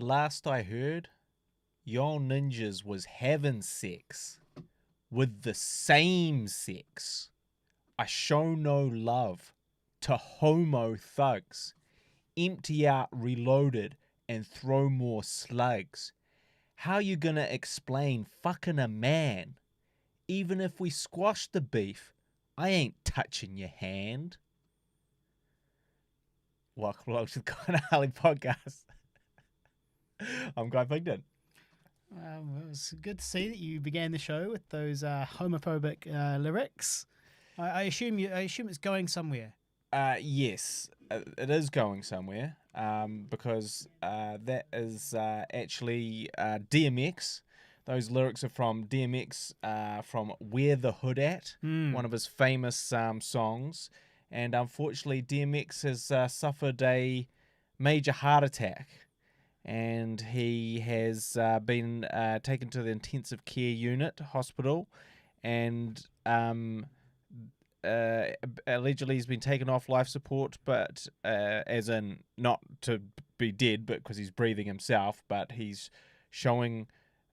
last I heard, y'all ninjas was having sex with the same sex. I show no love to homo thugs. Empty out Reloaded and throw more slugs. How you gonna explain fucking a man? Even if we squash the beef, I ain't touching your hand. Welcome to the Guy Harley Podcast. I'm Guy Pigden. It was good to see that you began the show with those homophobic lyrics. I assume it's going somewhere. Yes, it is going somewhere. Because that is actually DMX. Those lyrics are from DMX, from Where the Hood At, one of his famous songs. And unfortunately, DMX has suffered a major heart attack. And he has been taken to the intensive care unit hospital. And allegedly he's been taken off life support, but as in not to be dead, but because he's breathing himself, but he's showing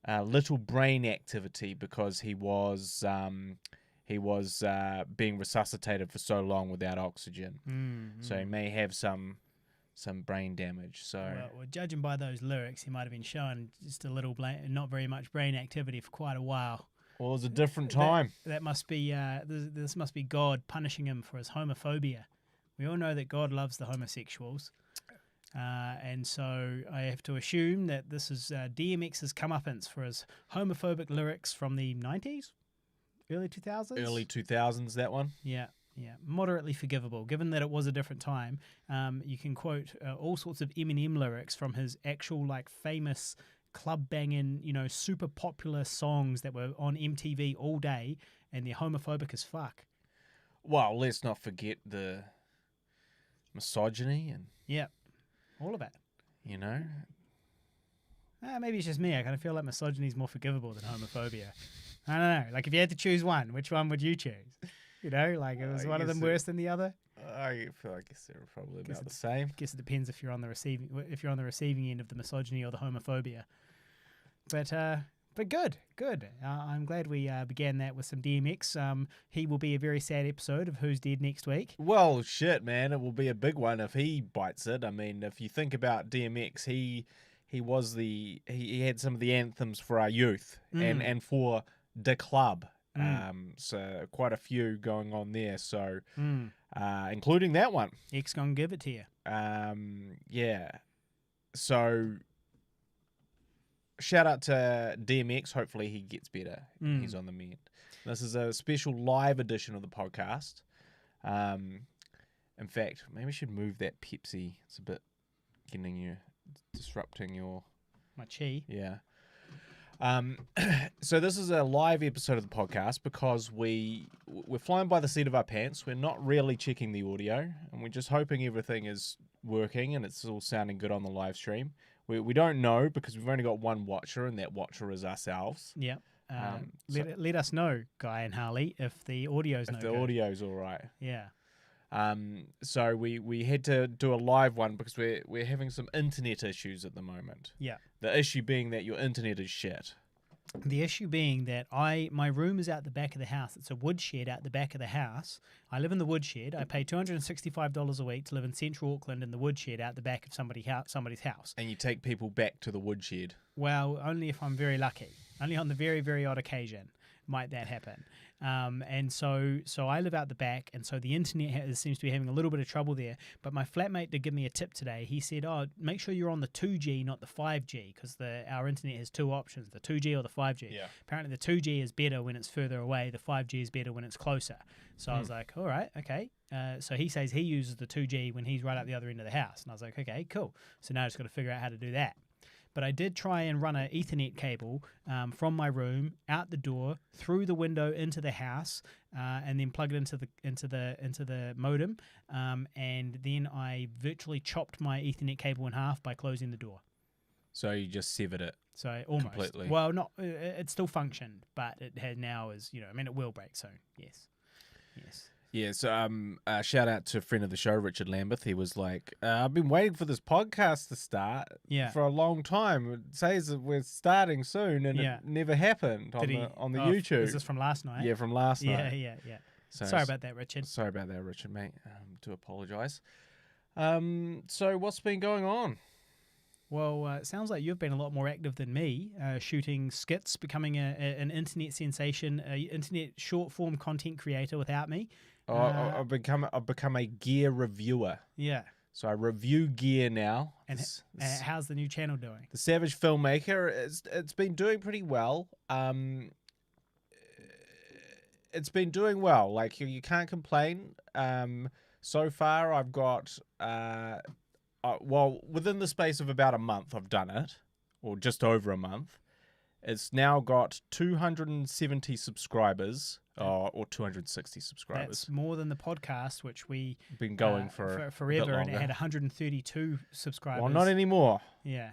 little brain activity because he was being resuscitated for so long without oxygen. So he may have some brain damage. So well, judging by those lyrics, he might have been showing just a little not very much brain activity for quite a while. Well, it was a different time. That must be this must be God punishing him for his homophobia. We all know that God loves the homosexuals, and so I have to assume that this is DMX's comeuppance for his homophobic lyrics from the 90s, early 2000s. Early 2000s, that one. Yeah, moderately forgivable, given that it was a different time. You can quote all sorts of Eminem lyrics from his actual famous club banging, super popular songs that were on MTV all day, and they're homophobic as fuck. Well, let's not forget the misogyny and all of it. Maybe it's just me. I kind of feel like misogyny is more forgivable than homophobia. I don't know. Like, if you had to choose one, which one would you choose? Was one of them worse than the other? I guess they're probably about the same. I guess it depends if you're on the receiving end of the misogyny or the homophobia. But good. I'm glad we began that with some DMX. He will be a very sad episode of Who's Dead next week. Well, shit, man, it will be a big one if he bites it. I mean, if you think about DMX, he had some of the anthems for our youth and for the club. So quite a few going on there. So including that one. X gonna give it to you. Yeah. So shout out to DMX. Hopefully he gets better. He's on the mend. This is a special live edition of the podcast. In fact, maybe we should move that Pepsi. It's a bit disrupting your... my chi. Yeah. So this is a live episode of the podcast because we're flying by the seat of our pants. We're not really checking the audio, and we're just hoping everything is working and it's all sounding good on the live stream. We don't know because we've only got one watcher, and that watcher is ourselves. Yeah. Let us know, Guy and Harley, if the audio's no good. If the audio's all right. Yeah. So we had to do a live one because we're having some internet issues at the moment. Yeah. The issue being that your internet is shit. The issue being that my room is out the back of the house. It's a woodshed out the back of the house. I live in the woodshed. I pay $265 a week to live in central Auckland in the woodshed out the back of somebody's house. And you take people back to the woodshed. Well, only if I'm very lucky. Only on the very, very odd occasion might that happen. And so I live out the back, and so the internet seems to be having a little bit of trouble there. But my flatmate did give me a tip today. He said, make sure you're on the 2G, not the 5G, because our internet has two options, the 2G or the 5G. Yeah. Apparently the 2G is better when it's further away, the 5G is better when it's closer. So I was like, all right, okay. So he says he uses the 2G when he's right at the other end of the house. And I was like, okay, cool. So now I just got to figure out how to do that. But I did try and run an Ethernet cable from my room out the door through the window into the house, and then plug it into the modem, and then I virtually chopped my Ethernet cable in half by closing the door. So you just severed it. So almost. Completely. Well, not it still functioned, but it has now it will break soon. Yes. Yeah, so shout out to a friend of the show, Richard Lambeth. He was like, I've been waiting for this podcast to start for a long time. It says that we're starting soon, and it never happened on the YouTube. Was this from last night? Yeah, from last night. Yeah. So, sorry about that, Richard. Sorry about that, Richard, mate. Do apologise. So what's been going on? Well, it sounds like you've been a lot more active than me, shooting skits, becoming an internet sensation, internet short-form content creator without me. I've become a gear reviewer. Yeah. So I review gear now. And how's the new channel doing? The Savage Filmmaker, it's been doing pretty well. It's been doing well. Like, you can't complain. So far, I've got... within the space of about a month, I've done it, or just over a month. It's now got 270 subscribers, or 260 subscribers. That's more than the podcast, which we been going for forever, and it had 132 subscribers. Well, not anymore. Yeah.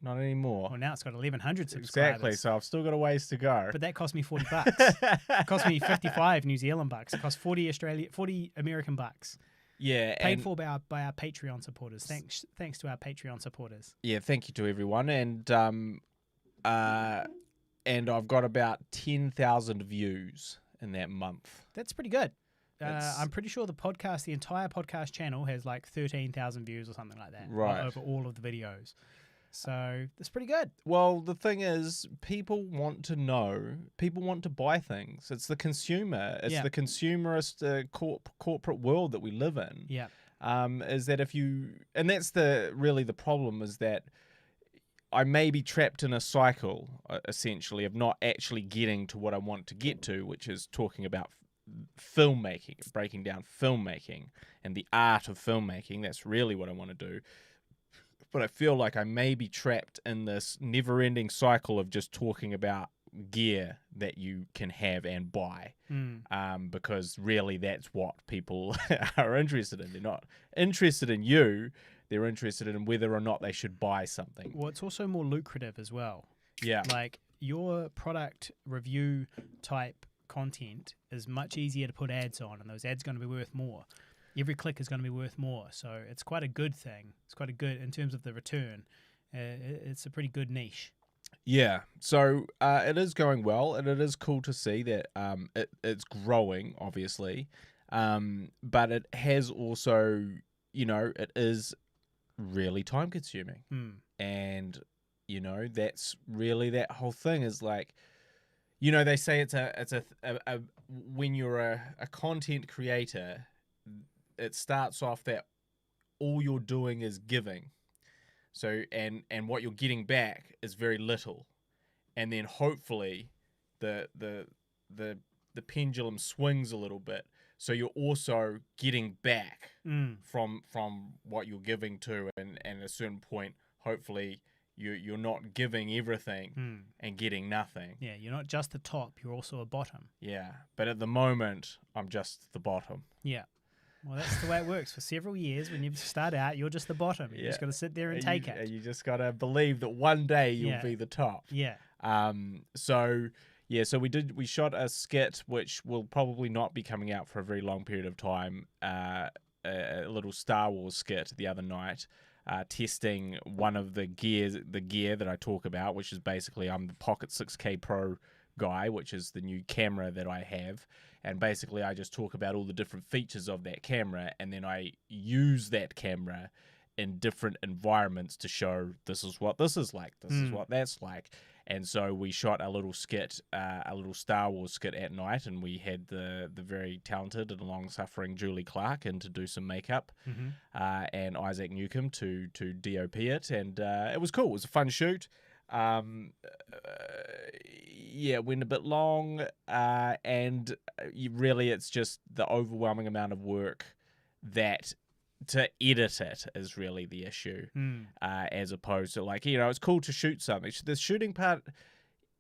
Not anymore. Well, now it's got 1,100 subscribers. Exactly, so I've still got a ways to go. But that cost me $40. It cost me 55 New Zealand bucks. It cost 40 American bucks. Yeah, paid for by our Patreon supporters. Thanks to our Patreon supporters. Yeah, thank you to everyone, and I've got about 10,000 views in that month. That's pretty good. I'm pretty sure the entire podcast channel has like 13,000 views or something like that. Right. Over all of the videos. So that's pretty good. Well, the thing is, people want to know. People want to buy things. It's the consumer. It's the consumerist corporate world that we live in. Yeah. Is that and that's really the problem, is that I may be trapped in a cycle, essentially, of not actually getting to what I want to get to, which is talking about filmmaking, breaking down filmmaking and the art of filmmaking. That's really what I want to do. But I feel like I may be trapped in this never-ending cycle of just talking about gear that you can have and buy, because really that's what people are interested in. They're not interested in you. They're interested in whether or not they should buy something. Well, it's also more lucrative as well. Yeah. Like, your product review type content is much easier to put ads on, and those ads are going to be worth more. Every click is going to be worth more. So it's quite a good thing. It's quite a good, in terms of the return, it's a pretty good niche. Yeah. So it is going well, and it is cool to see that it's growing, obviously. But it has also, it is really time consuming. And, that's really that whole thing is like, they say it's a when you're a content creator, it starts off that all you're doing is giving. So, and what you're getting back is very little. And then hopefully the pendulum swings a little bit. So you're also getting back from what you're giving to, and at a certain point, hopefully you're not giving everything and getting nothing. Yeah, you're not just the top, you're also a bottom. Yeah, but at the moment, I'm just the bottom. Yeah. Well, that's the way it works. For several years, when you start out, you're just the bottom. You just got to sit there and take it. You just got to believe that one day you'll be the top. Yeah. So we shot a skit which will probably not be coming out for a very long period of time. A little Star Wars skit the other night, testing one of the gear that I talk about, which is basically I'm the Pocket 6K Pro guy, which is the new camera that I have. And basically I just talk about all the different features of that camera, and then I use that camera in different environments to show this is what this is like, this is what that's like. And so we shot a little skit, a little Star Wars skit at night, and we had the very talented and long-suffering Julie Clark in to do some makeup, and Isaac Newcomb to DOP it, and it was cool. It was a fun shoot. It went a bit long, and really it's just the overwhelming amount of work that to edit it is really the issue, as opposed to it's cool to shoot something. The shooting part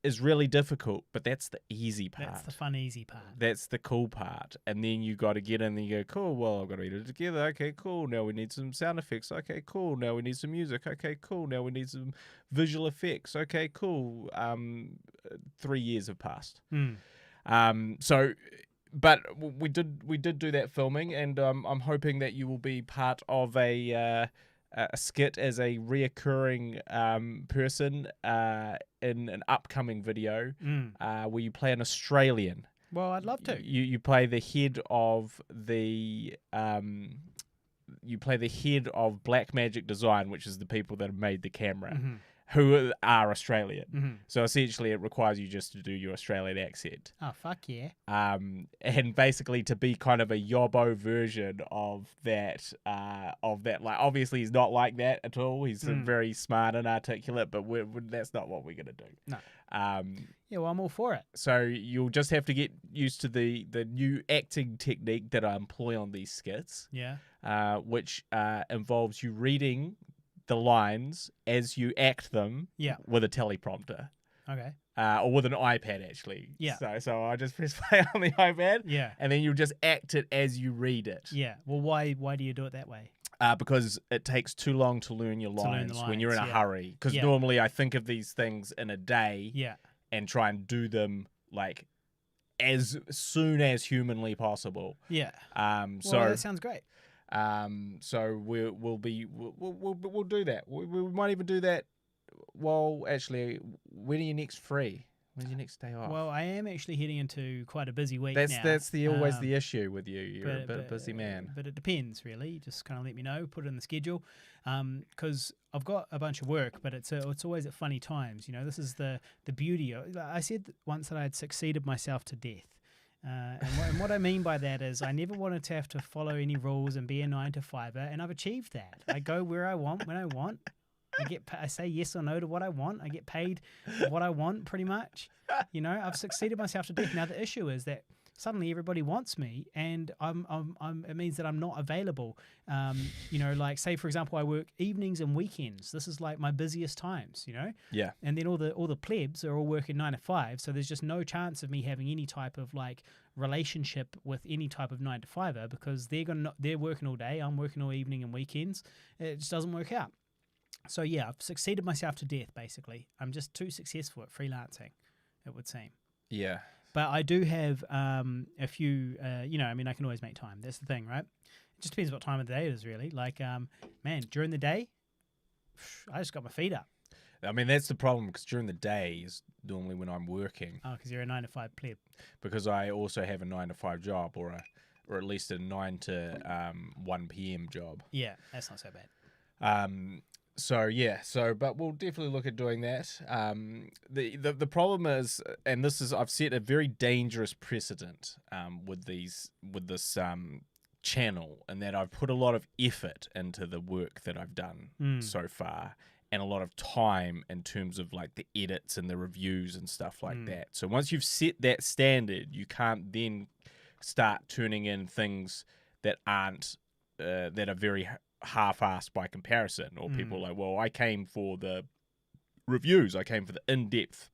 is really difficult, but that's the easy part. That's the fun, easy part. That's the cool part. And then you got to get in and you go, cool, well, I've got to edit it together. Okay, cool. Now we need some sound effects. Okay, cool. Now we need some music. Okay, cool. Now we need some visual effects. Okay, cool. 3 years have passed. So but we did do that filming, and I'm hoping that you will be part of a skit as a reoccurring person in an upcoming video where you play an Australian. Well, I'd love to. You play the head of the Black Magic Design, which is the people that have made the camera, who are Australian. So essentially, it requires you just to do your Australian accent. Oh, fuck yeah. And basically to be kind of a yobbo version of that. Like, obviously, he's not like that at all. He's very smart and articulate, but that's not what we're going to do. No. Yeah, well, I'm all for it. So you'll just have to get used to the new acting technique that I employ on these skits. Yeah. Which involves you reading the lines as you act them with a teleprompter. Okay. Or with an iPad, actually. Yeah. So I just press play on the iPad. Yeah. And then you'll just act it as you read it. Yeah. Well, why do you do it that way? Because it takes too long to learn your lines when you're in a hurry. Because normally I think of these things in a day and try and do them like as soon as humanly possible. Yeah. So that sounds great. So we'll do that. We might even do that. Well, actually, when are you next free? When's your next day off? Well, I am actually heading into quite a busy week now. That's always the issue with you. You're a busy man. But it depends, really. Just kind of let me know, put it in the schedule, because I've got a bunch of work, but it's always at funny times. You know, this is the beauty of. I said once that I had succeeded myself to death. And what I mean by that is I never wanted to have to follow any rules and be a 9-to-5er, and I've achieved that. I go where I want, when I want. I say yes or no to what I want. I get paid what I want, pretty much. You know, I've succeeded myself to death. Now the issue is that suddenly everybody wants me, and it means that I'm not available. You know, like say for example, I work evenings and weekends. This is like my busiest times. You know. Yeah. And then all the plebs are all working 9 to 5, so there's just no chance of me having any type of like relationship with any type of 9-to-5er because they're working all day. I'm working all evening and weekends. It just doesn't work out. So yeah, I've succeeded myself to death, basically. I'm just too successful at freelancing, it would seem. Yeah. But I do have a few, you know, I mean, I can always make time. That's the thing, right? It just depends what time of the day it is, really. Like, man, during the day, I just got my feet up. I mean, that's the problem, because during the day is normally when I'm working. Oh, because you're a 9-to-5 pleb. Because I also have a 9-to-5 job, or at least a 9 to 1 p.m. job. Yeah, that's not so bad. But we'll definitely look at doing that. The problem is, and I've set a very dangerous precedent with this channel, and that I've put a lot of effort into the work that I've done so far, and a lot of time in terms of like the edits and the reviews and stuff like that. So once you've set that standard, you can't then start turning in things that aren't that are very half-assed by comparison, or people like, well, I came for the reviews, I came for the in-depth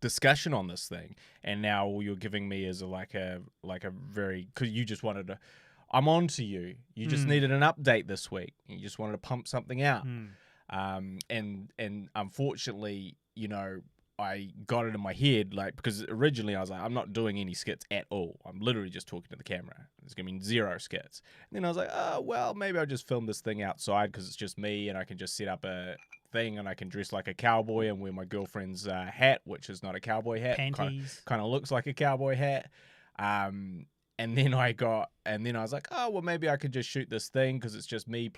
discussion on this thing, and now all you're giving me is like a very, because you just wanted to, I'm on to you, just needed an update this week, you just wanted to pump something out. And unfortunately, you know, I got it in my head, like, because originally I was like, I'm not doing any skits at all. I'm literally just talking to the camera. There's going to be 0 skits. And then I was like, oh, well, maybe I'll just film this thing outside because it's just me, and I can just set up a thing, and I can dress like a cowboy and wear my girlfriend's hat, which is not a cowboy hat. Panties. Kind of looks like a cowboy hat. And then I was like, oh, well, maybe I could just shoot this thing because it's just me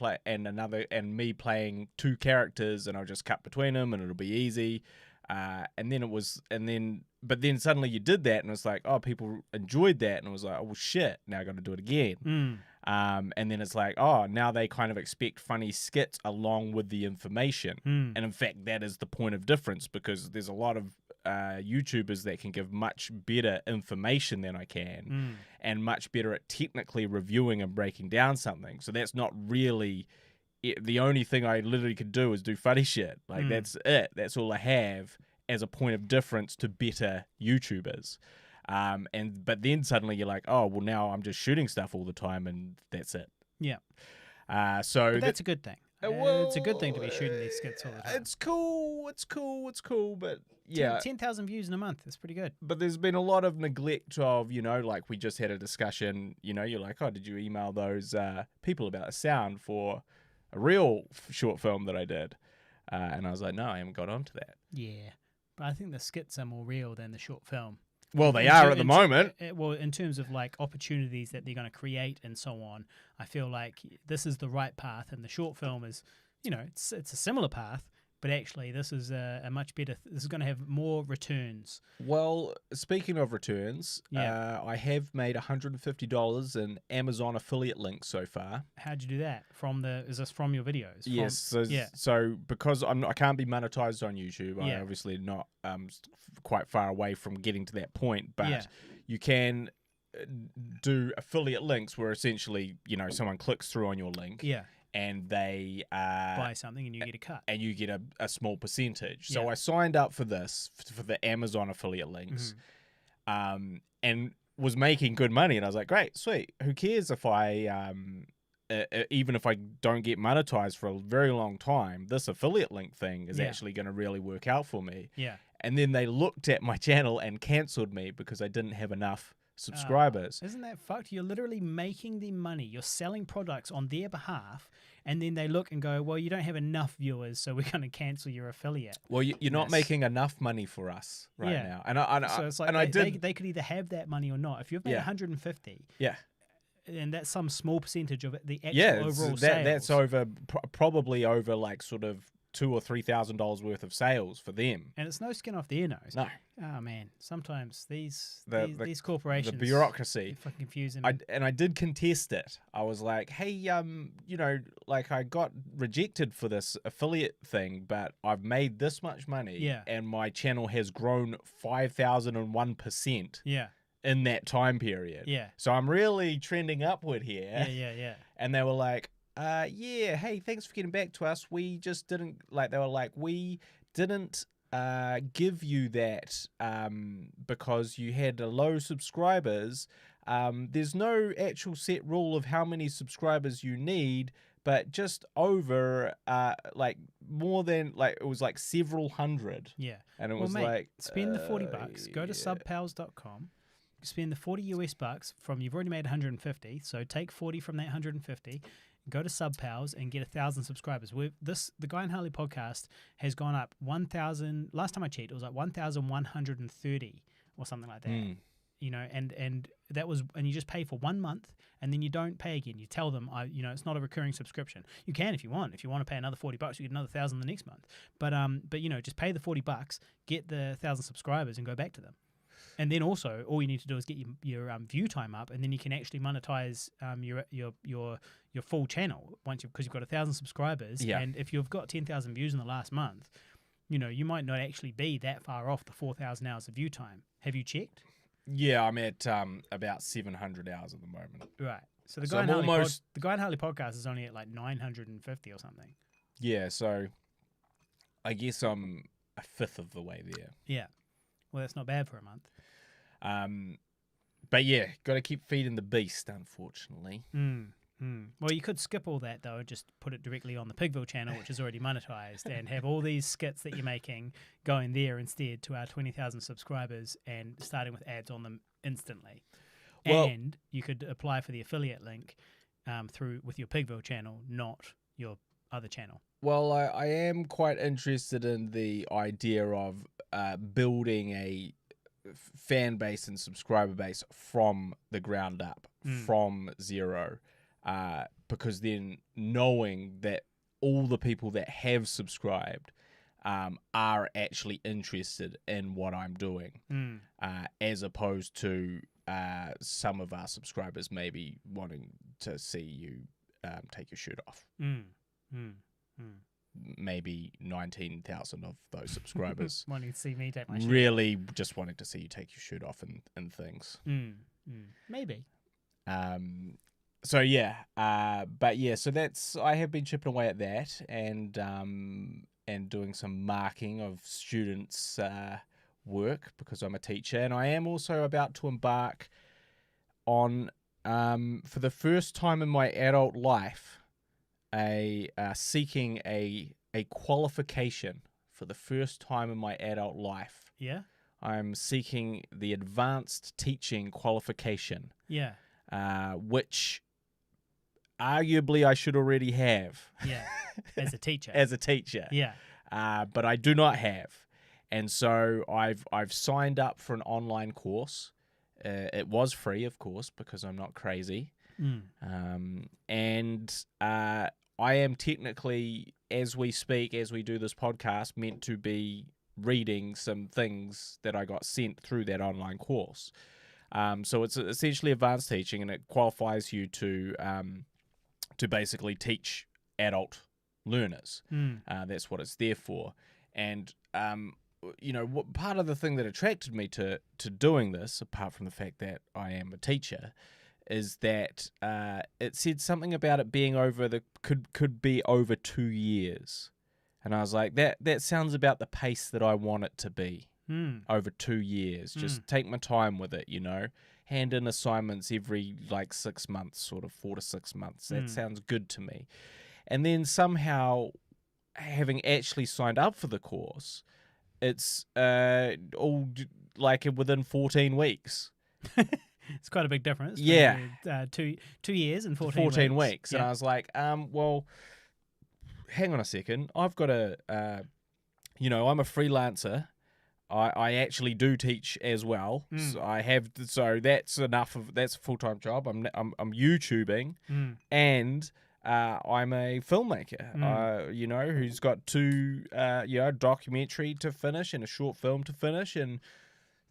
me playing 2 characters, and I'll just cut between them and it'll be easy. But then suddenly you did that, and it's like, oh, people enjoyed that, and it was like, oh, well, shit, now I got to do it again. And then it's like, oh, now they kind of expect funny skits along with the information. And in fact, that is the point of difference, because there's a lot of YouTubers that can give much better information than I can, and much better at technically reviewing and breaking down something. So that's not really it. The only thing I literally could do is do funny shit. Like that's it. That's all I have as a point of difference to better YouTubers. But then suddenly you're like, oh, well, now I'm just shooting stuff all the time, and that's it. Yeah. So that's a good thing. Well, it's a good thing to be shooting these skits all the time. It's cool it's cool, but yeah. 10,000 views in a month. That's pretty good. But there's been a lot of neglect of, like we just had a discussion, you're like, oh, did you email those people about a sound for a real short film that I did? And I was like, no, I haven't got onto that. Yeah. But I think the skits are more real than the short film. Well, they are at the moment. Well, in terms of like opportunities that they're going to create and so on, I feel like this is the right path, and the short film is, it's a similar path, but actually this is a much better. This is going to have more returns. Well, speaking of returns, I have made $150 in Amazon affiliate links so far. How'd you do that? Is this from your videos? Yes. So because I can't be monetized on YouTube, I obviously not quite far away from getting to that point, but you can do affiliate links where essentially, someone clicks through on your link. Yeah. And they buy something and you get a cut. And you get a small percentage. So I signed up for this, for the Amazon affiliate links, and was making good money. And I was like, great, sweet. Who cares if I, even if I don't get monetized for a very long time, this affiliate link thing is actually going to really work out for me. Yeah. And then they looked at my channel and cancelled me because I didn't have enough subscribers. Isn't that fucked? You're literally making them money. You're selling products on their behalf, and then they look and go, well, you don't have enough viewers, so we're going to cancel your affiliate. Well, you're not making enough money for us now. And so it's like they could either have that money or not. If you've made 150, and that's some small percentage of the actual overall sales. That's over probably over like sort of $2,000 or $3,000 worth of sales for them, and it's no skin off their nose. No. Oh man, sometimes these corporations, the bureaucracy, fucking confusing. I did contest it. I was like, hey, like I got rejected for this affiliate thing, but I've made this much money, and my channel has grown 5,001%. Yeah. In that time period. Yeah. So I'm really trending upward here. Yeah. And they were like, hey, thanks for getting back to us. We just didn't, they were like, we didn't give you that because you had low subscribers. There's no actual set rule of how many subscribers you need, but just over more than it was like several hundred. Yeah. And it was mate, spend the $40, go to subpals.com. Spend the $40 from you've already made 150, so take 40 from that 150, go to Subpals and get 1,000 subscribers. The Guy Harley Podcast has gone up 1,000. Last time I checked, it was like 1,130 or something like that. And that was, and you just pay for 1 month and then you don't pay again. You tell them, it's not a recurring subscription. You can if you want. If you want to pay another $40, you get another 1,000 the next month. But just pay the $40, get the 1,000 subscribers, and go back to them. And then also, all you need to do is get your view time up, and then you can actually monetize your full channel because you've got 1,000 subscribers. Yeah. And if you've got 10,000 views in the last month, you might not actually be that far off the 4,000 hours of view time. Have you checked? Yeah, I'm at about 700 hours at the moment. Right. So the Guy Harley Podcast is only at like 950 or something. Yeah. So I guess I'm a fifth of the way there. Yeah. Well, that's not bad for a month. But yeah, got to keep feeding the beast, unfortunately. Well, you could skip all that, though, just put it directly on the Pigville channel, which is already monetized, and have all these skits that you're making going there instead to our 20,000 subscribers and starting with ads on them instantly. Well, and you could apply for the affiliate link with your Pigville channel, not your other channel. Well, I am quite interested in the idea of building a fan base and subscriber base from the ground up, from zero, because then knowing that all the people that have subscribed are actually interested in what I'm doing, as opposed to some of our subscribers maybe wanting to see you take your shirt off. Maybe 19,000 of those subscribers wanting to see me take my shirt really off. Just wanting to see you take your shirt off and things. Maybe. So yeah, but yeah, so I have been chipping away at that and doing some marking of students' work because I'm a teacher, and I am also about to embark on for the first time in my adult life seeking a qualification for the first time in my adult life, Yeah. I'm seeking the advanced teaching qualification, Yeah. which arguably I should already have. Yeah. As a teacher. As a teacher. Yeah. But I do not have. And so I've signed up for an online course. It was free, of course, because I'm not crazy. And I am technically, as we speak, as we do this podcast, meant to be reading some things that I got sent through that online course. So it's essentially advanced teaching, and it qualifies you to basically teach adult learners. That's what it's there for. And what part of the thing that attracted me to doing this, apart from the fact that I am a teacher, is that it said something about it being could be over 2 years. And I was like, that sounds about the pace that I want it to be. Over 2 years. Just take my time with it, hand in assignments every 6 months, sort of 4 to 6 months. That sounds good to me. And then somehow, having actually signed up for the course, it's all within 14 weeks. It's quite a big difference. Yeah. 2 years and 14 weeks. Yeah. And I was like, well, hang on a second. I've got I'm a freelancer. I actually do teach as well. So that's that's a full-time job. I'm YouTubing, and I'm a filmmaker. Who's got 2 documentary to finish and a short film to finish, and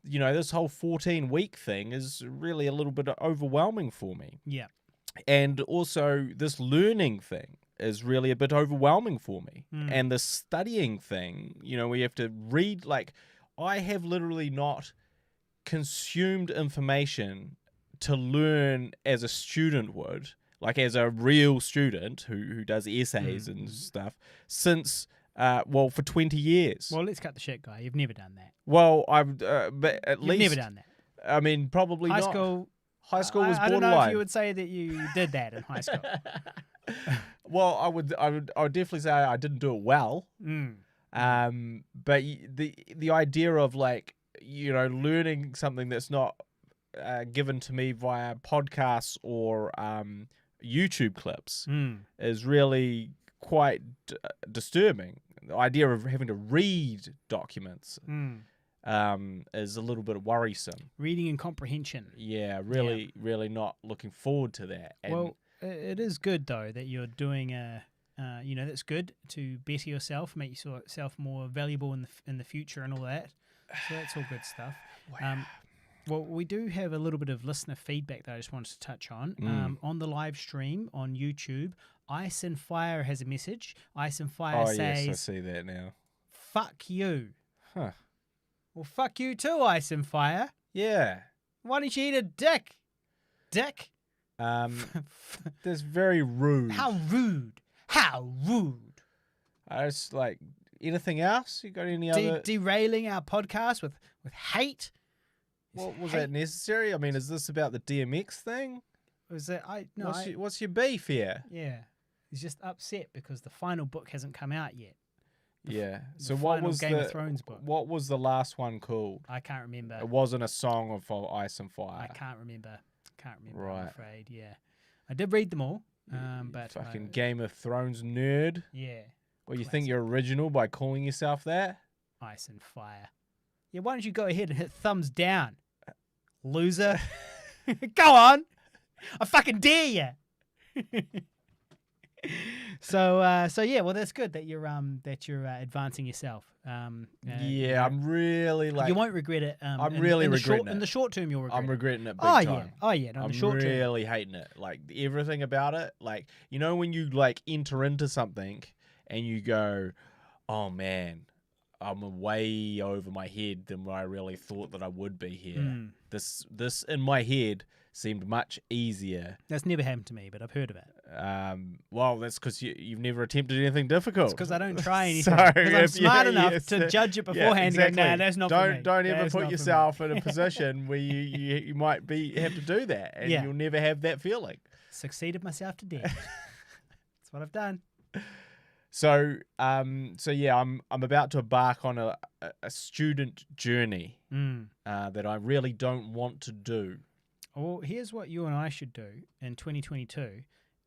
this whole 14-week thing is really a little bit overwhelming for me. Yeah. And also this learning thing is really a bit overwhelming for me. And the studying thing, we have to read, I have literally not consumed information to learn as a student would, as a real student who does essays and stuff, since, for 20 years. Well, let's cut the shit, Guy. You've never done that. Well, but at least... You've never done that. I mean, probably not. High school was borderline. I don't know if you would say that you did that in high school. Well, I would definitely say I didn't do it well. But the idea of learning something that's not given to me via podcasts or YouTube clips is really quite disturbing. The idea of having to read documents is a little bit worrisome. Reading and comprehension. Yeah, really not looking forward to that. And well, it is good though that you're doing that's good to better yourself, make yourself more valuable in the future and all that. So that's all good stuff. Wow. Well, we do have a little bit of listener feedback that I just wanted to touch on. On the live stream on YouTube, Ice and Fire has a message. Ice and Fire says... yes, I see that now. Fuck you. Huh. Well, fuck you too, Ice and Fire. Yeah. Why don't you eat a dick? Dick? That's very rude. How rude. How rude. I just anything else? You got any other... Derailing our podcast with hate? Was that necessary? I mean, is this about the DMX thing? Was that What's your beef here? Yeah, he's just upset because the final book hasn't come out yet. So what was Game of Thrones book? What was the last one called? I can't remember. It wasn't a song of Ice and Fire. I can't remember. Right. I'm afraid. Yeah, I did read them all. But fucking Game of Thrones nerd. Yeah. Well, you think you're original by calling yourself that? Ice and Fire. Yeah. Why don't you go ahead and hit thumbs down, loser? Go on. I fucking dare you. So yeah, well, that's good that you're advancing yourself. I'm really you won't regret it. I'm really regretting it. In the short term, you'll regret it. I'm regretting it big time. Oh yeah. No, in I'm the short term. really hating it. Everything about it. When you enter into something and you go, oh man, I'm way over my head than what I really thought that I would be here. This in my head seemed much easier. That's never happened to me, but I've heard of it. Well, that's because you've never attempted anything difficult. It's because I don't try anything. Because I'm smart enough to judge it beforehand. Exactly. And go, nah, that's not for me. Don't ever put yourself in a position where you might have to do that, and you'll never have that feeling. Succeeded myself to death. That's what I've done. So yeah, I'm about to embark on a student journey that I really don't want to do. Well, here's what you and I should do in 2022.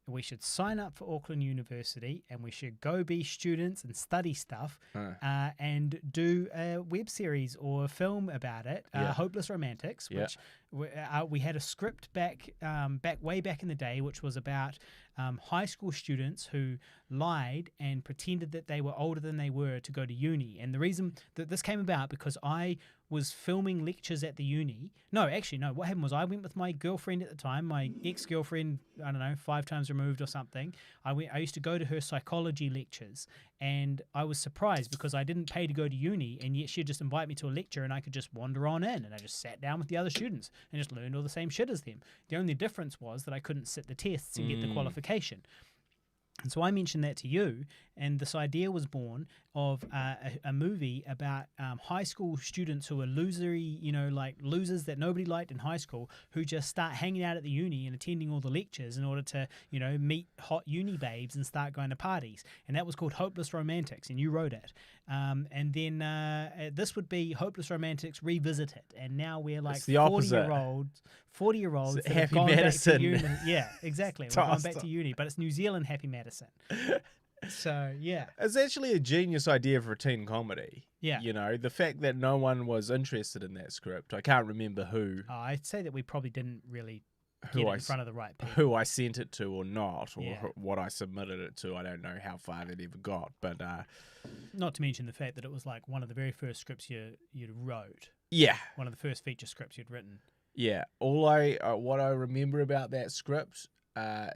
We should sign up for Auckland University and we should go be students and study stuff and do a web series or a film about it, Hopeless Romantics, which we had a script back way back in the day, which was about high school students who lied and pretended that they were older than they were to go to uni. And the reason that this came about because I was filming lectures at the uni. No, what happened was I went with my girlfriend at the time, my ex-girlfriend, I don't know, 5 times removed or something. I used to go to her psychology lectures, and I was surprised because I didn't pay to go to uni, and yet she'd just invite me to a lecture and I could just wander on in, and I just sat down with the other students and just learned all the same shit as them. The only difference was that I couldn't sit the tests and get the qualification. And so I mentioned that to you, and this idea was born of a movie about high school students who are like losers that nobody liked in high school, who just start hanging out at the uni and attending all the lectures in order to, meet hot uni babes and start going to parties. And that was called Hopeless Romantics, and you wrote it. And then this would be Hopeless Romantics Revisited, and now we're like 40-year-olds that have gone back to uni. Yeah, exactly. We're going back to uni, but it's New Zealand Happy Madison. So, yeah. It's actually a genius idea for a teen comedy. Yeah. The fact that no one was interested in that script. I can't remember who. I'd say that we probably didn't really get it in front of the right people. Who I sent it to or not, or what I submitted it to. I don't know how far that ever got. But not to mention the fact that it was like one of the very first scripts you wrote. Yeah. One of the first feature scripts you'd written. Yeah. What I remember about that script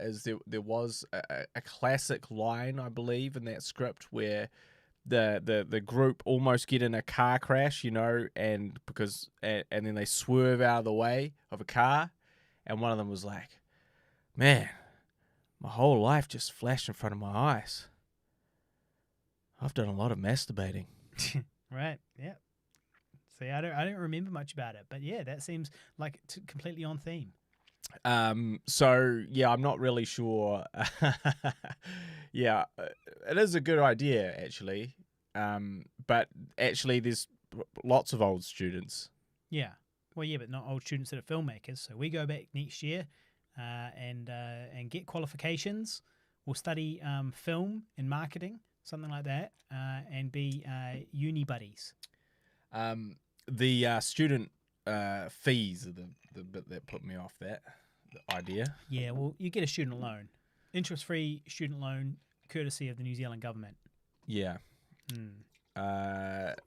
is there was a classic line, I believe, in that script where the group almost get in a car crash, and then they swerve out of the way of a car, and one of them was like, "Man, my whole life just flashed in front of my eyes. I've done a lot of masturbating." Right. Yeah. See, I don't remember much about it, but yeah, that seems like completely on theme. So yeah, I'm not really sure. Yeah, it is a good idea actually. But actually there's lots of old students. Yeah. Well, yeah, but not old students that are filmmakers. So we go back next year, and get qualifications. We'll study film and marketing, something like that, and be uni buddies. The student fees are the bit that put me off the idea. Yeah, well, you get a student loan, interest-free student loan, courtesy of the New Zealand government. Yeah.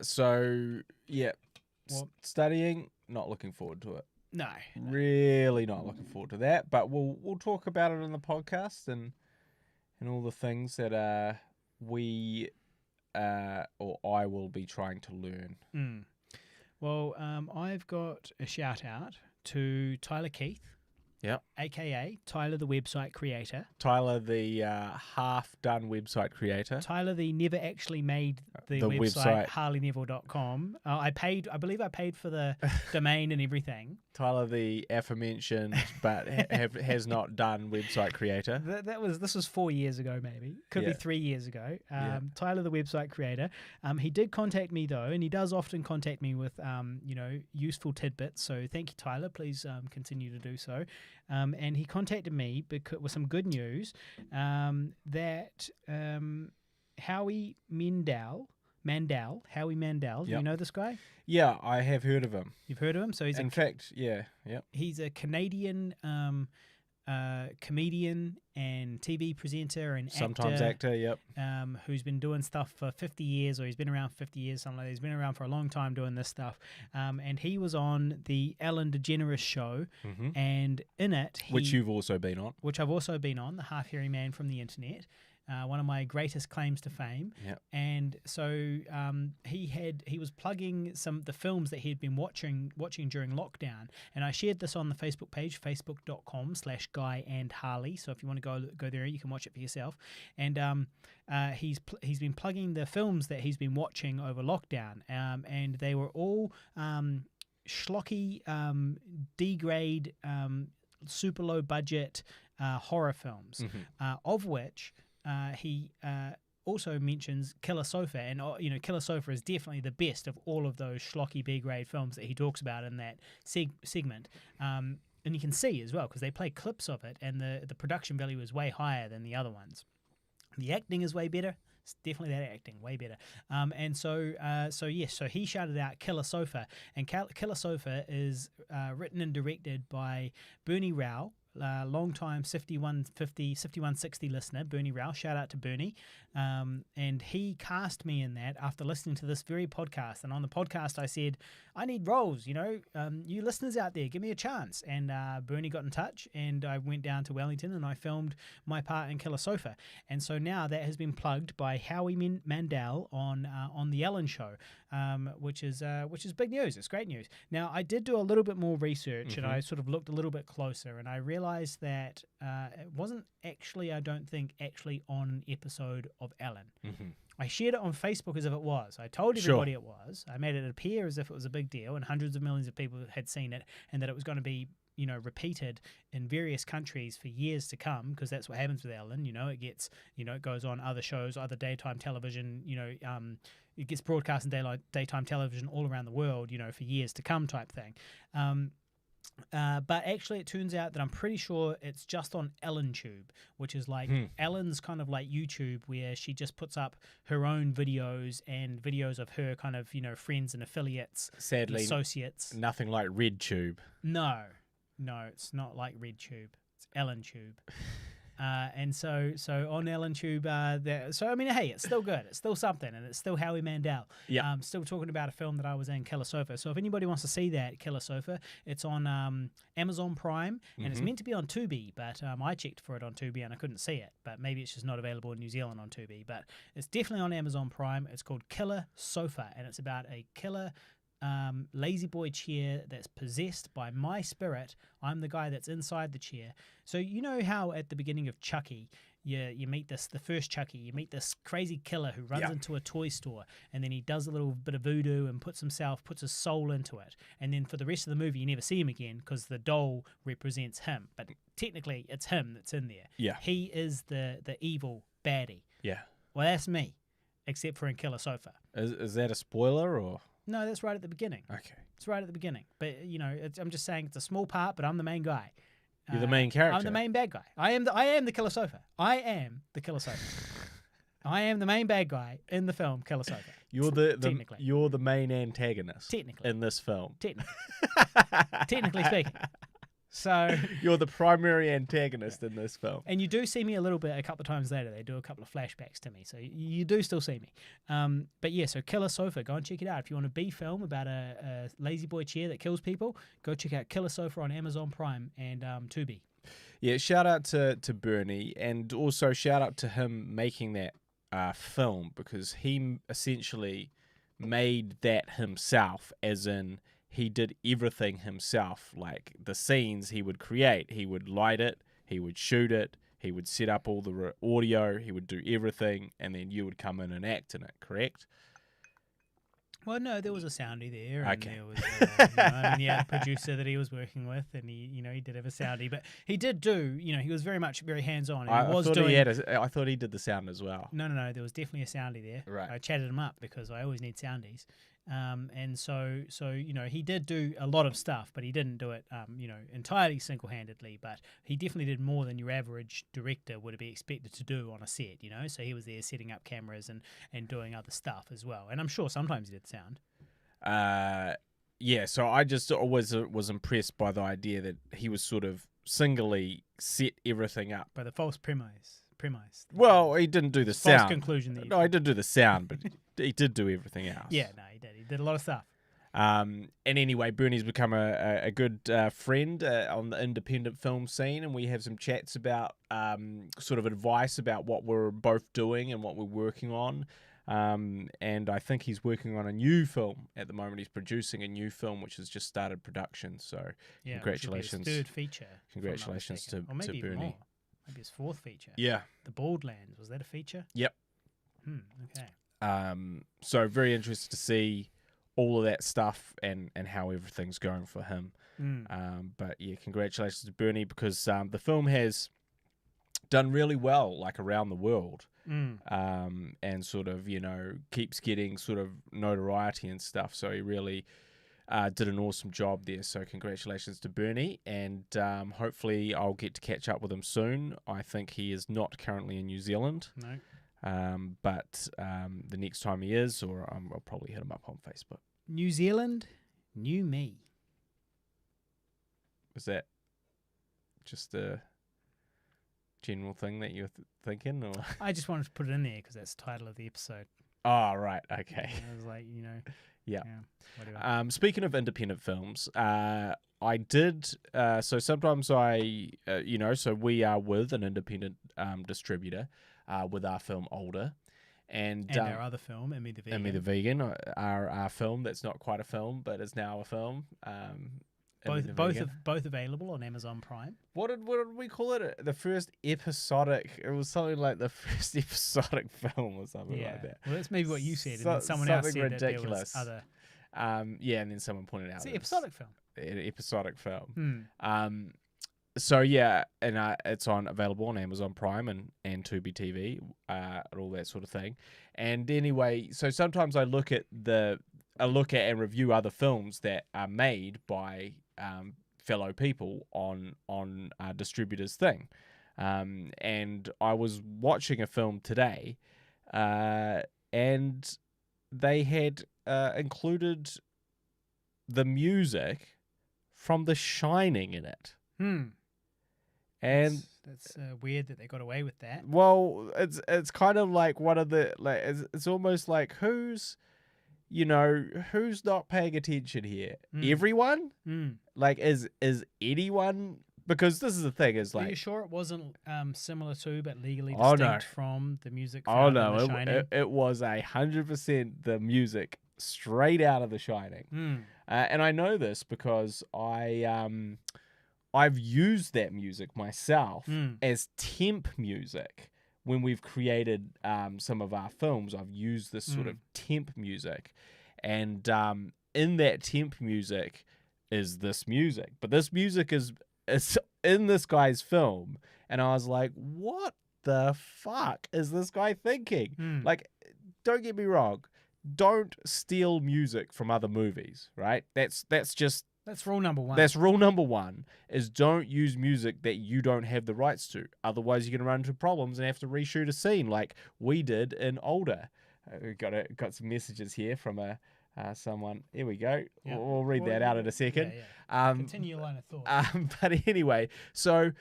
So yeah, studying, not looking forward to it. No, really not looking forward to that. But we'll talk about it in the podcast and all the things that we or I will be trying to learn. Well, I've got a shout out to Tyler Keith. Yep. AKA Tyler, the website creator. Tyler, the half-done website creator. Tyler, the never actually made the website harleyneville.com. I believe I paid for the domain and everything. Tyler, the aforementioned but has not done website creator. This was 4 years ago, maybe. Could be 3 years ago. Tyler, the website creator. He did contact me though, and he does often contact me with useful tidbits. So thank you, Tyler. Please continue to do so. And he contacted me with some good news that Howie Mandel. Do you know this guy? Yeah, I have heard of him. You've heard of him? So he's he's a Canadian comedian and TV presenter and sometimes actor, yep. Who's been doing stuff for 50 years, or he's been around 50 years, something like that. He's been around for a long time doing this stuff. And he was on the Ellen DeGeneres show, and in it... which you've also been on. Which I've also been on, the half-hairy man from the internet. One of my greatest claims to fame. Yep. And so he was plugging the films that he had been watching during lockdown, and I shared this on the Facebook page, facebook.com/Guy&Harley. So if you want to go there, you can watch it for yourself. And he's been plugging the films that he's been watching over lockdown, and they were all schlocky, D-grade, super low budget horror films, of which he also mentions Killer Sofa, and Killer Sofa is definitely the best of all of those schlocky B-grade films that he talks about in that segment. And you can see as well, because they play clips of it, and the production value is way higher than the other ones. The acting is way better. It's definitely that acting, way better. So he shouted out Killer Sofa, and Killer Sofa is written and directed by Bernie Rao, long-time 5160 listener, Bernie Rao. Shout out to Bernie. And he cast me in that after listening to this very podcast. And on the podcast, I said, I need roles, you listeners out there, give me a chance. And Bernie got in touch, and I went down to Wellington and I filmed my part in Killer Sofa. And so now that has been plugged by Howie Mandel on the Ellen Show, which is big news. It's great news. Now, I did do a little bit more research, and I sort of looked a little bit closer, and I realized that it wasn't actually, I don't think, on an episode of Ellen. I shared it on Facebook as if it was. I told everybody it was. I made it appear as if it was a big deal, and hundreds of millions of people had seen it, and that it was going to be repeated in various countries for years to come, because that's what happens with Ellen. It gets, it goes on other shows, other daytime television, it gets broadcast in daytime television all around the world, for years to come type thing. But actually, it turns out that I'm pretty sure it's just on EllenTube, which is like Ellen's kind of like YouTube, where she just puts up her own videos and videos of her kind of, friends and affiliates, sadly, associates. Nothing like RedTube. No, it's not like RedTube. It's EllenTube. And so on EllenTube, hey, it's still good. It's still something, and it's still Howie Mandel. Yeah. Still talking about a film that I was in, Killer Sofa. So if anybody wants to see that, Killer Sofa, it's on Amazon Prime, and it's meant to be on Tubi, but I checked for it on Tubi and I couldn't see it. But maybe it's just not available in New Zealand on Tubi. But it's definitely on Amazon Prime. It's called Killer Sofa, and it's about a killer lazy boy chair that's possessed by my spirit. I'm the guy that's inside the chair. So you know how at the beginning of Chucky, you meet the first Chucky, you meet this crazy killer who runs into a toy store, and then he does a little bit of voodoo and puts his soul into it. And then for the rest of the movie, you never see him again because the doll represents him. But technically, it's him that's in there. Yeah. He is the evil baddie. Yeah. Well, that's me, except for in Killer Sofa. Is that a spoiler or? No, that's right at the beginning. Okay. It's right at the beginning. But, I'm just saying it's a small part, but I'm the main guy. You're the main character. I'm the main bad guy. I am the Killer Sofa. I am the Killer Sofa. I am the main bad guy in the film Killer Sofa. You're the main antagonist. Technically. In this film. Technically speaking. So you're the primary antagonist in this film. And you do see me a little bit a couple of times later. They do a couple of flashbacks to me. So you do still see me. But yeah, so Killer Sofa, go and check it out. If you want a B film about a lazy boy chair that kills people, go check out Killer Sofa on Amazon Prime and Tubi. Yeah, shout out to Bernie, and also shout out to him making that film, because he essentially made that himself, as in he did everything himself. Like the scenes he would create, he would light it, he would shoot it, he would set up all the audio, he would do everything, and then you would come in and act in it, correct? Well, no, there was a soundy there, and okay. There was he had a producer that he was working with, and he did have a soundy, but he did do, he was very hands-on. I thought he did the sound as well. No, there was definitely a soundy there. Right. I chatted him up because I always need soundies. And so he did do a lot of stuff, but he didn't do it, entirely single-handedly. But he definitely did more than your average director would be expected to do on a set, So he was there setting up cameras and doing other stuff as well. And I'm sure sometimes he did sound. Yeah. So I just always was impressed by the idea that he was sort of singly set everything up. By the false premise. Well, he didn't do the sound. False conclusion. No, he did do the sound, but he did do everything else. Yeah, no, he did. He did a lot of stuff. And anyway, Bernie's become a good friend on the independent film scene, and we have some chats about sort of advice about what we're both doing and what we're working on. And I think he's working on a new film at the moment. He's producing a new film which has just started production. So congratulations. His third feature. Congratulations to Bernie. More. Maybe his fourth feature. Yeah. The Baldlands. Was that a feature? Yep. Okay. So very interested to see all of that stuff and how everything's going for him. But yeah, congratulations to Bernie, because the film has done really well, like around the world. Mm. And sort of, keeps getting sort of notoriety and stuff. So he really did an awesome job there. So congratulations to Bernie, and hopefully I'll get to catch up with him soon. I think he is not currently in New Zealand. No. But the next time he is, or I'll probably hit him up on Facebook. New Zealand, new me. Is that just a general thing that you're thinking, or? I just wanted to put it in there because that's the title of the episode. Oh, right. Okay. I was like, Yeah. Whatever. Speaking of independent films, I did. So sometimes so we are with an independent distributor with our film Older. And our other film, Emmy the Vegan. Emmy the Vegan, our film that's not quite a film, but is now a film. Both available on Amazon Prime. What did we call it? The first episodic. It was something like the first episodic film or something like that. Well, that's maybe what you said, and then someone else said ridiculous. that there was other. And then someone pointed out it's an episodic film. An episodic film. Hmm. So yeah, and it's available on Amazon Prime and Tubi TV, and all that sort of thing. And anyway, so sometimes I look at and review other films that are made by fellow people on distributors thing. And I was watching a film today, and they had included the music from The Shining in it. And that's weird that they got away with that. Well, it's kind of like one of the it's almost like who's not paying attention here? Everyone? Like is anyone? Because this is the thing, is like, are you sure it wasn't similar to but legally distinct from the music found in The Shining? It was 100% the music straight out of The Shining. And I know this because I've used that music myself as temp music when we've created some of our films. I've used this sort of temp music, and in that temp music is this music. But this music is in this guy's film, and I was like, what the fuck is this guy thinking? Like, don't get me wrong, don't steal music from other movies, right? That's rule number one. That's rule number one, is don't use music that you don't have the rights to. Otherwise, you're going to run into problems and have to reshoot a scene like we did in Older. We got some messages here from someone. Here we go. Yep. We'll read that out in a second. Yeah. Continue your line of thought. But anyway, so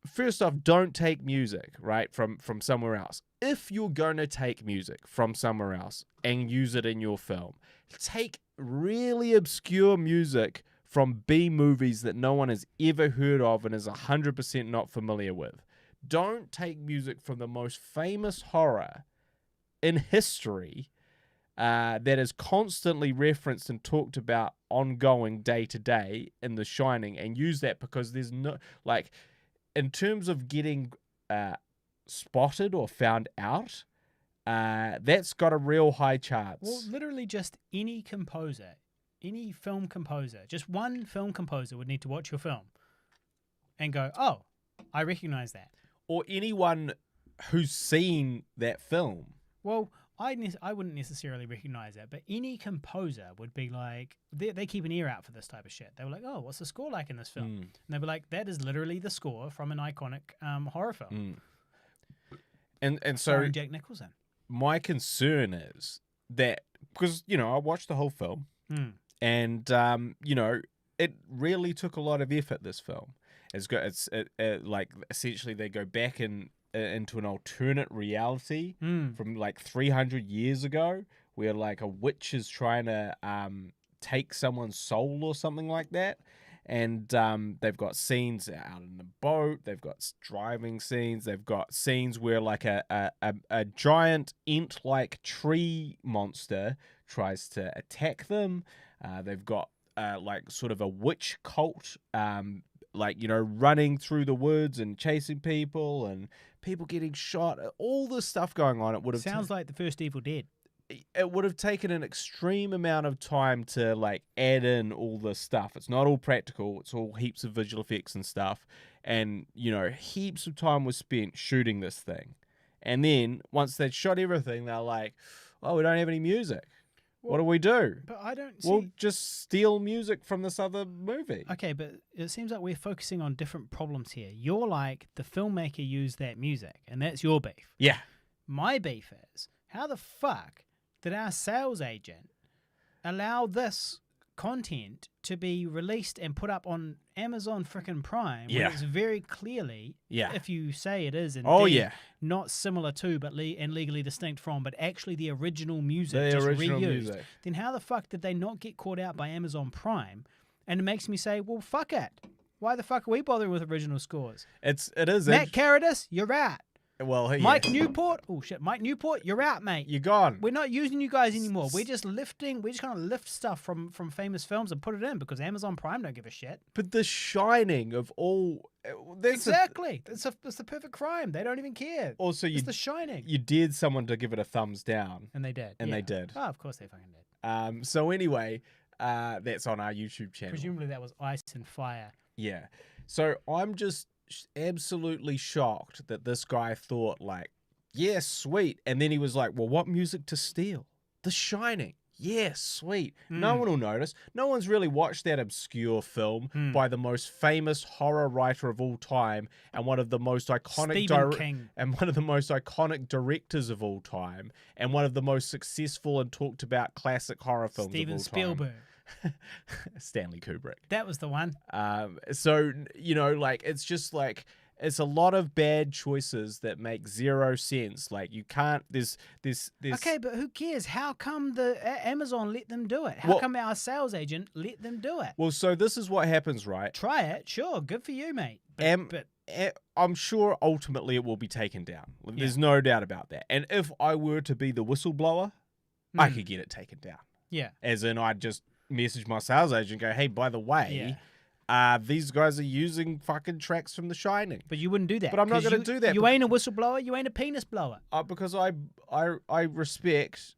first off, don't take music, right, from somewhere else. If you're going to take music from somewhere else and use it in your film, take really obscure music from B movies that no one has ever heard of and is 100% not familiar with. Don't take music from the most famous horror in history that is constantly referenced and talked about ongoing day to day in The Shining and use that, because there's no, like, in terms of getting spotted or found out, that's got a real high chance. Well, literally just any composer, any film composer, just one film composer would need to watch your film and go, oh, I recognize that. Or anyone who's seen that film. Well, I wouldn't necessarily recognize that, but any composer would be like, they keep an ear out for this type of shit. They were like, oh, what's the score like in this film? And they'd be like, that is literally the score from an iconic horror film. And so starring Jack Nicholson. My concern is that, because, I watched the whole film, and, it really took a lot of effort, this film. Like, essentially they go back into an alternate reality from like 300 years ago, where like a witch is trying to take someone's soul or something like that. And they've got scenes out in the boat. They've got driving scenes. They've got scenes where like a giant ant-like tree monster tries to attack them. They've got like sort of a witch cult, running through the woods and chasing people and people getting shot. All this stuff going on. It would have sounds like the first Evil Dead. it would have taken an extreme amount of time to like add in all this stuff. It's not all practical. It's all heaps of visual effects and stuff. And, you know, heaps of time was spent shooting this thing. And then once they'd shot everything, they're like, oh, we don't have any music. What do we do? But I don't We'll just steal music from this other movie. Okay, but it seems like we're focusing on different problems here. You're like, the filmmaker used that music, and that's your beef. Yeah. My beef is, how the fuck did our sales agent allow this content to be released and put up on Amazon frickin' Prime when it's very clearly, if you say it is indeed not similar to but and legally distinct from, but actually the original music just reused, then how the fuck did they not get caught out by Amazon Prime? And it makes me say, well, fuck it. Why the fuck are we bothering with original scores? It is. Matt Carradis, you're out. Well, Mike Newport, Mike Newport, you're out, mate. You're gone. We're not using you guys anymore. We're just kind of lift stuff from famous films and put it in because Amazon Prime don't give a shit. But The Shining of all, exactly, it's the perfect crime. They don't even care. Also, it's The Shining. You dared someone to give it a thumbs down, and they did. They did. Oh, of course they fucking did. So anyway, that's on our YouTube channel. Presumably that was Ice and Fire. Yeah. So I'm just absolutely shocked that this guy thought like, yeah, sweet. And then he was like, well, what music to steal? The Shining. Yeah, sweet. No one will notice. No one's really watched that obscure film by the most famous horror writer of all time and one of the most iconic directors of all time and one of the most successful and talked about classic horror films Steven of all Spielberg. time. Stanley Kubrick. That was the one. So, you know, like, it's just like, it's a lot of bad choices that make zero sense. Like, you can't, there's Okay, but who cares? How come the Amazon let them do it? How come our sales agent let them do it? Well, so this is what happens, right? Try it. Sure. Good for you, mate. But I'm sure ultimately it will be taken down. There's no doubt about that. And if I were to be the whistleblower, I could get it taken down. Yeah. As in, I'd just message my sales agent and go, hey, by the way, these guys are using fucking tracks from The Shining. But you wouldn't do that. But I'm not going to do that. You ain't a whistleblower. You ain't a penis blower. Because I respect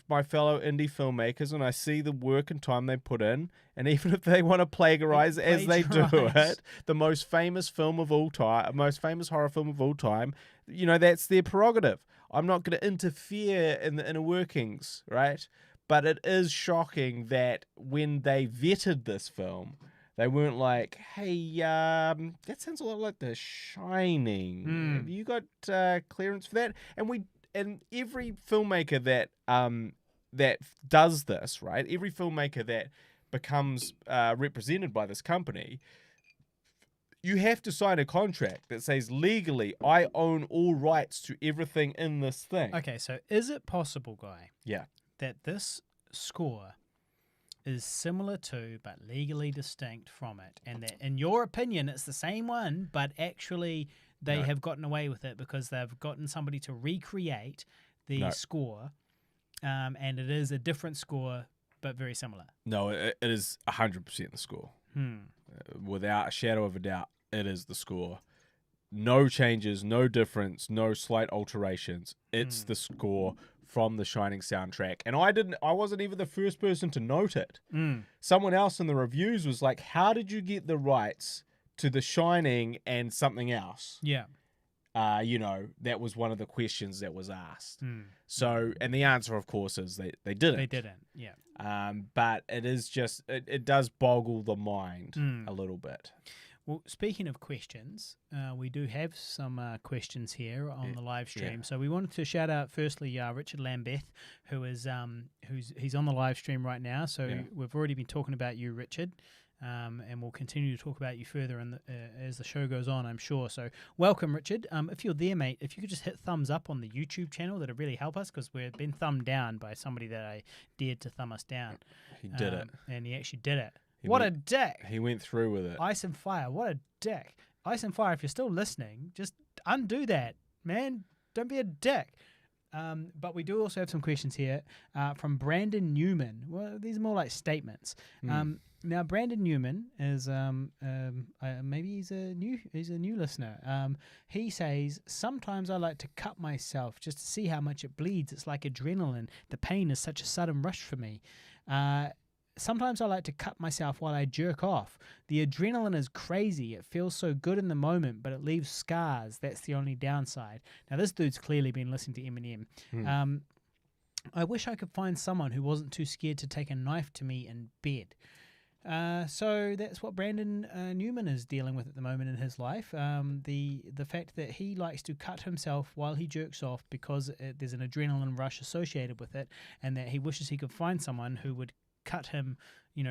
my fellow indie filmmakers and I see the work and time they put in. And even if they want to plagiarize as they do it, the most famous film of all time, most famous horror film of all time, you know, that's their prerogative. I'm not going to interfere in the inner workings, right? But it is shocking that when they vetted this film, they weren't like, hey, that sounds a lot like The Shining. Have you got clearance for that? And every filmmaker that does this, right? Every filmmaker that becomes represented by this company, you have to sign a contract that says legally, I own all rights to everything in this thing. Okay, so is it possible, Guy? Yeah. That this score is similar to but legally distinct from it, and that in your opinion it's the same one, but actually they have gotten away with it because they've gotten somebody to recreate the score, and it is a different score but very similar. No, it is 100% the score. Without a shadow of a doubt, it is the score. No changes, no difference, no slight alterations. It's the score from the Shining soundtrack. And I wasn't even the first person to note it. Someone else in the reviews was like, how did you get the rights to the Shining and something else? Yeah. You know, that was one of the questions that was asked. So, and the answer, of course, is they didn't. They didn't, yeah. But it is just, it does boggle the mind a little bit. Well, speaking of questions, we do have some questions here on the live stream. So we wanted to shout out firstly Richard Lambeth, who is he's on the live stream right now. So we've already been talking about you, Richard, and we'll continue to talk about you further as the show goes on, I'm sure. So welcome, Richard. If you're there, mate, if you could just hit thumbs up on the YouTube channel, that'd really help us because we've been thumbed down by somebody that I dared to thumb us down. He did it. And he actually did it. What a dick. He went through with it. Ice and Fire. What a dick. Ice and Fire, if you're still listening, just undo that, man. Don't be a dick. But we do also have some questions here from Brandon Newman. Well, these are more like statements. Now, Brandon Newman is maybe he's a new listener. He says, sometimes I like to cut myself just to see how much it bleeds. It's like adrenaline. The pain is such a sudden rush for me. Sometimes I like to cut myself while I jerk off. The adrenaline is crazy. It feels so good in the moment, but it leaves scars. That's the only downside. Now, this dude's clearly been listening to Eminem. I wish I could find someone who wasn't too scared to take a knife to me in bed. So that's what Brandon Newman is dealing with at the moment in his life. The fact that he likes to cut himself while he jerks off because there's an adrenaline rush associated with it, and that he wishes he could find someone who would cut him,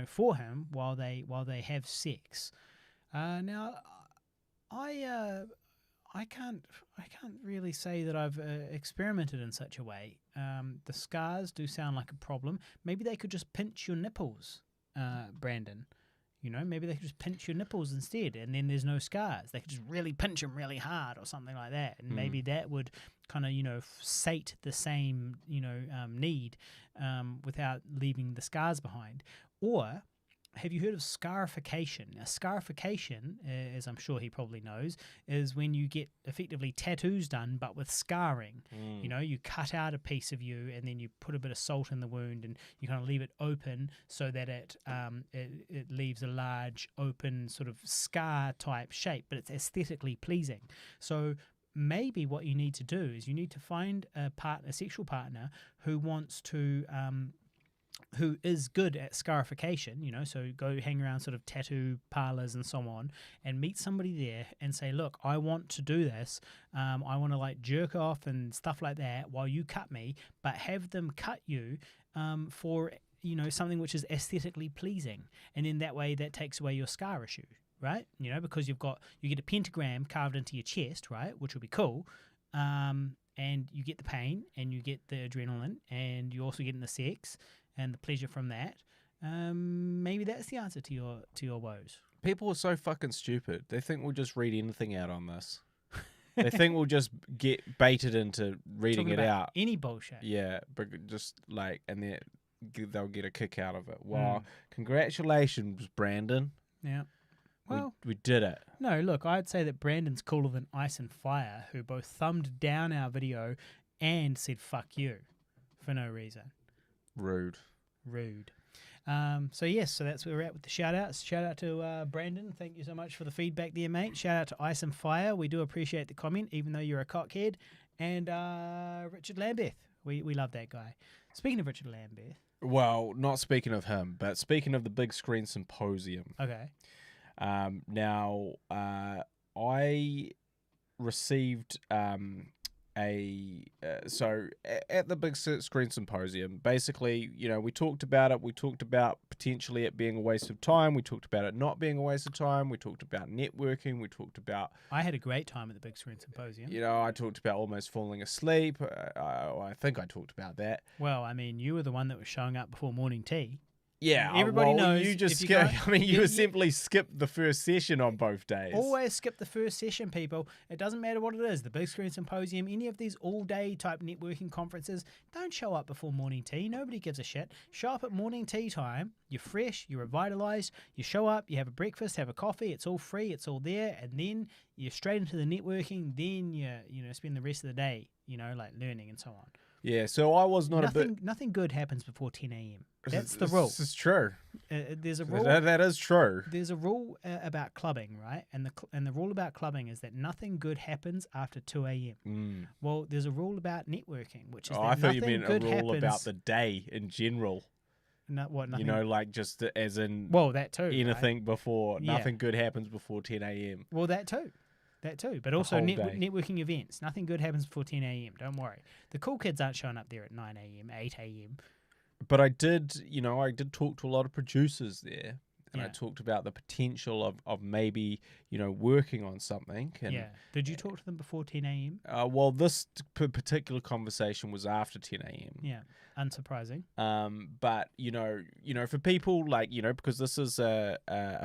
for him while they have sex. Now, I can't really say that I've experimented in such a way. The scars do sound like a problem. Maybe they could just pinch your nipples, Brandon. Maybe they could just pinch your nipples instead, and then there's no scars. They could just really pinch them really hard or something like that, and maybe that would kind of sate the same need without leaving the scars behind. Or have you heard of scarification? Now, scarification, as I'm sure he probably knows, is when you get effectively tattoos done, but with scarring. You cut out a piece of you, and then you put a bit of salt in the wound, and you kind of leave it open so that it leaves a large, open sort of scar-type shape, but it's aesthetically pleasing. So maybe what you need to do is you need to find a sexual partner who wants to who is good at scarification, so go hang around sort of tattoo parlors and so on, and meet somebody there and say, look, I want to do this. I want to jerk off and stuff like that while you cut me, but have them cut you for, something which is aesthetically pleasing. And in that way, that takes away your scar issue, right? Because you get a pentagram carved into your chest, right? Which would be cool. And you get the pain, and you get the adrenaline, and you also get the sex and the pleasure from that. Maybe that's the answer to your woes. People are so fucking stupid. They think we'll just read anything out on this. They think we'll just get baited into reading it out. Any bullshit. Yeah, but just and then they'll get a kick out of it. Wow, congratulations, Brandon. Yeah. Well, we did it. No, look, I'd say that Brandon's cooler than Ice and Fire, who both thumbed down our video and said fuck you for no reason. Rude. So that's where we're at with the shout-outs. Shout out to Brandon. Thank you so much for the feedback there, mate. Shout out to Ice and Fire. We do appreciate the comment, even though you're a cockhead. And Richard Lambeth. We love that guy. Speaking of Richard Lambeth. Well, not speaking of him, but speaking of the Big Screen Symposium. Okay. Now, I received so at the Big Screen Symposium, basically, we talked about it. We talked about potentially it being a waste of time. We talked about it not being a waste of time. We talked about networking. We talked about... I had a great time at the Big Screen Symposium. I talked about almost falling asleep. I think I talked about that. Well, I mean, you were the one that was showing up before morning tea. Yeah, everybody knows. You just skip. You simply skipped the first session on both days. Always skip the first session, people. It doesn't matter what it is. The Big Screen Symposium, any of these all-day type networking conferences, don't show up before morning tea. Nobody gives a shit. Show up at morning tea time. You're fresh. You're revitalized. You show up. You have a breakfast. Have a coffee. It's all free. It's all there. And then you're straight into the networking. Then you spend the rest of the day, learning and so on. Yeah, so I was not Nothing good happens before 10 a.m. That's the rule. This is true. There's a rule. That is true. There's a rule about clubbing, right? And the rule about clubbing is that nothing good happens after 2 a.m. Well, there's a rule about networking, which is that I thought you nothing meant good a rule happens. About the day in general. Nothing. Just as in. Well, that too. Anything right? before. Yeah. Nothing good happens before 10 a.m. Well, that too. But also networking events. Nothing good happens before 10 a.m. Don't worry. The cool kids aren't showing up there at 9 a.m., 8 a.m. But I did talk to a lot of producers there. And I talked about the potential of maybe, working on something. And, Did you talk to them before 10 a.m.? Well, this particular conversation was after 10 a.m. Yeah, unsurprising. But, for people because this is a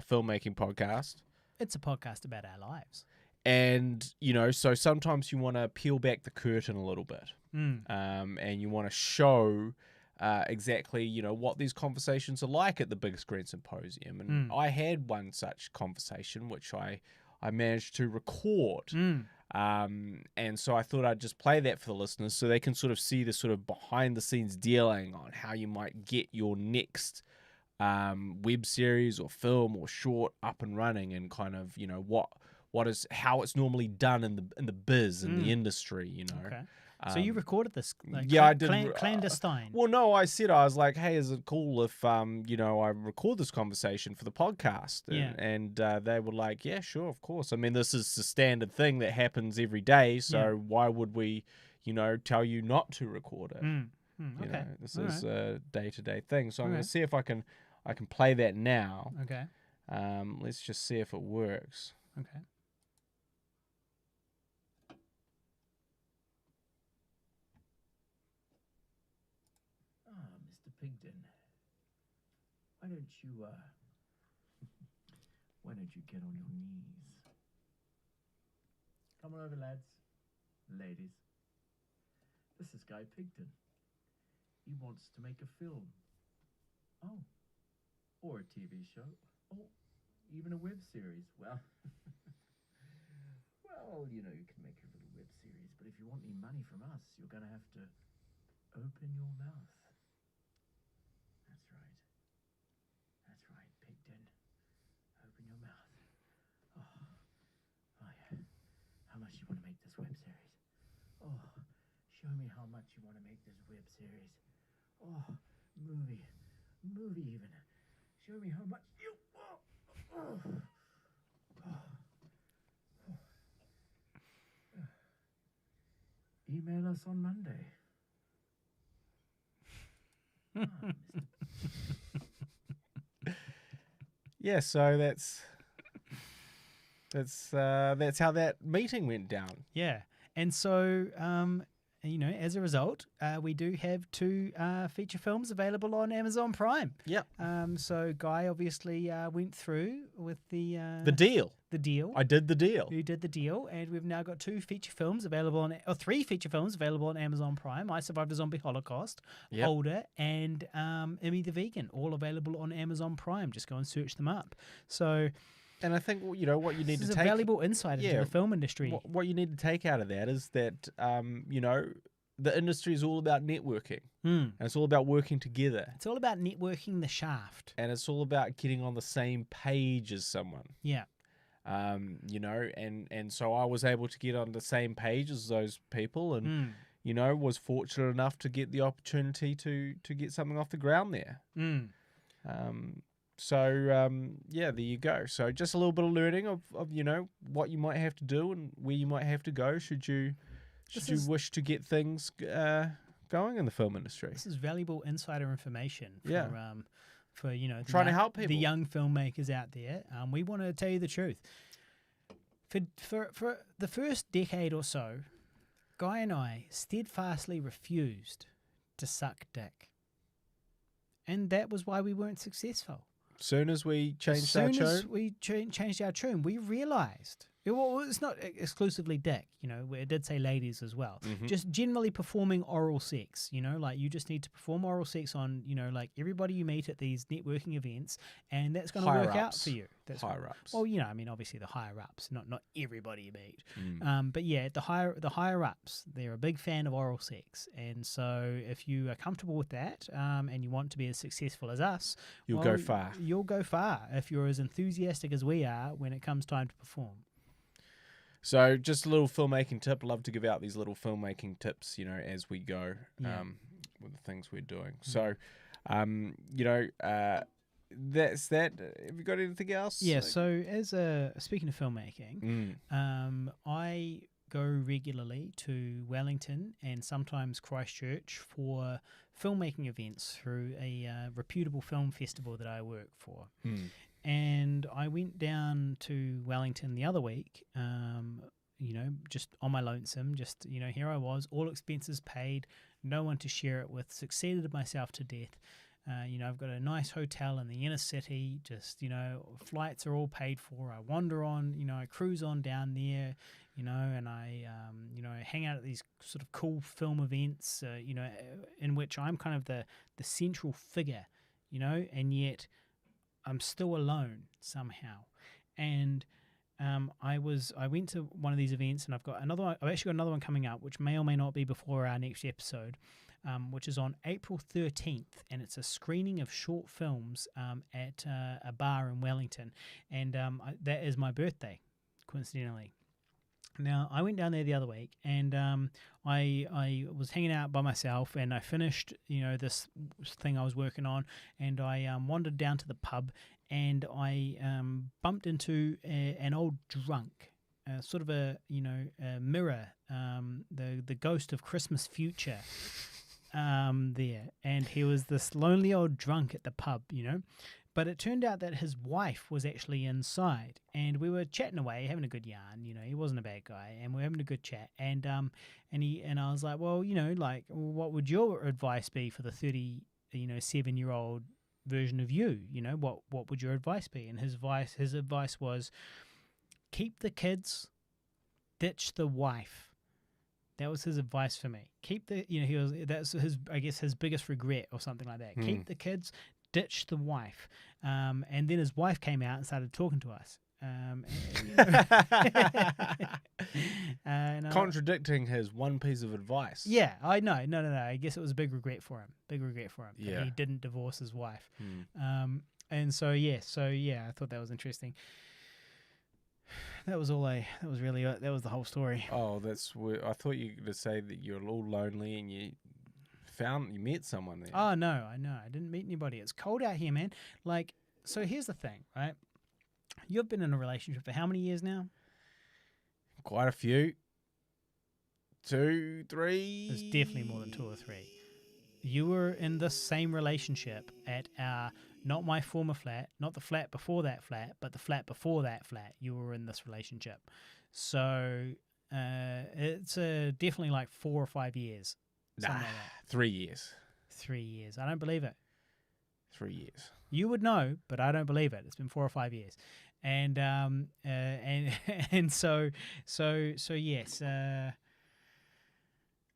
filmmaking podcast. It's a podcast about our lives. And, so sometimes you want to peel back the curtain a little bit. And you want to show exactly, what these conversations are like at the Big Screen Symposium. And I had one such conversation, which I managed to record. And so I thought I'd just play that for the listeners so they can sort of see the sort of behind the scenes dealing on how you might get your next web series or film or short up and running, and kind of, how it's normally done in the biz, in the industry, Okay. So you recorded this, yeah, I did. clandestine. Well, no, I was like, hey, is it cool if I record this conversation for the podcast? And they were like, yeah, sure, of course. I mean, this is the standard thing that happens every day, so why would we, tell you not to record it? Okay. This is a day-to-day thing. So I'm going to see if I can play that now. Okay. Let's just see if it works. Okay. Mr. Pigden, why don't you get on your knees? Come on over, lads. Ladies. This is Guy Pigden. He wants to make a film. Oh. Or a TV show. Oh, even a web series. Well, you can make a little web series, but if you want any money from us, you're going to have to open your mouth. That's right, Pigden. Open your mouth. Oh yeah. How much you want to make this web series? Oh, show me how much you want to make this web series. Oh, movie even. Show me how much you. Email us on Monday. Yeah, so that's how that meeting went down. Yeah, and so as a result, we do have 2 feature films available on Amazon Prime. Yep. So Guy obviously went through with the deal. The deal. I did the deal. You did the deal, and we've now got 3 feature films available on Amazon Prime. I Survived the Zombie Holocaust, Older, and Emmy the Vegan, all available on Amazon Prime. Just go and search them up. So. And I think what you need to take, a valuable insight into the film industry. What you need to take out of that is that the industry is all about networking, and it's all about working together. It's all about networking the shaft, and it's all about getting on the same page as someone. Yeah. And so I was able to get on the same page as those people, and was fortunate enough to get the opportunity to get something off the ground there. So there you go. So just a little bit of learning of what you might have to do and where you might have to go should you wish to get things going in the film industry. This is valuable insider information for trying to help people, the young filmmakers out there. We want to tell you the truth. For the first decade or so, Guy and I steadfastly refused to suck dick, and that was why we weren't successful. Soon as we changed our tune, we realized it's not exclusively dick. It did say ladies as well. Just generally performing oral sex. Like you just need to perform oral sex on like everybody you meet at these networking events, and that's going to work out for you. That's higher ups. Well, obviously the higher ups, not everybody you meet. But yeah, the higher ups, they're a big fan of oral sex, and so if you are comfortable with that, and you want to be as successful as us, you'll go far. You'll go far if you're as enthusiastic as we are when it comes time to perform. So just a little filmmaking tip. Love to give out these little filmmaking tips, as we go with the things we're doing. So, that's that. Have you got anything else? Yeah, so speaking of filmmaking, I go regularly to Wellington and sometimes Christchurch for filmmaking events through a reputable film festival that I work for. And I went down to Wellington the other week, just on my lonesome, here I was, all expenses paid, no one to share it with, succeeded myself to death. I've got a nice hotel in the inner city. Just, flights are all paid for. I wander on, I cruise on down there, and I hang out at these sort of cool film events, in which I'm kind of the central figure, and yet I'm still alone somehow. And I went to one of these events, and I've actually got another one coming up, which may or may not be before our next episode, which is on April 13th, and it's a screening of short films at a bar in Wellington, and that is my birthday, coincidentally. Now, I went down there the other week, and I was hanging out by myself, and I finished, this thing I was working on, and I wandered down to the pub, and I bumped into an old drunk, sort of a mirror, the ghost of Christmas future there, and he was this lonely old drunk at the pub, But it turned out that his wife was actually inside, and we were chatting away, having a good yarn. He wasn't a bad guy, and we were having a good chat. And I was like, well, what would your advice be for the 7-year-old version of you? What would your advice be? And his advice was, keep the kids, ditch the wife. That was his advice for me. Keep the, that's his biggest regret or something like that. Keep the kids, ditch the wife. And then his wife came out and started talking to us. Contradicting his one piece of advice. Yeah, I know. No. I guess it was a big regret for him. Yeah. That he didn't divorce his wife. And so I thought that was interesting. That was the whole story. Oh, I thought you were going to say that you're all lonely and you met someone there. Oh, no, I know. I didn't meet anybody. It's cold out here, man. So here's the thing, right? You've been in a relationship for how many years now? Quite a few. 2, 3. It's definitely more than 2 or 3. You were in the same relationship at not my former flat, not the flat before that flat, but the flat before that flat. You were in this relationship. So it's definitely like 4 or 5 years. Nah, like that. 3 years. 3 years. I don't believe it. 3 years. You would know, but I don't believe it. It's been 4 or 5 years, and so yes,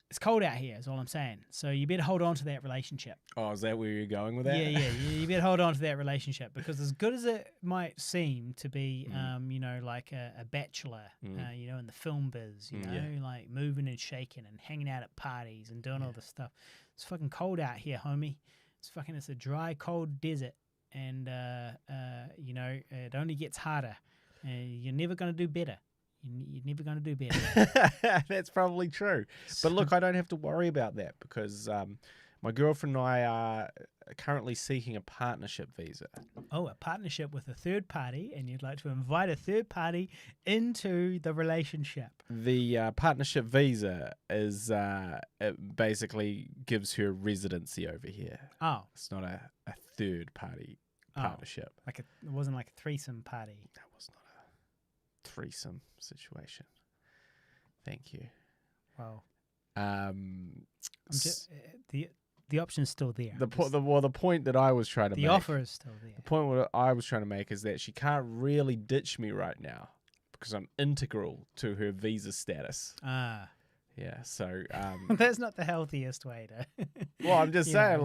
it's cold out here. Is all I'm saying. So you better hold on to that relationship. Oh, is that where you're going with that? Yeah. You better hold on to that relationship, because as good as it might seem to be, like a bachelor, in the film biz, like moving and shaking and hanging out at parties and doing all this stuff. It's fucking cold out here, homie. It's a dry, cold desert, and it only gets harder. You're never going to do better. You're never going to do better. That's probably true. But look, I don't have to worry about that, because my girlfriend and I are currently seeking a partnership visa. Oh, a partnership with a third party, and you'd like to invite a third party into the relationship. The partnership visa is it basically gives her residency over here. Oh. It's not a third party partnership. It wasn't like a threesome party. That was not a threesome situation. Thank you. Well, the option's still there. The point that I was trying to make. The offer is still there. The point what I was trying to make is that she can't really ditch me right now, because I'm integral to her visa status. Ah. Yeah, so that's not the healthiest way to. Well, I'm just saying,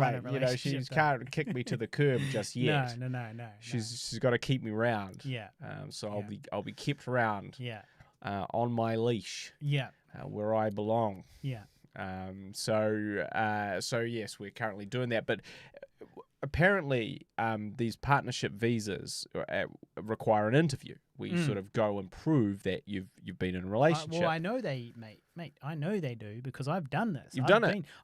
she can't kick me to the curb just yet. No. She's got to keep me round. Yeah. So I'll be kept round. Yeah. On my leash. Yeah. Where I belong. Yeah. So yes, we're currently doing that, but apparently these partnership visas require an interview where you sort of go and prove that you've been in a relationship. Well, I know mate. I know they do, because I've done this.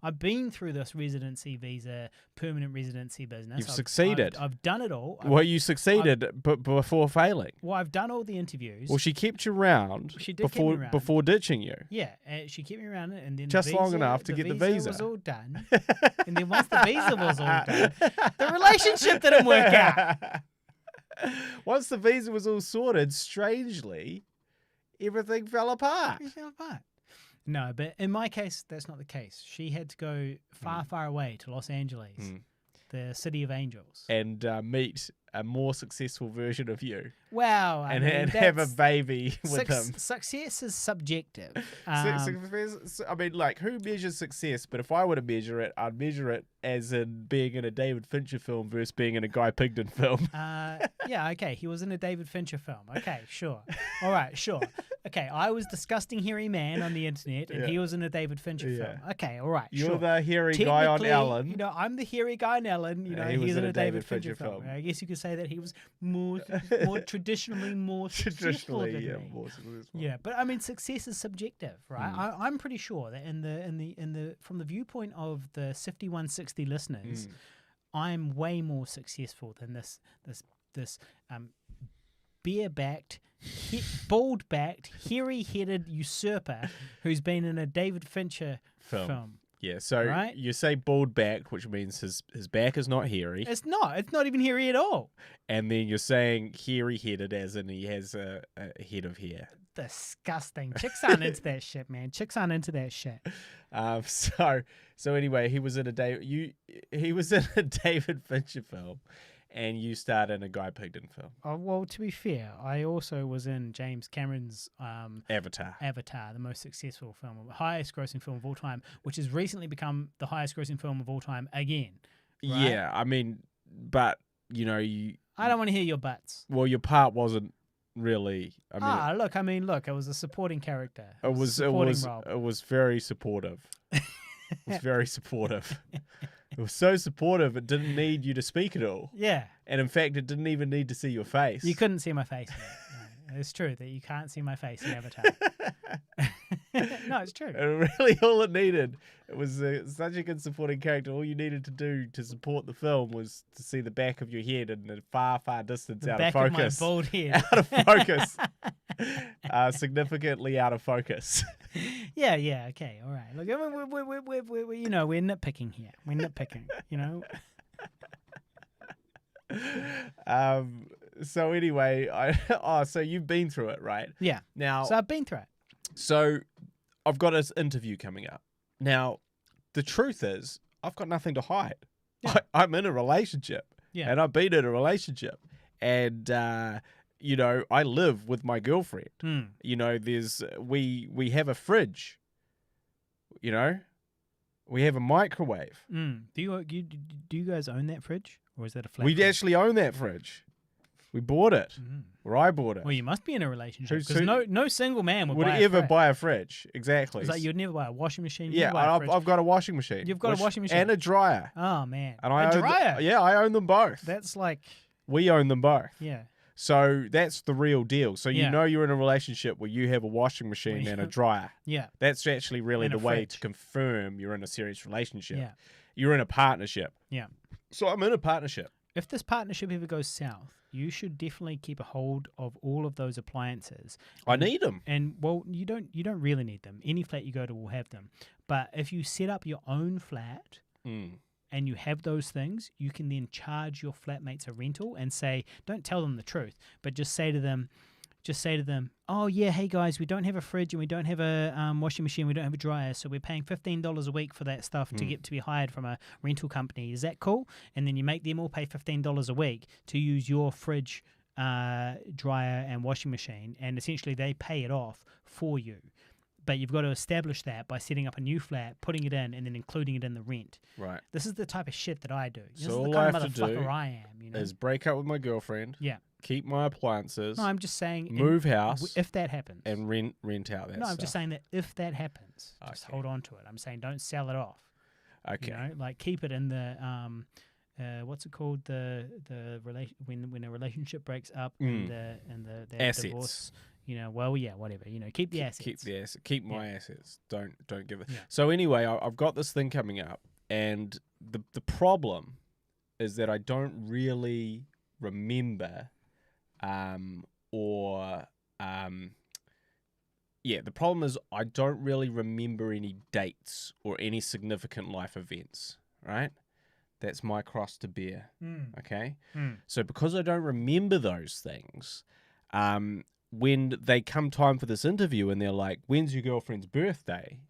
I've been through this residency visa, permanent residency business. You've succeeded. I've done it all. You succeeded, but before failing. Well, I've done all the interviews. She kept you around. She did keep me around. Before ditching you. Yeah, she kept me around, and then just long enough to get the visa. The visa was all done, and then once the visa was all done, the relationship didn't work out. Once the visa was all sorted, strangely, everything fell apart. No, but in my case, that's not the case. She had to go far, far away to Los Angeles. the City of Angels. and meet a more successful version of you, Wow. and have a baby with him. Success is subjective. I mean, like, who measures success? But if I were to measure it, I'd measure it as in being in a David Fincher film versus being in a Guy Pigden film. Yeah, okay. He was in a David Fincher film. Okay, sure. All right, sure. Okay, I was disgusting hairy man on the internet, and he was in a David Fincher film. Okay, all right, You're sure. the hairy guy on Ellen. You know, I'm the hairy guy on Ellen. You know, he was he's in in a a David Fincher film. film. I guess you could say that he was more traditionally more successful than me. More successful. Yeah, but I mean, success is subjective, right? I'm pretty sure that in the from the viewpoint of the 5160 listeners, I'm way more successful than this bare-backed, bald-backed, hairy-headed usurper who's been in a David Fincher film. Yeah, so Right? you say bald back, which means his back is not hairy. It's not even hairy at all. And then you're saying hairy-headed as in he has a head of hair. Disgusting. Chicks aren't into that shit, man. Chicks aren't into that shit. So anyway, he was in a David Fincher film, and you starred in a Guy Pigden film. Oh, well, to be fair, I also was in James Cameron's Avatar, the most successful film, highest grossing film of all time, which has recently become the highest grossing film of all time again. Right? Yeah, I mean, but you know, I don't want to hear your buts. Well, your part wasn't really. I mean, look, it was a supporting character. It was very supportive. It was very supportive. It was so supportive, it didn't need you to speak at all. Yeah. And in fact, it didn't even need to see your face. You couldn't see my face. No, it's true that you can't see my face in Avatar. No, it's true. And really, all it needed, it was such a good supporting character. All you needed to do to support the film was to see the back of your head in a far, far distance, out of focus. Of my bald head. Out of focus. Significantly out of focus. Yeah, okay, all right. Look, we're you know, we're nitpicking here. We're nitpicking, you know. So anyway, so you've been through it, right? Yeah. Now, so I've been through it. So I've got this interview coming up. Now, the truth is, I've got nothing to hide. Yeah. I'm in a relationship. Yeah. And I've been in a relationship. And, you know, I live with my girlfriend. You know, we have a fridge. You know? We have a microwave. Do you guys own that fridge? Or is that a flat We fridge? actually own that fridge. We bought it. Or I bought it. Well, you must be in a relationship because no single man would ever buy a fridge. Exactly. It's like you'd never buy a washing machine. Yeah, I've got a washing machine. You've got a washing machine and a dryer. Oh man, And a dryer. I own them both. That's like We own them both. Yeah. So that's the real deal. So you Yeah. know you're in a relationship where you have a washing machine and a dryer. Yeah. That's actually really And a the way fridge. to confirm you're in a serious relationship. Yeah. You're in a partnership. Yeah. So I'm in a partnership. If this partnership ever goes south, you should definitely keep a hold of all of those appliances. I need them. And well, you don't really need them. Any flat you go to will have them. But if you set up your own flat and you have those things, you can then charge your flatmates a rental and say, don't tell them the truth, but just say to them, oh yeah, hey guys, we don't have a fridge and we don't have a washing machine, we don't have a dryer, so we're paying $15 a week for that stuff to get to be hired from a rental company. Is that cool? And then you make them all pay $15 a week to use your fridge, dryer and washing machine, and essentially they pay it off for you. But you've got to establish that by setting up a new flat, putting it in, and then including it in the rent. Right. This is the type of shit that I do. This So is the all kind I of have to motherfucker do I am. You know? Is break up with my girlfriend. Yeah. Keep my appliances. No, I'm just saying. Move house. If that happens. And rent out that No, I'm stuff. just saying that if that happens, just Okay. hold on to it. I'm saying don't sell it off. Okay. You know, like keep it in the what's it called? The when a relationship breaks up and the Assets. divorce. You know, well, yeah, whatever. You know, keep the assets. Keep my assets. Don't give it. Yeah. So anyway, I've got this thing coming up, and the problem is that I don't really remember, the problem is I don't really remember any dates or any significant life events. Right? That's my cross to bear. Okay. So because I don't remember those things, when they come time for this interview and they're like, when's your girlfriend's birthday?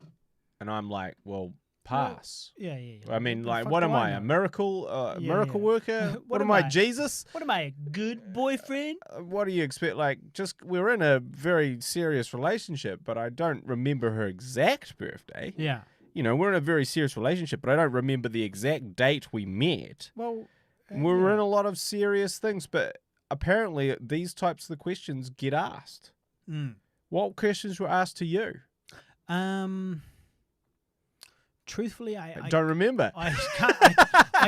And I'm like, well, pass. Yeah. I mean, the like, fuck what do am I, know? a miracle worker? What am I, Jesus? What am I, a good boyfriend? What do you expect? Like, just we're in a very serious relationship, but I don't remember her exact birthday. Yeah. You know, we're in a very serious relationship, but I don't remember the exact date we met. Well, We were in a lot of serious things, but apparently these types of the questions get asked. What questions were asked to you? Truthfully, I don't remember. I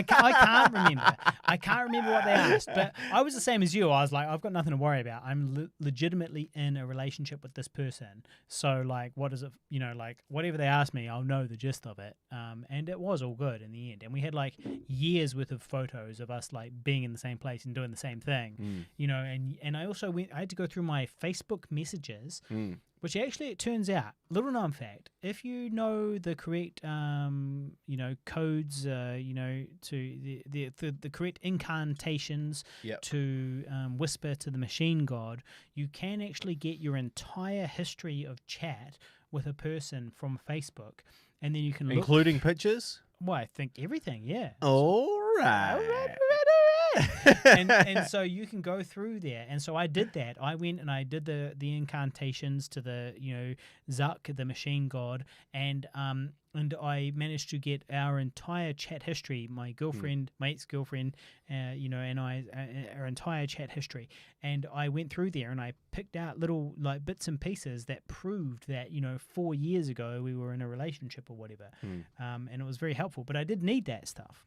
can't remember. I can't remember what they asked, but I was the same as you. I was like, I've got nothing to worry about. I'm legitimately in a relationship with this person. So, like, what is it? You know, like, whatever they asked me, I'll know the gist of it. And it was all good in the end. And we had like years worth of photos of us like being in the same place and doing the same thing. You know, and I also I had to go through my Facebook messages. Which actually, it turns out, little known fact, if you know the correct, you know, codes, you know, to the correct incantations to whisper to the machine god, you can actually get your entire history of chat with a person from Facebook, and then you can look, including pictures. Well, I think everything, yeah. All right. and so you can go through there, and so I did that. I went and I did the incantations to the, you know, Zuck, the machine god, and I managed to get our entire chat history, my girlfriend, my ex-girlfriend, you know, and our entire chat history, and I went through there and I picked out little like bits and pieces that proved that, you know, 4 years ago we were in a relationship or whatever, and it was very helpful. But I did need that stuff.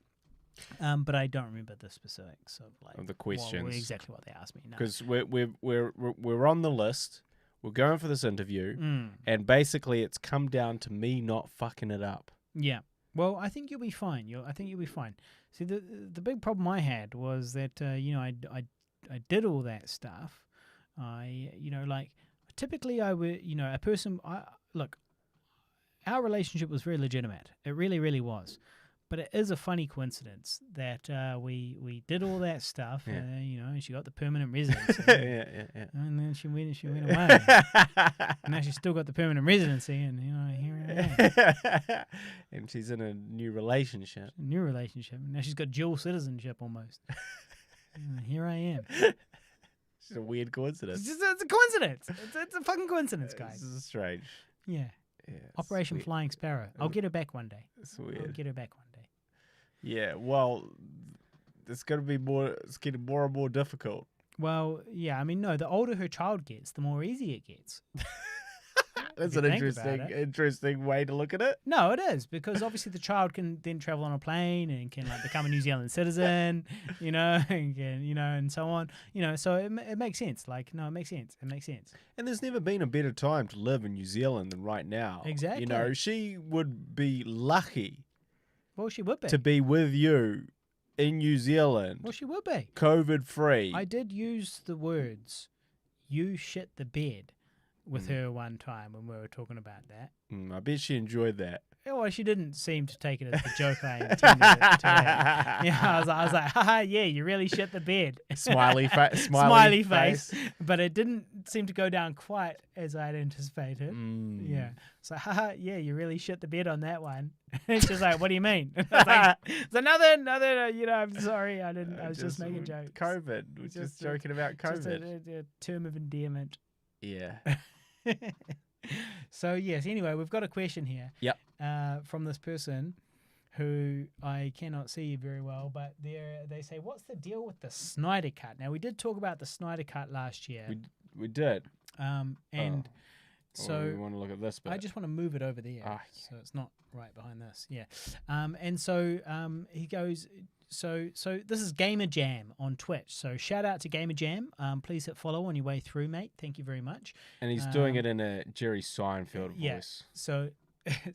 But I don't remember the specifics of like of the questions, exactly what they asked me. Because we're on the list. We're going for this interview, and basically it's come down to me not fucking it up. Yeah. Well, I think you'll be fine. I think you'll be fine. See, the big problem I had was that you know, I did all that stuff. You know, like typically I would, you know, a person. Look, our relationship was very legitimate. It really, really was. But it is a funny coincidence that we did all that stuff, you know, and she got the permanent residency. And then she went away. And now she's still got the permanent residency, and, you know, here I am. And she's in a new relationship. Now she's got dual citizenship almost. Here I am. It's a weird coincidence. It's a coincidence. It's a fucking coincidence, guys. This is strange. Yeah. Operation sweet. Flying Sparrow. I'll get her back one day. It's weird. I'll get her back one day. Yeah, well, it's going to be more. It's getting more and more difficult. Well, yeah. I mean, no. The older her child gets, the more easy it gets. That's an interesting way to look at it. No, it is, because obviously the child can then travel on a plane and can like become a New Zealand citizen, you know, and can, you know, and so on, you know. So it makes sense. Like, no, it makes sense. It makes sense. And there's never been a better time to live in New Zealand than right now. Exactly. You know, she would be lucky. Well, she would be to be with you in New Zealand. Well, she would be COVID free. I did use the words "you shit the bed" with her one time when we were talking about that. I bet she enjoyed that. Well, she didn't seem to take it as the joke I intended it to have. Yeah, I was like, haha, yeah, you really shit the bed. Smiley face. But it didn't seem to go down quite as I'd anticipated. Yeah. So, haha, yeah, you really shit the bed on that one. And she's like, what do you mean? I was like, it's another, you know, I'm sorry, I was just making jokes. COVID. We're just joking about COVID. Just a term of endearment. Yeah. So yes, anyway, we've got a question here. Yep. From this person who I cannot see very well, but they say, what's the deal with the Snyder Cut? Now, we did talk about the Snyder Cut last year. We did. So we want to look at this bit. I just want to move it over there, so it's not right behind this. Yeah. And so he goes. So this is Gamer Jam on Twitch. So shout out to Gamer Jam. Please hit follow on your way through, mate. Thank you very much. And he's doing it in a Jerry Seinfeld voice. So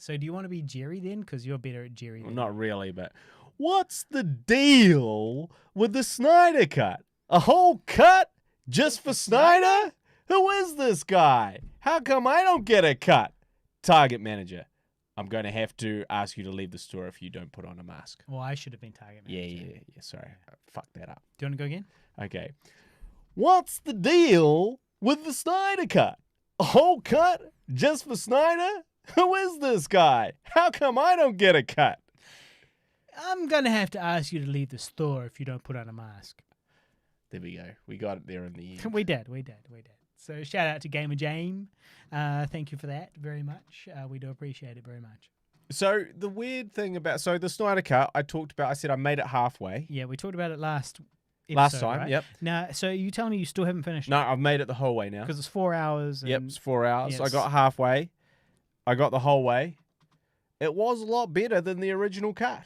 do you want to be Jerry then? Because you're better at Jerry. Well, not really, but what's the deal with the Snyder Cut? A whole cut just for Snyder? Who is this guy? How come I don't get a cut? Target manager. I'm going to have to ask you to leave the store if you don't put on a mask. Well, I should have been target manager. Yeah. Sorry. I fucked that up. Do you want to go again? Okay. What's the deal with the Snyder Cut? A whole cut just for Snyder? Who is this guy? How come I don't get a cut? I'm going to have to ask you to leave the store if you don't put on a mask. There we go. We got it there in the end. We did. So shout out to Gamer Jane. Thank you for that very much. We do appreciate it very much. So the weird thing about the Snyder Cut, I said I made it halfway. Yeah, we talked about it last Time, right? yep. Now, so you telling me you still haven't finished No, I've made it the whole way now. because it's 4 hours. Yep, and- it's 4 hours. Yes. I got halfway. I got the whole way. It was a lot better than the original cut.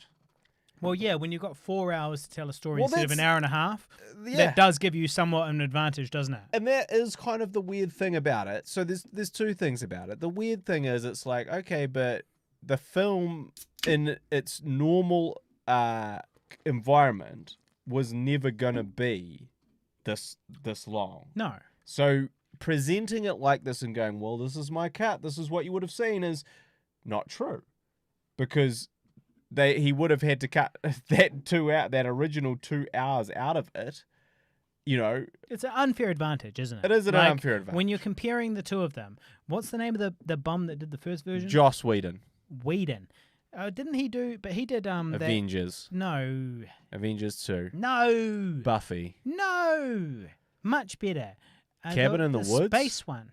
Well, yeah, when you've got 4 hours to tell a story Well, instead of an that's- hour and a half, Yeah. that does give you somewhat an advantage, doesn't it? And that is kind of the weird thing about it. So there's two things about it. The weird thing is it's like, okay, but the film in its normal environment was never gonna be this long. No. So presenting it like this and going, well, this is my cut, this is what you would have seen, is not true. Because he would have had to cut that original 2 hours out of it. You know, It's an unfair advantage, isn't it? it is an Like, unfair advantage. When you're comparing the two of them, what's the name of the bum that did the first version? Joss Whedon, Whedon. Didn't he do? But he did. Avengers, No. Avengers 2, No. Buffy, No. Much better. Cabin in the Woods? Space one.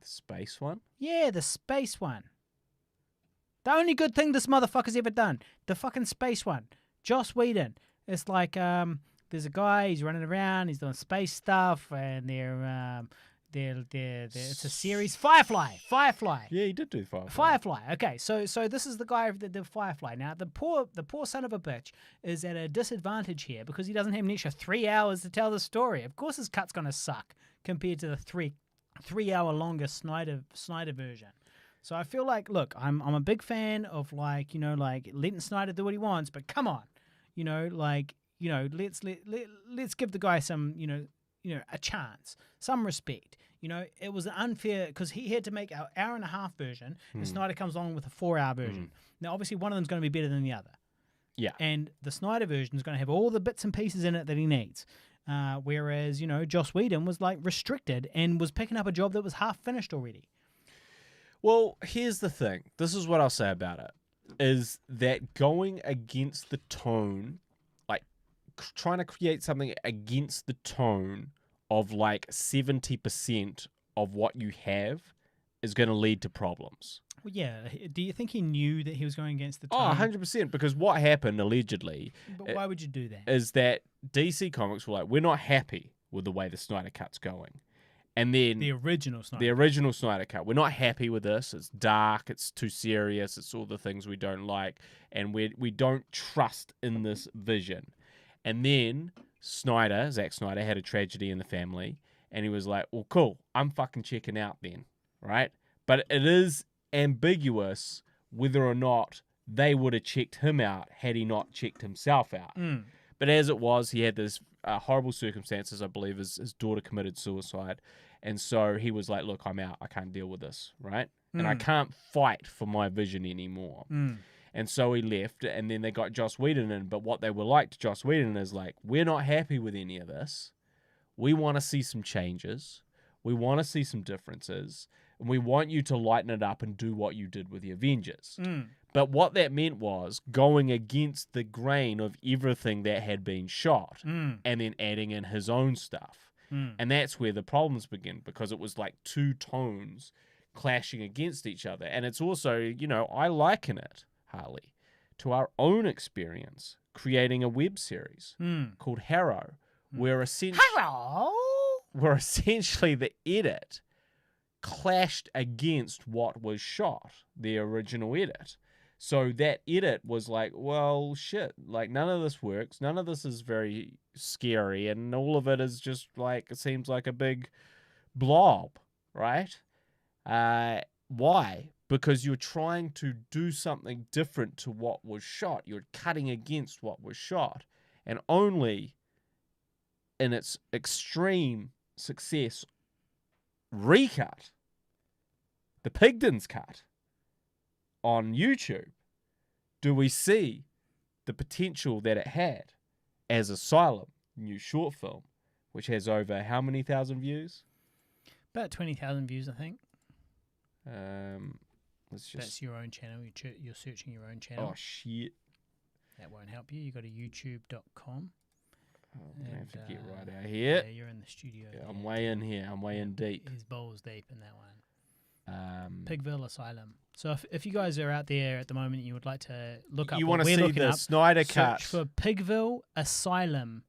the space one. Yeah, the space one. The only good thing this motherfucker's ever done. The fucking space one. Joss Whedon. It's like there's a guy, he's running around, he's doing space stuff, and they're it's a series. Firefly. Yeah, he did do Firefly. Firefly. Okay, so this is the guy that did Firefly. Now the poor son of a bitch is at a disadvantage here because he doesn't have an extra 3 hours to tell the story. Of course, his cut's gonna suck compared to the three hour longer Snyder version. So I feel like, look, I'm a big fan of like letting Snyder do what he wants, but come on, let's give the guy some a chance, some respect. It was unfair because he had to make an hour and a half version, and Snyder comes along with a 4 hour version. Now, obviously, one of them's going to be better than the other. Yeah. And the Snyder version is going to have all the bits and pieces in it that he needs. Whereas, Joss Whedon was like restricted and was picking up a job that was half finished already. Well, here's the thing. This is what I'll say about it. Is that going against the tone, like trying to create something against the tone of like 70% of what you have is going to lead to problems. Well, yeah. Do you think he knew that he was going against the Oh, tone? 100%. Because what happened, allegedly, But why would you do that? is that DC Comics were like, we're not happy with the way the Snyder Cut's going. And then The original Snyder. the original Snyder Cut, we're not happy with this. It's dark. It's too serious. It's all the things we don't like. And we don't trust in this vision. And then Zack Snyder, had a tragedy in the family. And he was like, well, cool. I'm fucking checking out then. Right? But it is ambiguous whether or not they would have checked him out had he not checked himself out. But as it was, he had this horrible circumstances. I believe his daughter committed suicide. And so he was like, look, I'm out. I can't deal with this, right? And I can't fight for my vision anymore. And so he left, and then they got Joss Whedon in. But what they were like to Joss Whedon is like, we're not happy with any of this. We want to see some changes. We want to see some differences. And we want you to lighten it up and do what you did with the Avengers. But what that meant was going against the grain of everything that had been shot and then adding in his own stuff. And that's where the problems begin, because it was like two tones clashing against each other. And it's also, I liken it, Harley, to our own experience creating a web series called Harrow, where essentially the edit clashed against what was shot, the original edit. So that edit was like, well, shit, like none of this works. None of this is very scary. And all of it is just like, it seems like a big blob, right? Why? Because you're trying to do something different to what was shot. You're cutting against what was shot. And only in its extreme success recut, the Pigdon's cut, on YouTube, do we see the potential that it had as Asylum, new short film, which has over how many thousand views? About 20,000 views, I think. Let's just. That's your own channel. You're searching your own channel. Oh shit! That won't help you. You go to youtube.com. I'm gonna have to get right out here. Yeah, you're in the studio. Yeah, I'm way in here. I'm way in deep. He's balls deep in that one. Pigville Pigville Asylum. So if you guys are out there at the moment and you would like to look up you what want to we're see looking the up, Snyder search Cut? for Pigville Asylum,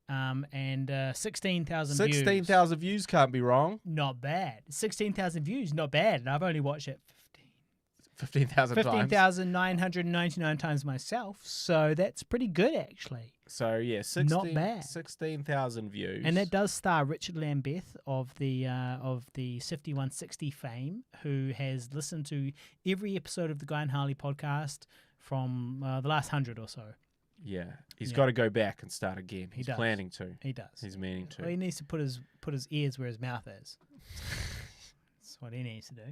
and 16,000 views. 16,000 views can't be wrong. Not bad. 16,000 views, not bad. And I've only watched it 15,000 times. 15,999 times myself. So that's pretty good, actually. So yeah, Not bad. 16,000 views. And that does star Richard Lambeth of the Sifty 160 fame, who has listened to every episode of the Guy Harley podcast from the last 100 or so. Yeah, he's Yeah. got to go back and start again. He's does. planning to. He does. He's meaning to. Well, he needs to put his ears where his mouth is. That's what he needs to do.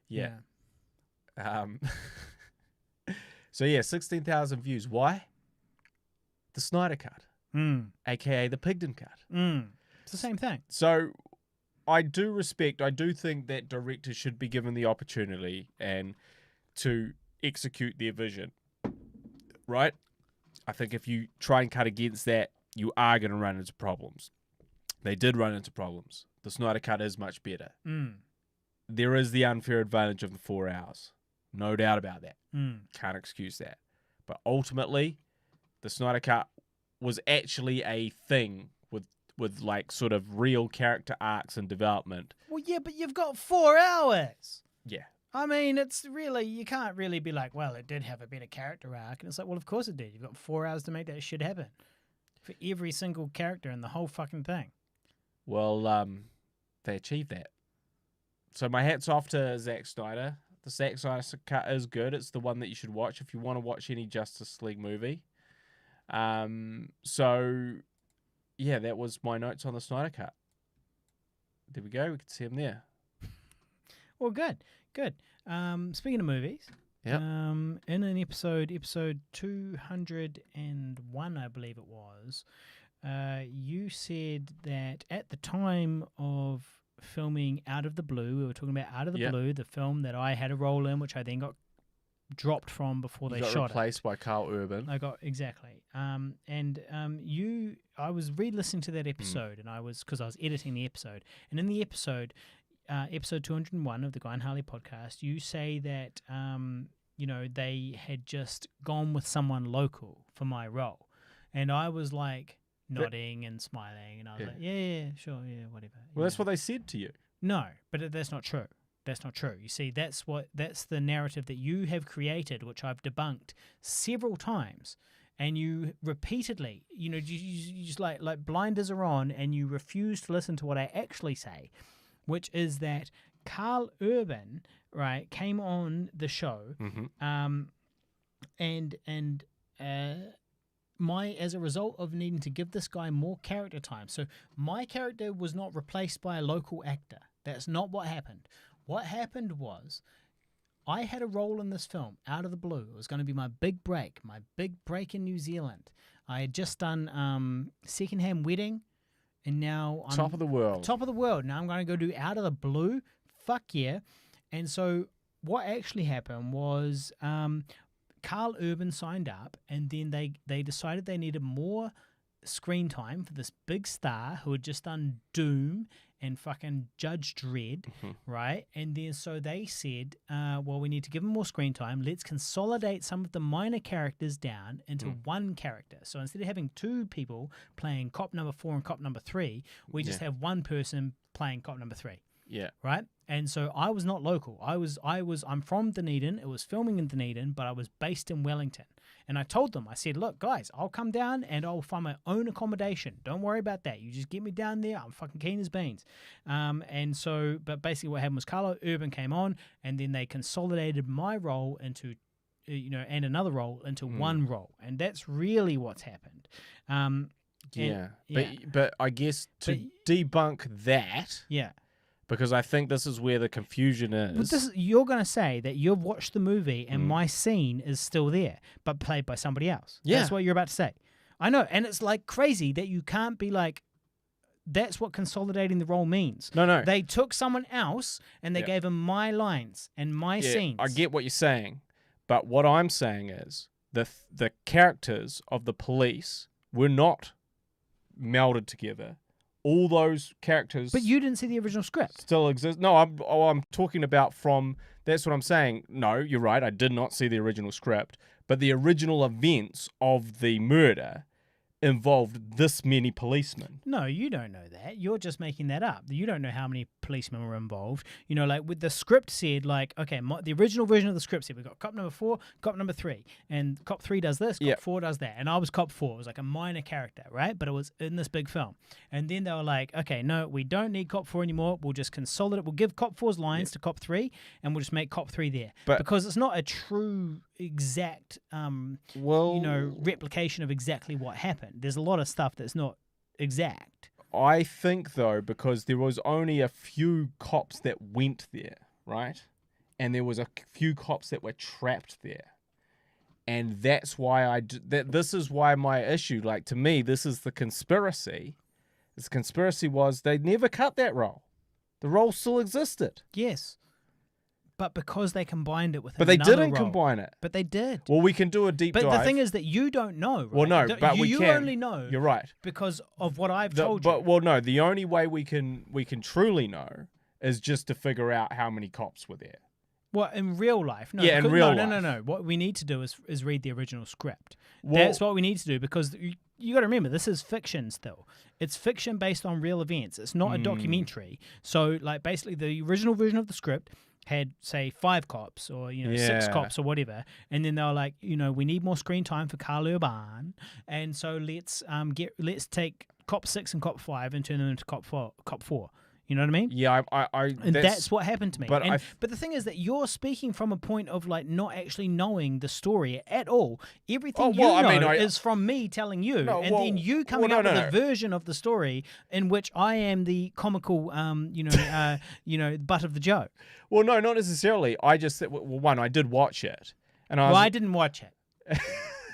Yeah. So yeah, 16,000 views. Why? The Snyder Cut, aka the Pigden Cut. It's the same thing. So I do think that directors should be given the opportunity and to execute their vision. Right? I think if you try and cut against that, you are going to run into problems. They did run into problems. The Snyder Cut is much better. There is the unfair advantage of the 4 hours. No doubt about that. Can't excuse that. But ultimately, the Snyder Cut was actually a thing with like sort of real character arcs and development. Well, yeah, but you've got 4 hours. Yeah. I mean, it's really, you can't really be like, well, it did have a better character arc. And it's like, well, of course it did. You've got 4 hours to make that shit happen. For every single character in the whole fucking thing. Well, they achieved that. So my hat's off to Zack Snyder. The Zack Snyder Cut is good. It's the one that you should watch if you want to watch any Justice League movie. So, yeah, that was my notes on the Snyder Cut. There we go. We can see them there. Well, good. Speaking of movies, Yep. in an episode 201, I believe it was, you said that at the time of filming Out of the Blue, we were talking about Out of the Yep. Blue, the film that I had a role in, which I then got dropped from before You they got shot replaced by Carl Urban. I got exactly. I was re-listening to that episode, and because I was editing the episode, and in the episode, episode 201 of the Guy Harley Podcast, you say that they had just gone with someone local for my role, and I was like nodding and smiling, and I was like, yeah, sure, yeah, whatever. Well, that's what they said to you. No, but that's not true. That's not true. You see, that's the narrative that you have created, which I've debunked several times, and you repeatedly, you just like blinders are on, and you refuse to listen to what I actually say, which is that Carl Urban, right, came on the show, as a result of needing to give this guy more character time. So my character was not replaced by a local actor. That's not what happened. What happened was I had a role in this film, Out of the Blue. It was going to be my big break in New Zealand. I had just done Secondhand Wedding, and now I'm Top of the world. Now I'm going to go do Out of the Blue. Fuck yeah. And so what actually happened was Carl Urban signed up, and then they decided they needed more screen time for this big star who had just done Doom and fucking Judge Dredd, right? And then so they said, well, we need to give him more screen time. Let's consolidate some of the minor characters down into one character. So instead of having two people playing cop number 4 and cop number 3, we just have one person playing cop number 3. Yeah. Right? And so I was not local. I'm from Dunedin. It was filming in Dunedin, but I was based in Wellington. And I told them, I said, look, guys, I'll come down and I'll find my own accommodation. Don't worry about that. You just get me down there. I'm fucking keen as beans. But basically what happened was Carlo Urban came on, and then they consolidated my role into, and another role into one role. And that's really what's happened. But I guess to debunk that. Yeah. Because I think this is where the confusion is. But you're going to say that you've watched the movie and my scene is still there, but played by somebody else. Yeah. That's what you're about to say. I know. And it's like crazy that you can't be like, That's what consolidating the role means. No. They took someone else and they Yeah. gave him my lines and my scenes. I get what you're saying, but what I'm saying is the characters of the police were not melded together. All those characters But you didn't see the original script. still exist. No, I'm talking about from. That's what I'm saying. No, you're right. I did not see the original script, but the original events of the murder involved this many policemen. No, you don't know that. You're just making that up. You don't know how many policemen were involved. You know, like with the script said, like, okay, the original version of the script said we've got cop number 4, cop number 3, and cop 3 does this, cop 4 does that, and I was cop 4. It was like a minor character, right? But it was in this big film. And then they were like, okay, no, we don't need cop 4 anymore. We'll just consolidate. We'll give cop 4's lines to cop 3, and we'll just make cop 3 there. Because it's not a true exact replication of exactly what happened. There's a lot of stuff that's not exact. I think, though, because there was only a few cops that went there, right? And there was a few cops that were trapped there. And that's why this is why my issue, like, to me, this is the conspiracy. This conspiracy was they never cut that role. The role still existed. Yes. But because they combined it with But they another didn't role. combine it. But they did. Well, we can do a deep dive. But the thing is that you don't know, right? Well, no, but we you can. only know. You're right. Because of what I've told you. But well, no, the only way we can truly know is just to figure out how many cops were there. Well, in real life. No, Yeah, in real life. No. What we need to do is read the original script. Well, That's what we need to do, because you got to remember, this is fiction still. It's fiction based on real events. It's not a documentary. So, like, basically the original version of the script had, say, 5 cops or 6 cops or whatever, and then they were like, we need more screen time for Carl Urban, and so let's take cop 6 and cop 5 and turn them into cop 4. You know what I mean? Yeah, and that's what happened to me. But but the thing is that you're speaking from a point of like not actually knowing the story at all. Everything is from me telling you, then you coming up with a version of the story in which I am the comical, butt of the joke. Well, no, not necessarily. I just said, well, one, I did watch it, and I didn't watch it.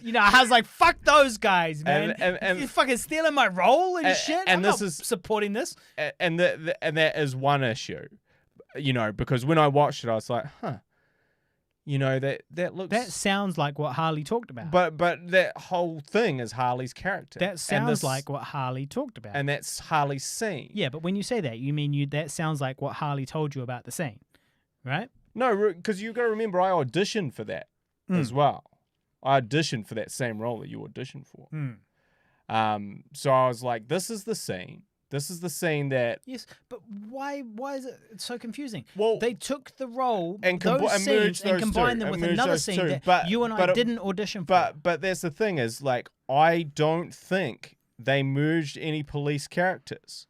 I was like, fuck those guys, man. And you're fucking stealing my role and shit. And I'm this not is supporting this. And that is one issue, because when I watched it, I was like, that looks. That sounds like what Harley talked about. But that whole thing is Harley's character. That sounds like what Harley talked about. And that's Harley's scene. Yeah, but when you say that, you mean that sounds like what Harley told you about the scene, right? No, because you got to remember, I auditioned for that as well. I auditioned for that same role that you auditioned for. So I was like, this is the scene. This is the scene that... Yes, but why is it so confusing? Well, they took the role, and those scenes, and combined them with another scene that you and I didn't audition for. But that's the thing is, like, I don't think they merged any police characters.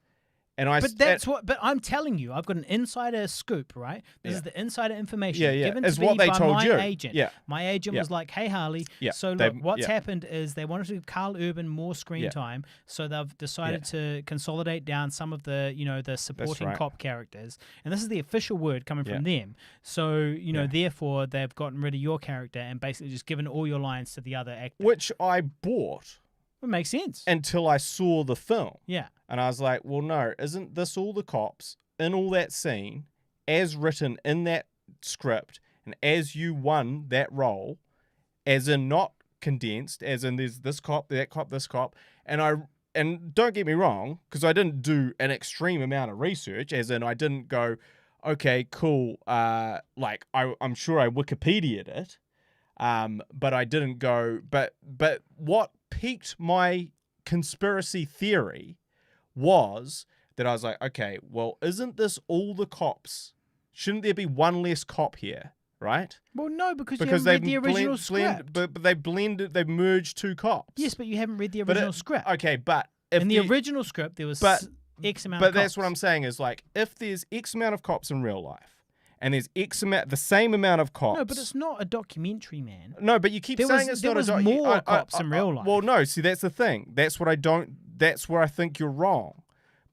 But I'm telling you, I've got an insider scoop, right? This is the insider information given is to me what they by told my you. agent. Yeah. My agent was like, hey, Harley, so look, what's happened is they wanted to give Carl Urban more screen time, so they've decided to consolidate down some of the, the supporting cop characters. And this is the official word coming from them. So, therefore, they've gotten rid of your character and basically just given all your lines to the other actor. Which I bought. It makes sense. Until I saw the film. Yeah. And I was like, well, no, isn't this all the cops in all that scene as written in that script and as you won that role, as in not condensed, as in there's this cop, that cop, this cop. And don't get me wrong, because I didn't do an extreme amount of research, as in I didn't go, okay, cool, I'm sure I Wikipedia'd it, but I didn't go, but what piqued my conspiracy theory was that I was like, okay, well, isn't this all the cops? Shouldn't there be one less cop here, right? Well, no, because you haven't read the original script. But they merged 2 cops. Yes, but you haven't read the original script. Okay, but in the original script, there was X amount of cops. But that's what I'm saying is, like, if there's X amount of cops in real life, and there's the same amount of cops. No, but it's not a documentary, man. No, but you keep saying it's not a documentary. There was more cops in real life. Well, no, see, that's the thing. That's where I think you're wrong.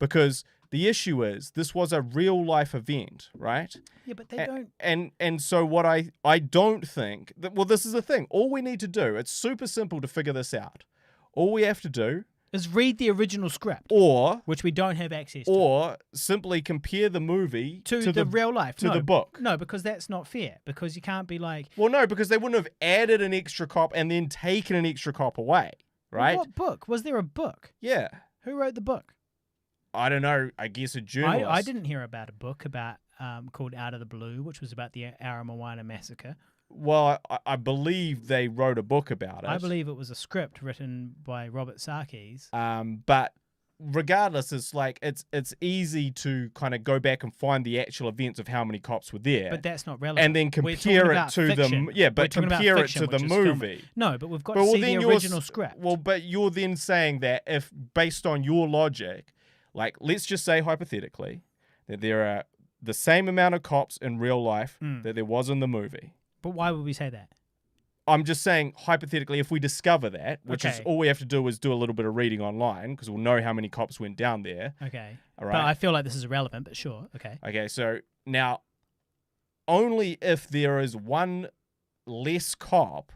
Because the issue is, this was a real life event, right? Yeah, but they don't... And so what I don't think... Well, this is the thing. All we need to do, it's super simple to figure this out. All we have to do is read the original script, or which we don't have access to. or simply compare the movie To the real life. to No, the book. No, because that's not fair. Because you can't be like, Well, no, because they wouldn't have added an extra cop and then taken an extra cop away, right? What book? Was there a book? Yeah. Who wrote the book? I don't know. I guess a journalist. I didn't hear about a book about called Out of the Blue, which was about the Aramoana massacre. Well, I believe they wrote a book about it. I believe it was a script written by Robert Sarkis. But regardless, it's like it's easy to kind of go back and find the actual events of how many cops were there. But that's not relevant. And then We're talking compare it about to fiction. the but We're talking about compare it fiction, to the which is film. movie. No, but we've got But to well, see then the you're original script. Well, but you're then saying that if based on your logic, like let's just say hypothetically that there are the same amount of cops in real life that there was in the movie. But why would we say that? I'm just saying, hypothetically, if we discover that, which is Okay. all we have to do is do a little bit of reading online, because we'll know how many cops went down there. Okay. All But right. I feel like this is irrelevant, but sure. Okay. Okay, so now, only if there is one less cop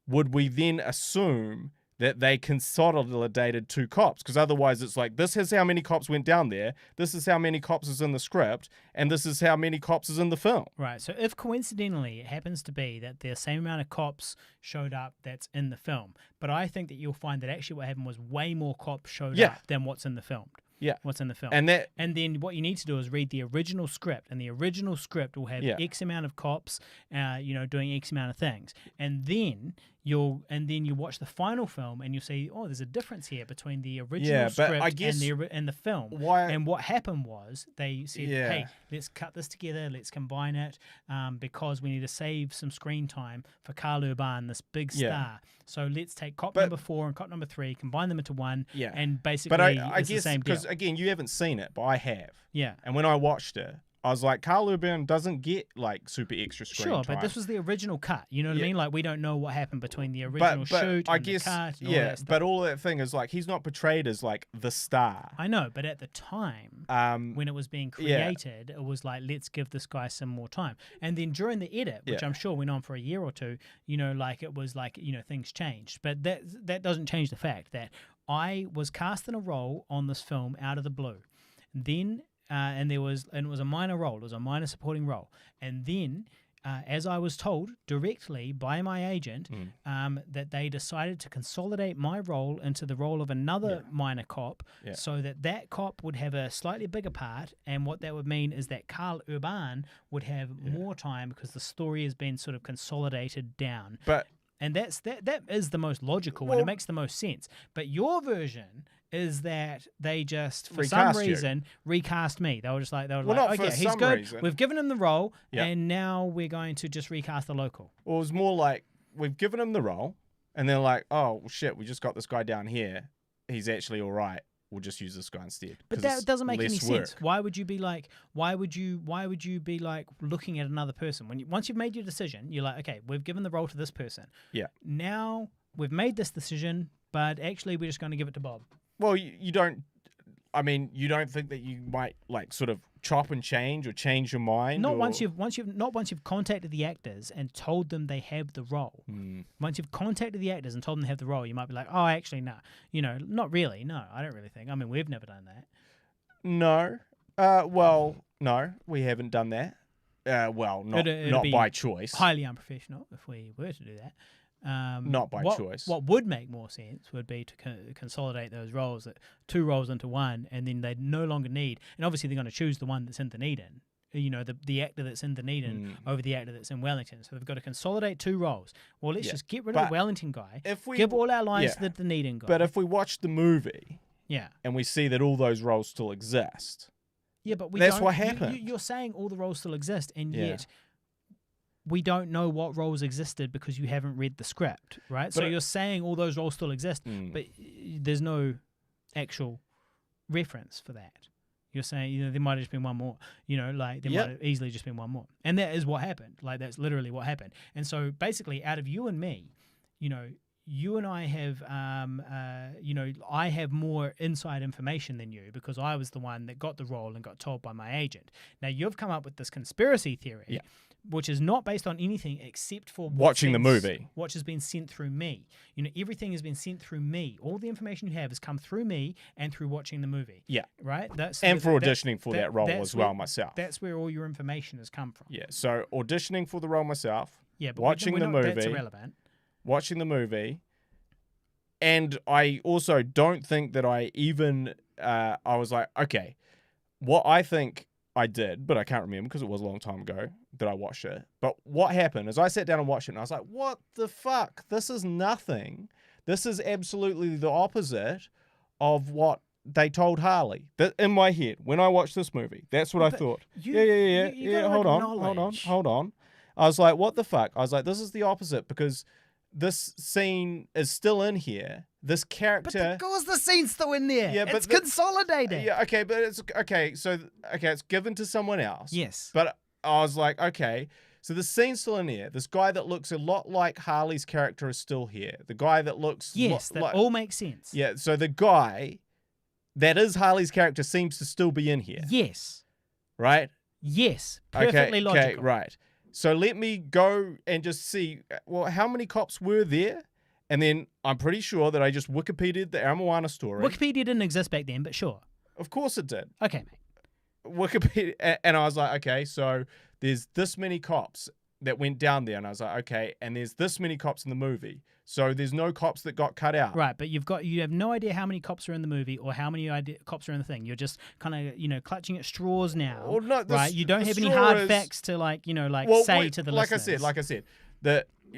would we then assume that they consolidated 2 cops, because otherwise it's like, this is how many cops went down there, this is how many cops is in the script, and this is how many cops is in the film. Right. So if coincidentally it happens to be that the same amount of cops showed up that's in the film, but I think that you'll find that actually what happened was way more cops showed Yeah. up than what's in the film. Yeah. What's in the film. And that, And then what you need to do is read the original script, and the original script will have Yeah. X amount of cops, doing X amount of things, and then you watch the final film, and you'll see, oh, there's a difference here between the original Yeah, but script I guess and the film. why... And what happened was they said, Yeah. hey, let's cut this together, let's combine it, because we need to save some screen time for Karl Urban, this big Yeah. star. So let's take cop But- number 4 and cop number 3, combine them into one, Yeah. and basically But I it's guess, the same deal. because again, you haven't seen it, but I have. Yeah. And when I watched it, I was like, Karl Urban doesn't get like super extra screen Sure, time. but this was the original cut. You know what I Yeah. mean? Like, we don't know what happened between the original but shoot I and guess, the cut and all yeah, that stuff. but all that thing is like, he's not portrayed as like the star. I know, but at the time, when it was being yeah. created, it was like, let's give this guy some more time. And then during the edit, which Yeah. I'm sure went on for a year or two, it was like, things changed. But that doesn't change the fact that I was cast in a role on this film Out of the Blue. Then and it was a minor role. It was a minor supporting role. And then, as I was told directly by my agent, that they decided to consolidate my role into the role of another minor cop, so that cop would have a slightly bigger part. And what that would mean is that Karl Urban would have more time because the story has been sort of consolidated down. And that is the most logical and it makes the most sense. But your version is that they just, for some Recast you. reason, recast me. They were like, not for okay, he's some good. reason. We've given him the role, Yeah. and now we're going to just recast the local. Well, it was more like, we've given him the role, and they're like, oh, well, shit, we just got this guy down here. He's actually all right. We'll just use this guy instead. But 'cause that it's doesn't make any less sense. work. Why would you be like? Why would you be like looking at another person when once you've made your decision, you're like, okay, we've given the role to this person. Yeah. Now we've made this decision, but actually we're just going to give it to Bob. Well, you don't. I mean, you don't think that you might like sort of chop and change or change your mind? Not or... once you've contacted the actors and told them they have the role. Once you've contacted the actors and told them they have the role, you might be like, oh, actually, no, not really. No, I don't really think. I mean, we've never done that. No. Well, no, we haven't done that. Well, not It'd be by choice. Highly unprofessional if we were to do that. Not by choice. What would make more sense would be to consolidate those roles, 2 roles into one, and then they no longer need. And obviously, they're going to choose the one that's in Dunedin. The actor that's in Dunedin over the actor that's in Wellington. So they've got to consolidate 2 roles. Well, let's just get rid of the Wellington guy. Give all our lines to the Dunedin guy. But if we watch the movie, yeah, and we see that all those roles still exist, yeah, but that's don't, what happened. You're saying all the roles still exist, and Yeah. yet we don't know what roles existed because you haven't read the script, right? So you're saying all those roles still exist, but there's no actual reference for that. You're saying, there might have just been one more, there might have easily just been one more. And that is what happened. Like, that's literally what happened. And so basically, out of you and me, you and I have, I have more inside information than you because I was the one that got the role and got told by my agent. Now, you've come up with this conspiracy theory, which is not based on anything except for watching the movie, which has been sent through me. Everything has been sent through me. All the information you have has come through me and through watching the movie. Yeah. Right? For auditioning for that role as well myself. That's where all your information has come from. Yeah, so auditioning for the role myself, but watching the movie. That's irrelevant. Watching the movie, and I also don't think that I even, I was like, okay, what I think I did, but I can't remember because it was a long time ago that I watched it. But what happened is I sat down and watched it and I was like, what the fuck? This is nothing. This is absolutely the opposite of what they told Harley. That in my head, when I watched this movie, that's what I thought. Hold on. I was like, what the fuck? I was like, this is the opposite because this scene is still in here. This character... But because the scene's still in there. Yeah, it's consolidated. Yeah, okay, but it's... Okay, so... Okay, it's given to someone else. Yes. But I was like, okay, so the scene's still in here. This guy that looks a lot like Harley's character is still here. The guy that looks... Yes, that all makes sense. Yeah, so the guy that is Harley's character seems to still be in here. Yes. Right? Yes. Perfectly logical. Okay, right. So let me go and just see, well, how many cops were there? And then I'm pretty sure that I just Wikipedia'd the Aramoana story. Wikipedia didn't exist back then, but sure. Of course it did. Okay, mate. Wikipedia, and I was like, okay, so there's this many cops that went down there. And I was like, okay, and there's this many cops in the movie. So there's no cops that got cut out. Right, but you have no idea how many cops are in the movie or how many cops are in the thing. You're just kind of, clutching at straws now. Well, no, right? You don't have any hard facts to say to the listeners.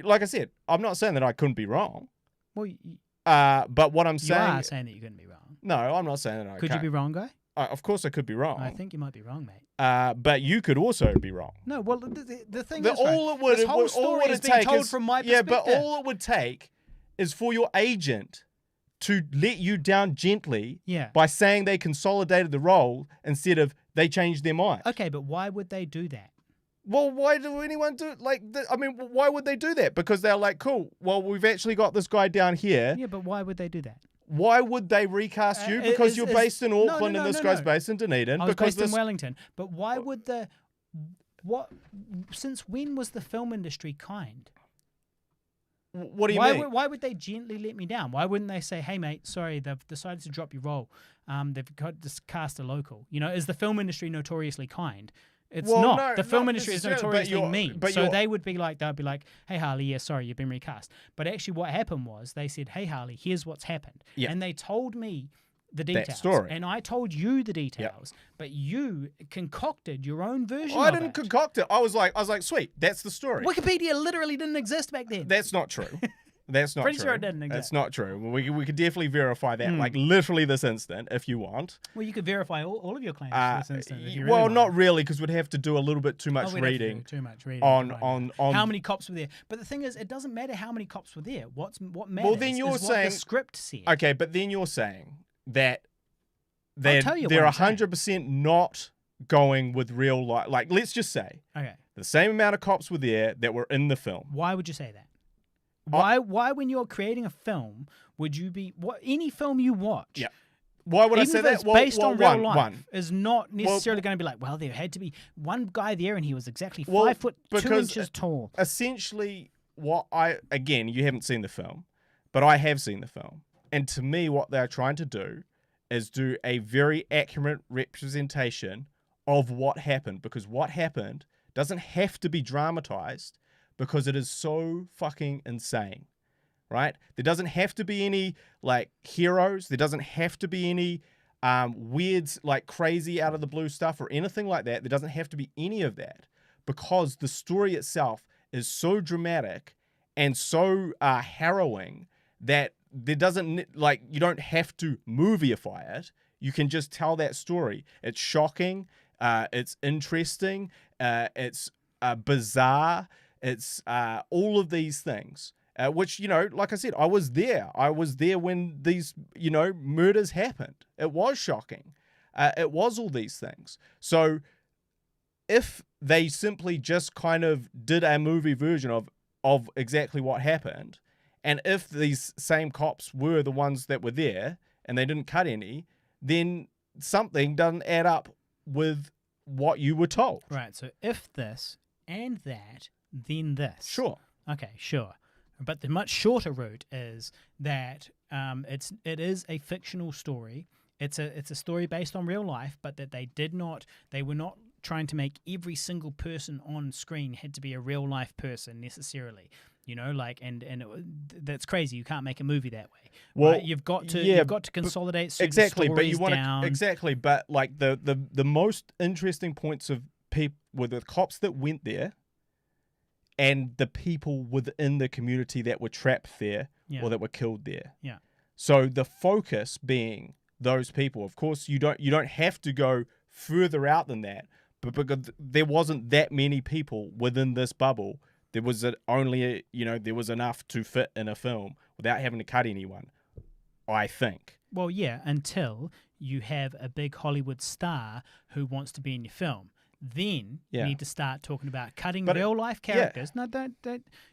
Like I said, I'm not saying that I couldn't be wrong. Well, but what I'm saying... You are saying that you couldn't be wrong. No, I'm not saying that I Could can't. you be wrong, Guy? Of course I could be wrong. I think you might be wrong, mate. But you could also be wrong. No, well, the thing is, this whole story is being told from my perspective. Yeah, but all it would take is for your agent to let you down gently by saying they consolidated the role instead of they changed their mind. Okay, but why would they do that? Well, why do anyone do why would they do that? Because they're like, cool, well, we've actually got this guy down here. Yeah, but why would they do that? Why would they recast you? Because you're based in Auckland and this guy's based in Dunedin. I was based in Wellington. But why would since when was the film industry kind? What do you mean? Why would they gently let me down? Why wouldn't they say, hey, mate, sorry, they've decided to drop your role. They've got to cast a local. Is the film industry notoriously kind? It's not. No, the film industry is notoriously mean. So they'd be like, hey, Harley, yeah, sorry, you've been recast. But actually what happened was they said, hey, Harley, here's what's happened. Yeah. And they told me the details. That story. And I told you the details. But you concocted your own version I didn't concoct it. I was like, sweet, that's the story. Wikipedia literally didn't exist back then. That's not true. That's not Pretty true. sure it didn't exist. That's not true. We could definitely verify that, like literally this instant, if you want. Well, you could verify all of your claims this instant. If you really well, want. Not really, because we'd have to do a little bit too much reading. Too much reading. On how many cops were there? But the thing is, it doesn't matter how many cops were there. What matters then you're is saying, what the script said. Okay, but then you're saying that they're 100% not going with real life. Like, let's just say the same amount of cops were there that were in the film. Why would you say that? Why when you're creating a film would you be any film you watch? Yeah. Why would I say that? Based on real life is not necessarily going to be like, well, there had to be one guy there and he was exactly 5 foot 2 inches tall. Essentially, you haven't seen the film, but I have seen the film. And to me, what they're trying to do is do a very accurate representation of what happened, because what happened doesn't have to be dramatized because it is so fucking insane, right? There doesn't have to be any heroes. There doesn't have to be any weird, crazy out of the blue stuff or anything like that. There doesn't have to be any of that because the story itself is so dramatic and so harrowing that there doesn't you don't have to movieify it. You can just tell that story. It's shocking. It's interesting. It's bizarre. It's all of these things, which, like I said, I was there. I was there when these, murders happened. It was shocking. It was all these things. So if they simply just kind of did a movie version of exactly what happened And if these same cops were the ones that were there and they didn't cut any, then something doesn't add up with what you were told. Right. So if this and that, then this. Sure. Okay, sure. But the much shorter route is that it is a fictional story. It's a story based on real life, but that they were not trying to make every single person on screen had to be a real life person necessarily. That's crazy. You can't make a movie that way. Well, right? You've got to consolidate certain exactly, but you stories want down. exactly, but like the most interesting points of people were the cops that went there, and the people within the community that were trapped there Yeah. or that were killed there. Yeah. So the focus being those people. Of course, you don't have to go further out than that, but because there wasn't that many people within this bubble. There was there was enough to fit in a film without having to cut anyone, I think. Well, yeah, until you have a big Hollywood star who wants to be in your film. Then you need to start talking about cutting real life characters. No, don't.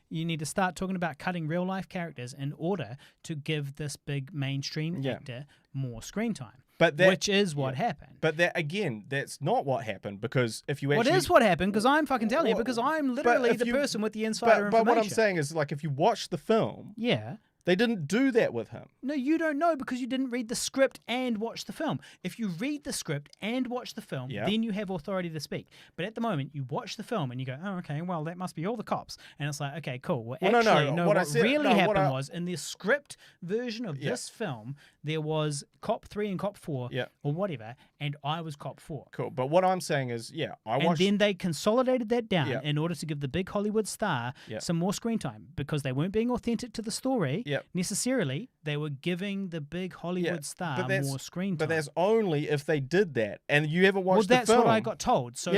You need to start talking about cutting real life characters in order to give this big mainstream actor more screen time. Which is what happened. But that's not what happened, because if you actually... What is what happened? Because I'm fucking telling you, because I'm literally the person with the insider information. But what I'm saying is, like, if you watch the film... Yeah. They didn't do that with him. No, you don't know, because you didn't read the script and watch the film. If you read the script and watch the film, then you have authority to speak. But at the moment, you watch the film and you go, oh, okay, well, that must be all the cops. And it's like, okay, cool. Well, actually, what really happened was, in the script version of this film, there was Cop 3 and Cop 4, or whatever, and I was Cop 4. Cool. But what I'm saying is, I watched... And then they consolidated that down in order to give the big Hollywood star some more screen time, because they weren't being authentic to the story necessarily. They were giving the big Hollywood star more screen time. But that's only if they did that. And you haven't watched the film. Well, that's what I got told. So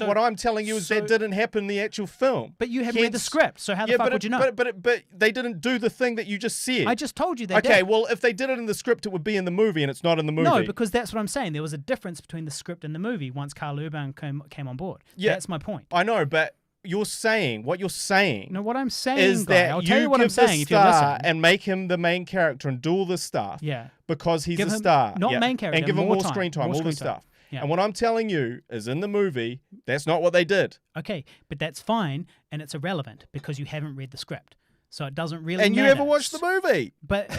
what I'm telling you is that didn't happen in the actual film. But you haven't read the script, so how the fuck would you know? But they didn't do the thing that you just said. I just told you they did. Okay, well, if they did it in the script, it would be in the movie, and it's not in the movie. No, because that's what I'm saying. There was a difference between the script and the movie once Carl Urban came on board. Yeah. That's my point. I know, but... what you're saying. No, what I'm saying is that I'll tell you what I'm saying if you listen. And make him the main character and do all this stuff. Yeah. Because he's a star. Not main character. And give him more time, screen time, all this stuff. Yeah. And what I'm telling you is, in the movie, that's not what they did. Okay, but that's fine, and it's irrelevant because you haven't read the script, so it doesn't really. And matter. You haven't watched the movie. But.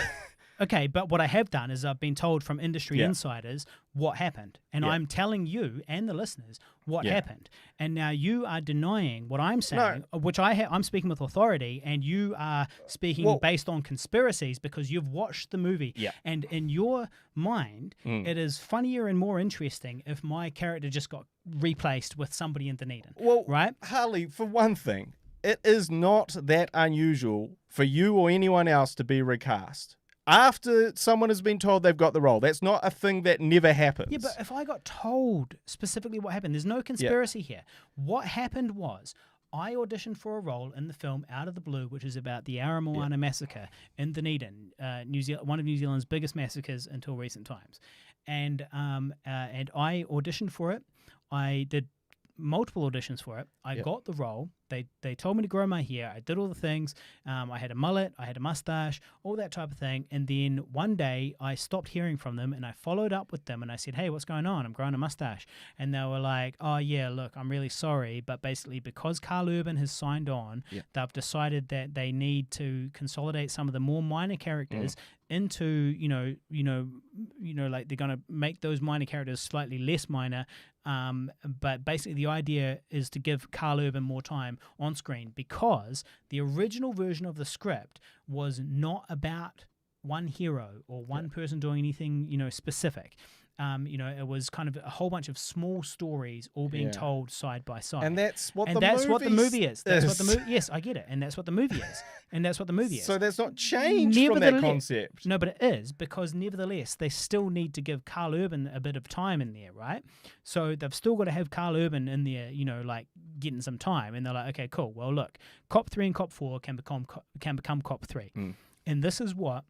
Okay, but what I have done is I've been told from industry insiders what happened. And I'm telling you and the listeners what happened. And now you are denying what I'm saying, which I'm speaking with authority, and you are speaking based on conspiracies because you've watched the movie. Yeah. And in your mind, it is funnier and more interesting if my character just got replaced with somebody in Dunedin. Well, right? Harley, for one thing, it is not that unusual for you or anyone else to be recast after someone has been told they've got the role. That's not a thing that never happens. Yeah, but if I got told specifically what happened, there's no conspiracy here. What happened was I auditioned for a role in the film Out of the Blue, which is about the Aramoana massacre in Dunedin, one of New Zealand's biggest massacres until recent times. And I auditioned for it. I did multiple auditions for it. I got the role. They told me to grow my hair. I did all the things. I had a mullet. I had a mustache, all that type of thing. And then one day I stopped hearing from them, and I followed up with them and I said, hey, what's going on? I'm growing a mustache. And they were like, oh yeah, look, I'm really sorry, but basically because Carl Urban has signed on, they've decided that they need to consolidate some of the more minor characters into, like they're going to make those minor characters slightly less minor. But basically the idea is to give Carl Urban more time on screen, because the original version of the script was not about one hero or one person doing anything, specific. It was kind of a whole bunch of small stories all being told side by side. And that's what the movie is. That's what the movie. Yes, I get it. And that's what the movie is. And that's what the movie is. So that's not changed from that concept. No, but it is, because nevertheless, they still need to give Carl Urban a bit of time in there, right? So they've still got to have Carl Urban in there, like getting some time. And they're like, okay, cool. Well, look, Cop 3 and Cop 4 can become Cop 3. And this is what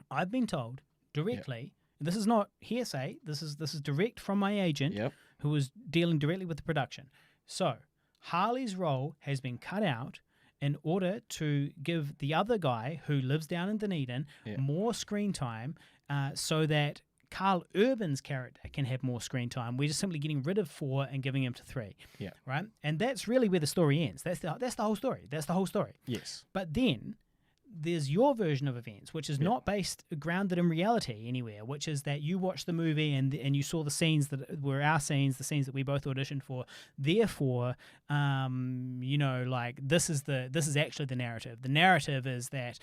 I've been told directly. This is not hearsay. This is direct from my agent, who was dealing directly with the production. So Harley's role has been cut out in order to give the other guy who lives down in Dunedin more screen time so that Carl Urban's character can have more screen time. We're just simply getting rid of 4 and giving him to 3. Yeah. Right? And that's really where the story ends. That's the whole story. That's the whole story. Yes. But then there's your version of events, which is not grounded in reality anywhere, which is that you watched the movie and you saw the scenes that were our scenes, the scenes that we both auditioned for. Therefore, this is actually the narrative. The narrative is that,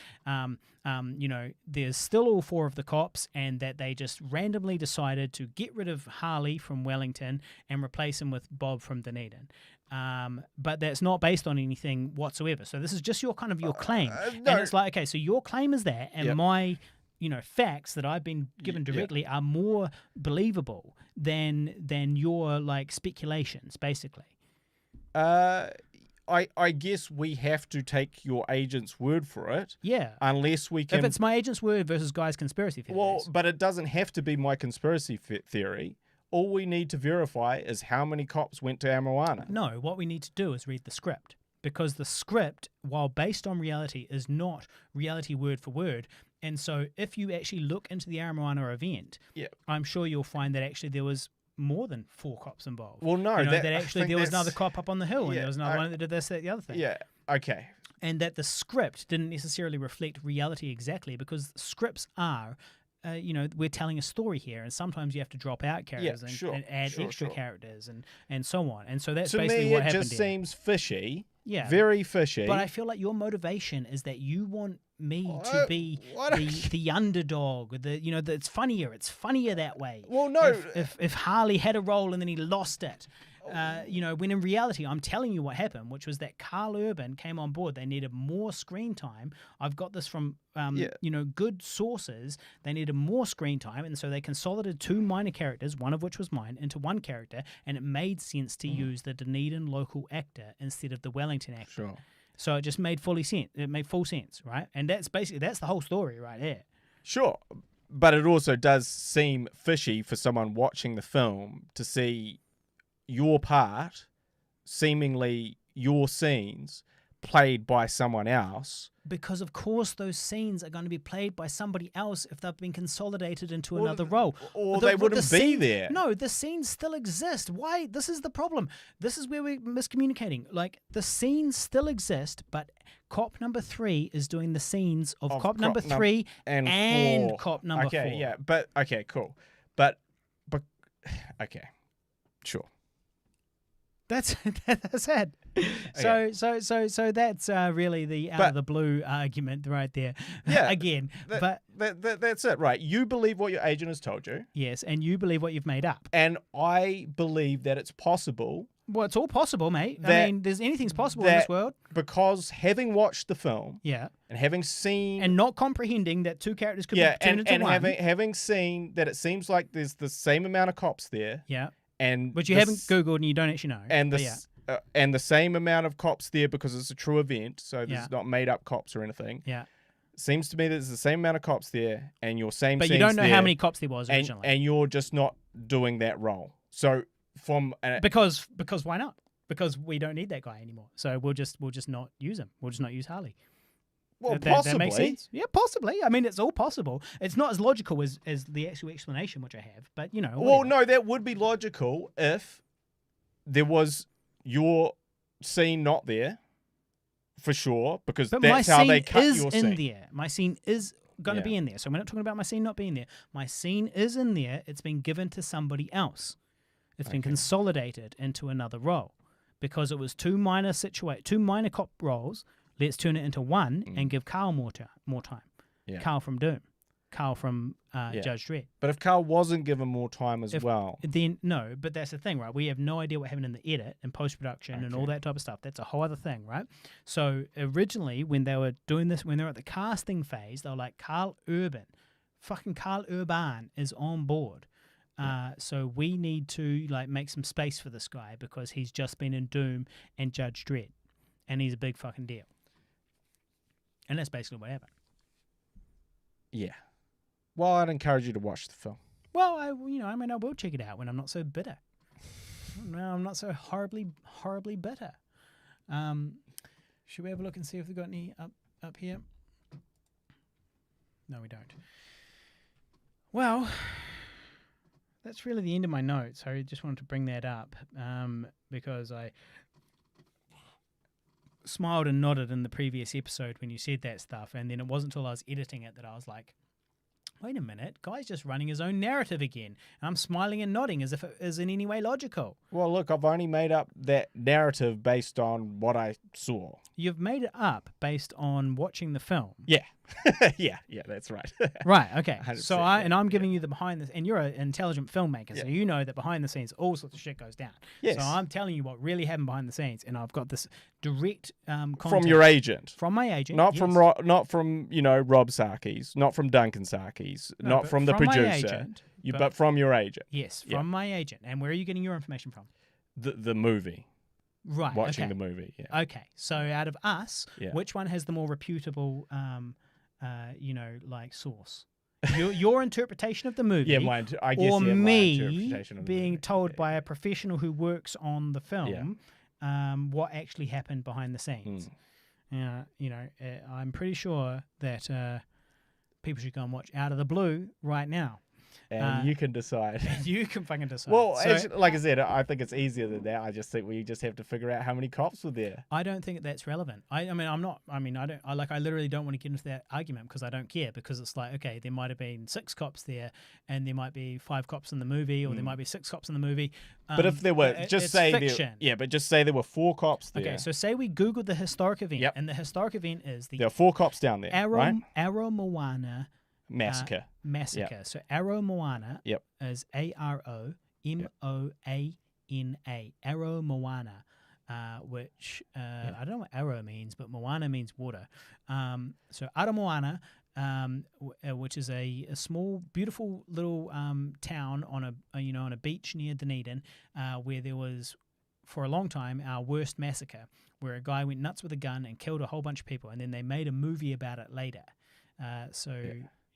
there's still all 4 of the cops, and that they just randomly decided to get rid of Harley from Wellington and replace him with Bob from Dunedin. But that's not based on anything whatsoever. So this is just your claim. No. And it's like, okay, so your claim is that, and my, facts that I've been given directly are more believable than your like speculations, basically. I guess we have to take your agent's word for it. Yeah. Unless we can. If it's my agent's word versus Guy's conspiracy theories. Well, but it doesn't have to be my conspiracy theory. All we need to verify is how many cops went to Amawana. No, what we need to do is read the script. Because the script, while based on reality, is not reality word for word. And so if you actually look into the Amawana event, I'm sure you'll find that actually there was more than 4 cops involved. Well, no. That actually there was another cop up on the hill, and there was another one that did this, that, the other thing. Yeah, okay. And that the script didn't necessarily reflect reality exactly, because scripts are... we're telling a story here, and sometimes you have to drop out characters and add extra characters and so on. And so that's basically what happened. To me, it just seems fishy. Yeah. Very fishy. But I feel like your motivation is that you want me to be the underdog. It's funnier. It's funnier that way. Well, no. If Harley had a role and then he lost it. When in reality, I'm telling you what happened, which was that Carl Urban came on board. They needed more screen time. I've got this from, good sources. They needed more screen time, and so they consolidated 2 minor characters, one of which was mine, into one character, and it made sense to use the Dunedin local actor instead of the Wellington actor. Sure. So it just made fully sense. It made full sense, right? And that's the whole story right there. Sure. But it also does seem fishy for someone watching the film to see your part, seemingly your scenes, played by someone else. Because, of course, those scenes are going to be played by somebody else if they've been consolidated into another role. Or they wouldn't be there. No, the scenes still exist. Why? This is the problem. This is where we're miscommunicating. Like, the scenes still exist, but cop number 3 is doing the scenes of cop number 3 and 4. Cop number 4. Okay, yeah. But, okay, cool. But, okay. Sure. That's it. Okay. So that's really the out of the blue argument right there. Yeah. Again, that's it, right? You believe what your agent has told you. Yes, and you believe what you've made up. And I believe that it's possible. Well, it's all possible, mate. Anything's possible in this world. Because having watched the film, and having seen, and not comprehending that 2 characters could be turned into one, having seen that it seems like there's the same amount of cops there. Yeah. But you haven't Googled and you don't actually know. And the same amount of cops there because it's a true event, so there's not made up cops or anything. Yeah. Seems to me that there's the same amount of cops there, and your same. But you don't know how many cops there was originally, and you're just not doing that role. So because why not? Because we don't need that guy anymore. So we'll just not use him. We'll just not use Harley. Well, possibly. That makes sense. Yeah, possibly. I mean, it's all possible. It's not as logical as the actual explanation, which I have. But, Well, no, that would be logical if there was your scene not there, for sure, because that's how they cut your scene. There. My scene is going to be in there. So we're not talking about my scene not being there. My scene is in there. It's been given to somebody else. It's been consolidated into another role because it was 2 minor cop roles. Let's turn it into one and give Carl more time. Yeah. Carl from Doom. Carl from Judge Dredd. But if Carl wasn't given more time as well... Then, no, but that's the thing, right? We have no idea what happened in the edit and post-production and all that type of stuff. That's a whole other thing, right? So originally, when they were doing this, when they were at the casting phase, they were like, Carl Urban is on board. So we need to make some space for this guy because he's just been in Doom and Judge Dredd. And he's a big fucking deal. And that's basically what happened. Yeah. Well, I'd encourage you to watch the film. Well, I will check it out when I'm not so bitter. I'm not so horribly bitter. Should we have a look and see if we've got any up here? No, we don't. Well, that's really the end of my notes. I just wanted to bring that up because I smiled and nodded in the previous episode when you said that stuff, and then it wasn't until I was editing it that I was like, wait a minute, Guy's just running his own narrative again. And I'm smiling and nodding as if it is in any way logical. Well, look, I've only made up that narrative based on what I saw. You've made it up based on watching the film. Yeah. yeah, that's right. Right, okay. 100%, So I'm giving you the behind the, and you're an intelligent filmmaker, so Yeah. you know that behind the scenes all sorts of shit goes down. Yes. So I'm telling you what really happened behind the scenes, and I've got this direct From contact your agent. from my agent, Not yes. from not from Rob Sarkis, not from Duncan Sarkis, No, not but from the from my producer. agent, but from your agent. Yes, from Yeah. my agent. And where are you getting your information from? The movie. Right. Watching okay. the movie. Yeah. Okay, so out of us, Yeah. which one has the more reputable, source? Your interpretation of the movie, Yeah, I guess or my me interpretation of the being movie. told Yeah. by a professional who works on the film, what actually happened behind the scenes. I'm pretty sure that people should go and watch Out of the Blue right now. And you can decide. You can fucking decide. Well, So, like I said, I think it's easier than that. I just think we just have to figure out how many cops were there. I don't think that's relevant. I literally don't want to get into that argument because I don't care, because it's like, okay, there might have been 6 cops there and there might be 5 cops in the movie, or there might be 6 cops in the movie. But if there were, it's just say fiction. but just say there were 4 cops there. Okay, so say we Googled the historic event, Yep. and the historic event is the There are 4 cops down there, right? Arrow Moana Massacre. massacre. So Arrow Moana Yep. is AROMOANA. Arrow Moana, which I don't know what arrow means, but Moana means water. So Arrow Moana, which is a small, beautiful little town on a beach near Dunedin, where there was, for a long time, our worst massacre, where a guy went nuts with a gun and killed a whole bunch of people, and then they made a movie about it later.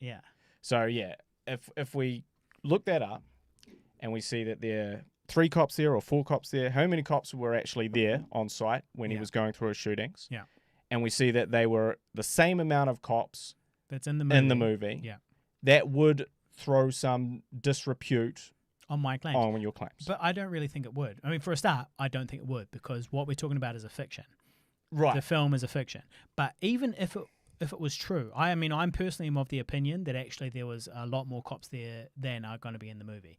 Yeah. So yeah, if we look that up and we see that there are 3 cops there or 4 cops there, how many cops were actually there on site when he was going through his shootings? Yeah. And we see that they were the same amount of cops That's in the movie. Yeah. Yeah. That would throw some disrepute On my claims. on your claims. But I don't really think it would. I mean, for a start, I don't think it would, because what we're talking about is a fiction. Right. The film is a fiction. But even if it was true, I'm personally of the opinion that actually there was a lot more cops there than are going to be in the movie.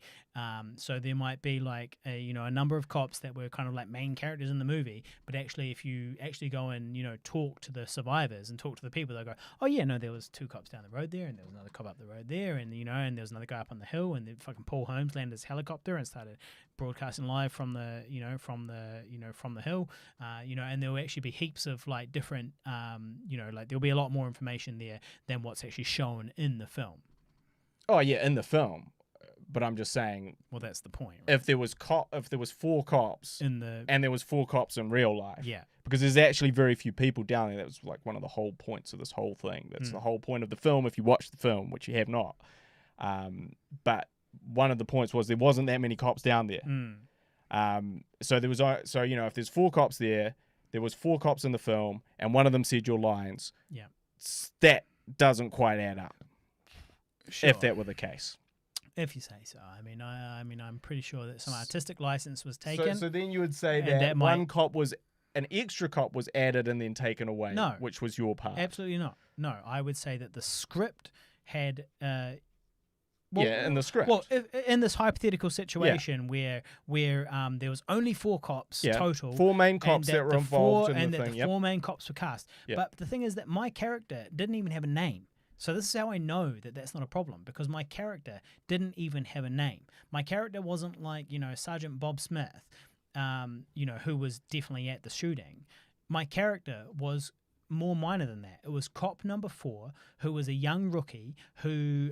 So there might be like a number of cops that were kind of like main characters in the movie, but actually if you actually go and talk to the survivors and talk to the people, they'll go, oh yeah, no, there was 2 cops down the road there, and there was another cop up the road there, and and there was another guy up on the hill, and then fucking Paul Holmes landed his helicopter and started broadcasting live from the from the hill, and there will actually be heaps of like different like there'll be a lot more information there than what's actually shown in the film. Oh yeah, in the film. But I'm just saying, Well, that's the point, right? if there was 4 cops In the and there was 4 cops in real life, yeah, because there's actually very few people down there. That was like one of the whole points of this whole thing. That's the whole point of the film. If you watch the film, which you have not, but one of the points was there wasn't that many cops down there. So there was if there's 4 cops there was 4 cops in the film, and one of them said your lines. Yeah, That doesn't quite add up. sure. If that were the case. If you say so. I mean, I'm pretty sure that some artistic license was taken. So then you would say And that, that one cop was an extra cop was added and then taken away. No. Which was your part. Absolutely not. No, I would say that the script had. In the script. Well, in this hypothetical situation where there was only 4 cops total, 4 main cops and that were involved in the and thing. the 4 main cops were cast. Yep. But the thing is that my character didn't even have a name. So this is how I know that that's not a problem, because my character didn't even have a name. My character wasn't like Sergeant Bob Smith, who was definitely at the shooting. My character was more minor than that. It was cop number 4, who was a young rookie who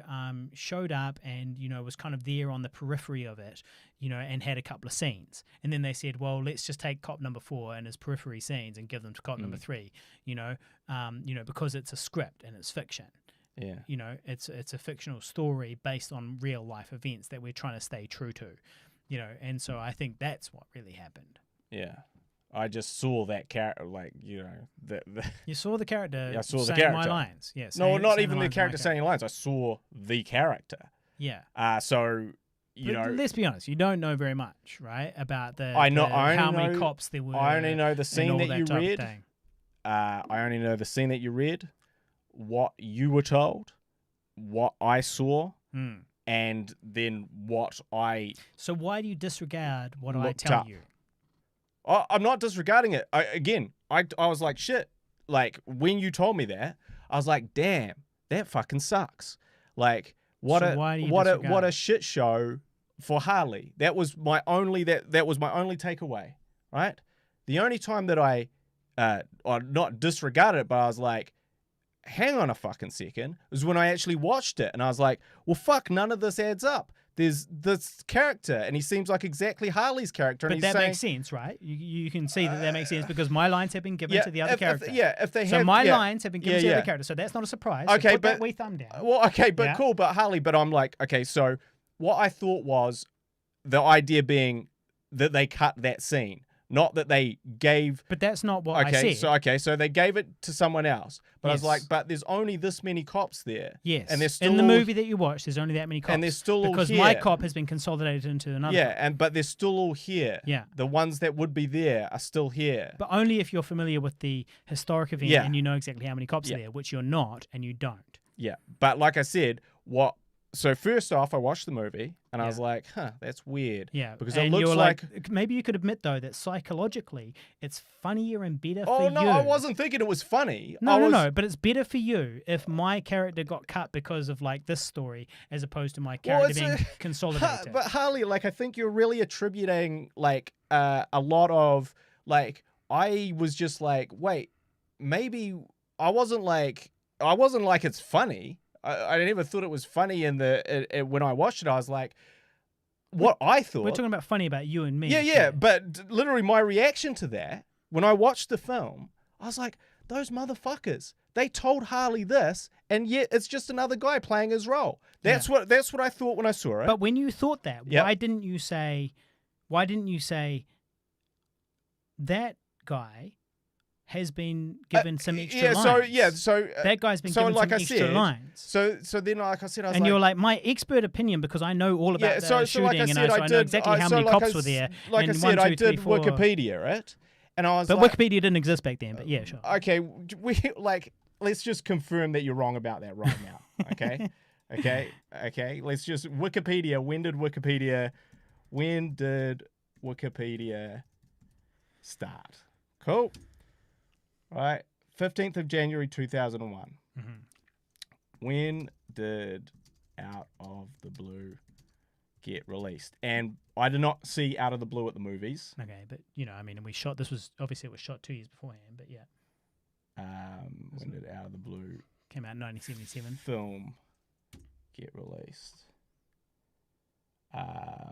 showed up and was kind of there on the periphery of it, and had a couple of scenes. And then they said, well, let's just take cop number 4 and his periphery scenes and give them to cop number 3. Because it's a script and it's fiction. Yeah. It's a fictional story based on real life events that we're trying to stay true to. And so I think that's what really happened. Yeah. I just saw that character, like, You saw the character. Yeah, I saw the saying character. my lines. Yeah. no, not saying even the lines of my character saying lines. I saw the character. Yeah. So, But let's be honest, you don't know very much, right, about I only how many know- cops there were. I only know the scene and all that you type of read. thing. I only know the scene that you read, what you were told, what I saw, and then what I So why do you disregard what I looked tell up. you? I'm not disregarding it. I was like, shit. Like, when you told me that, I was like, damn, that fucking sucks. Like, So why do you what disregard a it? shit show for Harley. That was my only takeaway, right? The only time that I not disregarded it, but I was like, hang on a fucking second, was when I actually watched it, and I was like, well, fuck, none of this adds up. There's this character, and he seems like exactly Harley's character. But and that he's saying, makes sense, right? You can see that makes sense because my lines have been given to the other character. If they So had, my lines have been given to the yeah. other character, so that's not a surprise. Okay, so put but that wee thumb down. Well, okay, but Yeah. cool, but Harley, but I'm like, okay, so what I thought was the idea being that they cut that scene, not that they gave. But that's not what I Okay, said. so they gave it to someone else, but I was Yes. like, but there's only this many cops there. Yes. and they're still in the all- movie that you watched, there's only that many cops. and they're still all because here. my cop has been consolidated into another. Yeah, cop. but they're still all here. Yeah. The ones that would be there are still here. But only if you're familiar with the historic event Yeah. and you know exactly how many cops Yeah. are there, which you're not, and you don't. Yeah, but like I said, so first off, I watched the movie and I was like, huh, that's weird. Yeah, because and it looks you're like. maybe you could admit though that psychologically it's funnier and better Oh for no, you. I wasn't thinking it was funny. No, but it's better for you if my character got cut because of like this story as opposed to my character it's being consolidated. But Harley, like, I think you're really attributing like a lot of like. I was just like, wait, maybe I wasn't like it's funny. I never thought it was funny when I watched it. I was like, what I thought. We're talking about funny about you and me. Yeah, here. but literally my reaction to that when I watched the film, I was like, those motherfuckers. They told Harley this, and yet it's just another guy playing his role. That's what I thought when I saw it. But when you thought that, Yep. why didn't you say that guy has been given some extra lines? So that guy's been so given like some I extra said, lines. So then, like I said, I was And like, you're like, my expert opinion, because I know all about the shooting, like I and said, so I know exactly how many cops were there. Like I and said, 1, 2, I 3, did 4. Wikipedia, right? And I was But like, Wikipedia didn't exist back then. But yeah, sure. okay, let's just confirm that you're wrong about that right now. Okay, okay. Let's just Wikipedia. When did Wikipedia start? Cool. Right, 15th of January 2001. Mm-hmm. When did Out of the Blue get released? And I did not see Out of the Blue at the movies. Okay, but and we shot. This was obviously it was shot 2 years beforehand. But yeah, When did Out of the Blue came out in 1977. film get released? I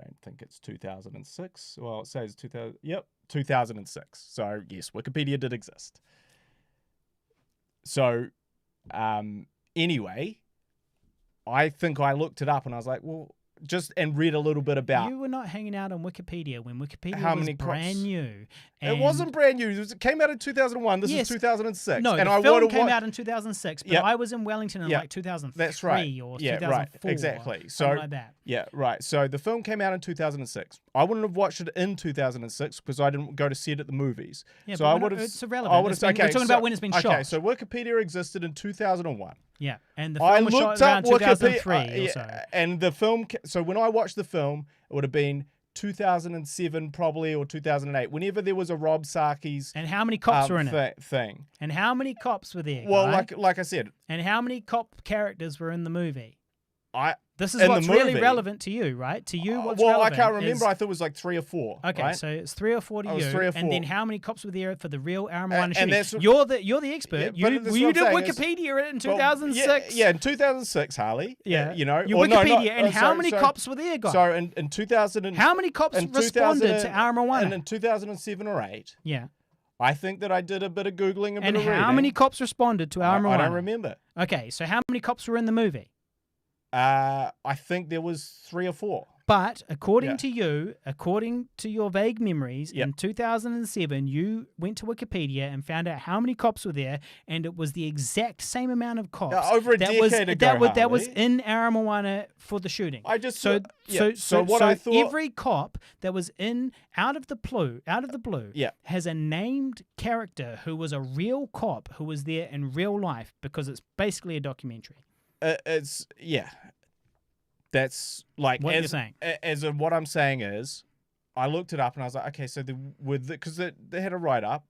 don't think it's 2006. Well, it says 2000. Yep, 2006. So yes, Wikipedia did exist. So, anyway, I think I looked it up and I was like, well, and read a little bit about. You were not hanging out on Wikipedia when Wikipedia How was many brand cops? new. It wasn't brand new. It came out in 2001. This is 2006. No, and the I film would've came wa- out in 2006, but Yep. I was in Wellington in Yep. like 2003 That's right. or Yeah, 2004. right. Exactly. So Something like that. Yeah, right. So the film came out in 2006. I wouldn't have watched it in 2006 because I didn't go to see it at the movies. Yeah, so but I we're not- would have. it's irrelevant. We're talking about when it's been okay, shot. so Wikipedia existed in 2001. Yeah, and the I film was shot looked around up Wikipedia, 2003 or so. and the film. So when I watched the film, it would have been 2007 probably or 2008. Whenever there was a Rob Sarkis And how many cops were in it? thing. And how many cops were there? Well, Guy? like I said, And how many cop characters were in the movie? This is in the what's really movie- relevant to you, right? To you, what's well, I relevant can't remember. is- I thought it was like 3 or 4. Okay, right? so it's 3 or 4 to It was you, 3 or and then 4. how many cops were there for the real Armour And- One and shooting? that's- You're the expert. Yeah, but you that's you what did I'm saying is- Wikipedia it in Well, 2006. Yeah, in 2006, Harley. Yeah. You know, Your or no, Wikipedia, not- and how sorry, many sorry. cops were there, guys? So in 2000 and How many cops in responded 2000 to Armour One? And in 2007 or 8, Yeah. I think that I did a bit of Googling, a bit And of how reading. many cops responded to Armour I One? don't remember. Okay, so how many cops were in the movie? I think there was 3 or 4. But according Yeah. to you, according to your vague memories, Yep. in 2007, you went to Wikipedia and found out how many cops were there, and it was the exact same amount of cops over a decade ago, that was Harley. in Aramoana for the shooting. I just So I thought every cop that was in out of the blue Yeah. has a named character who was a real cop who was there in real life, because it's basically a documentary. it's that's like What as, you're saying. As in what I'm saying is, I looked it up and I was like, okay, so because they had a write up,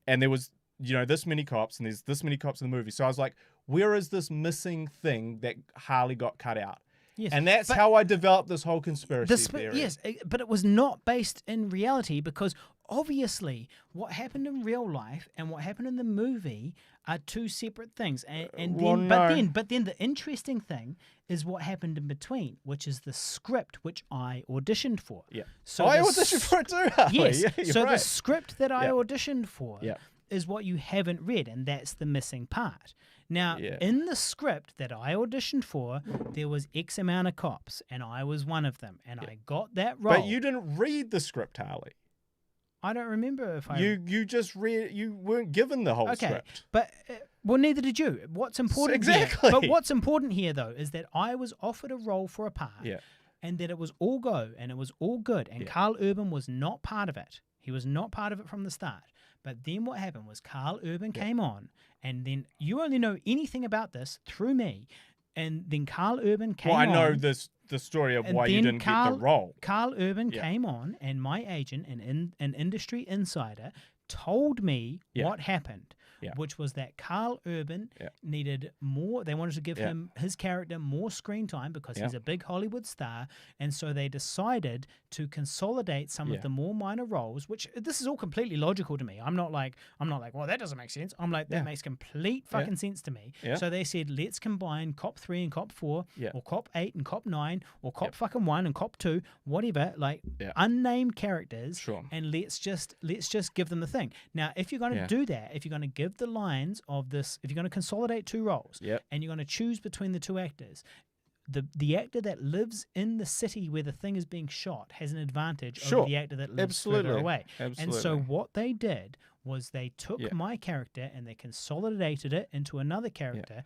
and there was this many cops and there's this many cops in the movie, so I was like, where is this missing thing that Harley got cut out? Yes, And that's but how I developed this whole conspiracy theory. Yes, but it was not based in reality, because obviously what happened in real life and what happened in the movie are two separate things. But then the interesting thing is what happened in between, which is the script which I auditioned for. Yeah. So I the auditioned for it too, Harley. Yes. Yeah, you're So right. the script that I Yeah. auditioned for Yeah. is what you haven't read, and that's the missing part. Now, Yeah. in the script that I auditioned for, there was X amount of cops, and I was one of them, and I got that role. But you didn't read the script, Harley. I don't remember if I... You just read. You weren't given the whole Okay, script. but... well, neither did you. What's important Exactly. here, but what's important here, though, is that I was offered a role for a part, Yeah. and that it was all go, and it was all good, and Yeah. Carl Urban was not part of it. He was not part of it from the start. But then what happened was Carl Urban came on, and then you only know anything about this through me, and then Carl Urban came on. Well, I know the story of and why you then didn't get the role. Carl Urban Yeah. came on, and my agent, an industry insider, told me Yeah. what happened, Yeah. which was that Carl Urban Yeah. needed more. They wanted to give Yeah. him, his character, more screen time because Yeah. he's a big Hollywood star, and so they decided to consolidate some Yeah. of the more minor roles. Which this is all completely logical to me. I'm not like, well, that doesn't make sense. I'm like, that Yeah. makes complete fucking sense to me. Yeah. So they said, let's combine Cop 3 and Cop 4, Yeah. or Cop 8 and Cop 9, or Cop Yep. fucking 1 and Cop 2, whatever, like Yeah. unnamed characters, Sure. and let's just give them the thing. Now, if you're going to Yeah. do that, if you're going to give the lines of this, if you're going to consolidate two roles, Yep. and you're going to choose between the two actors, the actor that lives in the city where the thing is being shot has an advantage Sure. over the actor that lives further Absolutely. away. And so Absolutely. what they did was they took Yeah. my character and they consolidated it into another character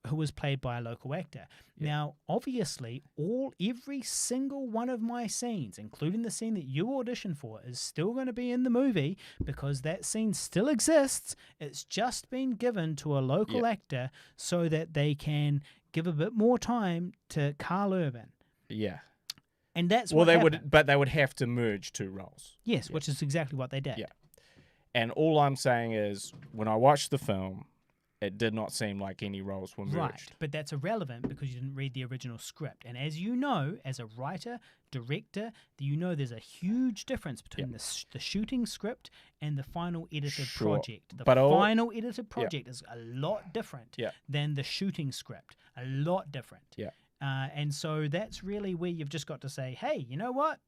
who was played by a local actor. Yeah. Now, obviously, every single one of my scenes, including the scene that you auditioned for, is still going to be in the movie because that scene still exists. It's just been given to a local Yeah. actor so that they can give a bit more time to Carl Urban. Yeah. And that's Well, what they happened. would have to merge two roles. Yes, Yeah. which is exactly what they did. Yeah. And all I'm saying is, when I watched the film, it did not seem like any roles were merged. Right, but that's irrelevant because you didn't read the original script. And as you know, as a writer, director, you know there's a huge difference between the shooting script and the final edited Sure, project. The but final edited project is a lot different Yeah. than the shooting script. A lot different. Yeah. And so that's really where you've just got to say, hey, you know what?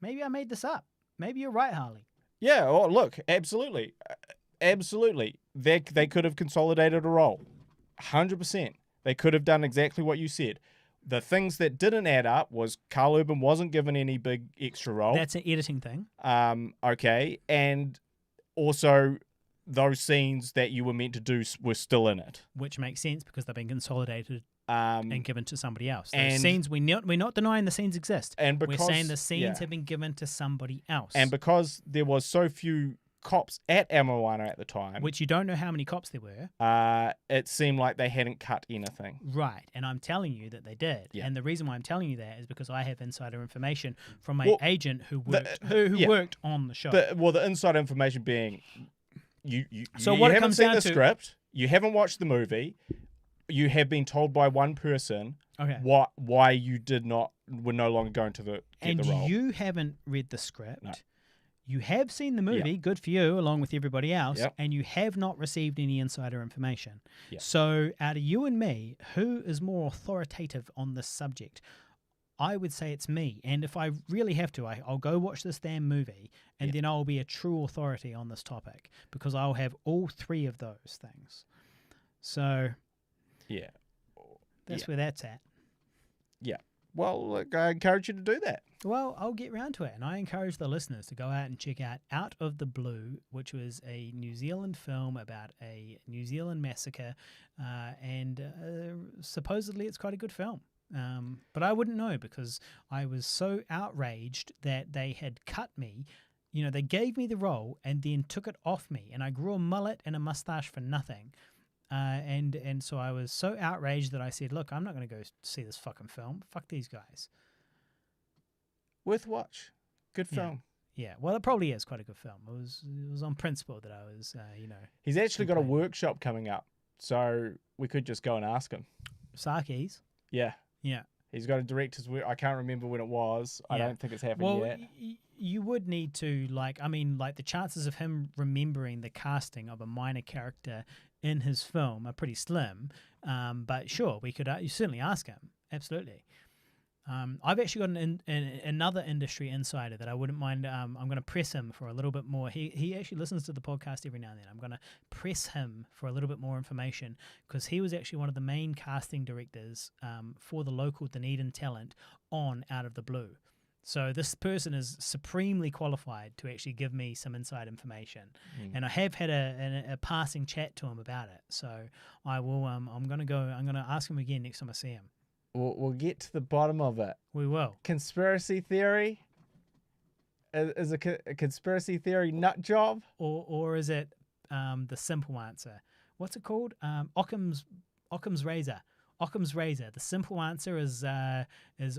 Maybe I made this up. Maybe you're right, Harley. Yeah. Oh, look, absolutely. Absolutely. They could have consolidated a role. 100%. They could have done exactly what you said. The things that didn't add up was Carl Urban wasn't given any big extra role. That's an editing thing. Okay. And also, those scenes that you were meant to do were still in it. Which makes sense because they've been consolidated And and given to somebody else. Those and- scenes, we're not denying the scenes exist. because We're saying the scenes yeah. have been given to somebody else. And because there was so few cops at Amawana at the time, which you don't know how many cops there were. it seemed like they hadn't cut anything. Right. And I'm telling you that they did. Yeah. And the reason why I'm telling you that is because I have insider information from my Well, agent who the- worked who yeah. worked on the show. The inside information being, you So you what it haven't comes seen down the to- script, you haven't watched the movie, you have been told by one person Okay. why you were no longer going to get And the role. you haven't read the script. No. You have seen the movie, good for you, along with everybody else, Yep. and you have not received any insider information. Yep. So, out of you and me, who is more authoritative on this subject? I would say it's me. And if I really have to, I'll go watch this damn movie, and Yep. then I'll be a true authority on this topic because I'll have all three of those things. So, Yeah. that's Yeah. where that's at. Yeah. Well, look, I encourage you to do that. Well, I'll get round to it, and I encourage the listeners to go out and check out of the Blue, which was a New Zealand film about a New Zealand massacre, and supposedly it's quite a good film. But I wouldn't know because I was so outraged that they had cut me. You know, they gave me the role and then took it off me, and I grew a mullet and a mustache for nothing. And so I was so outraged that I said, look, I'm not going to go see this fucking film. Fuck these guys. Worth watch. Good Yeah. film. Yeah, well, it probably is quite a good film. It was on principle that I was, He's actually got a complain. workshop coming up, so we could just go and ask him. Saki's. Yeah. Yeah. He's got a director's work. I can't remember when it was. I Yeah. don't think it's happened Well, yet. you would need to, the chances of him remembering the casting of a minor character in his film are pretty slim. But sure, we could you certainly ask him. Absolutely. I've actually got another industry insider that I wouldn't mind. I'm going to press him for a little bit more. He actually listens to the podcast every now and then. I'm going to press him for a little bit more information because he was actually one of the main casting directors for the local Dunedin talent on Out of the Blue. So this person is supremely qualified to actually give me some inside information, and I have had a passing chat to him about it. So I will. I'm going to ask him again next time I see him. We'll get to the bottom of it. We will. Conspiracy theory? Is a conspiracy theory nut job? Or is it the simple answer? What's it called? Occam's razor. Occam's razor. The simple answer is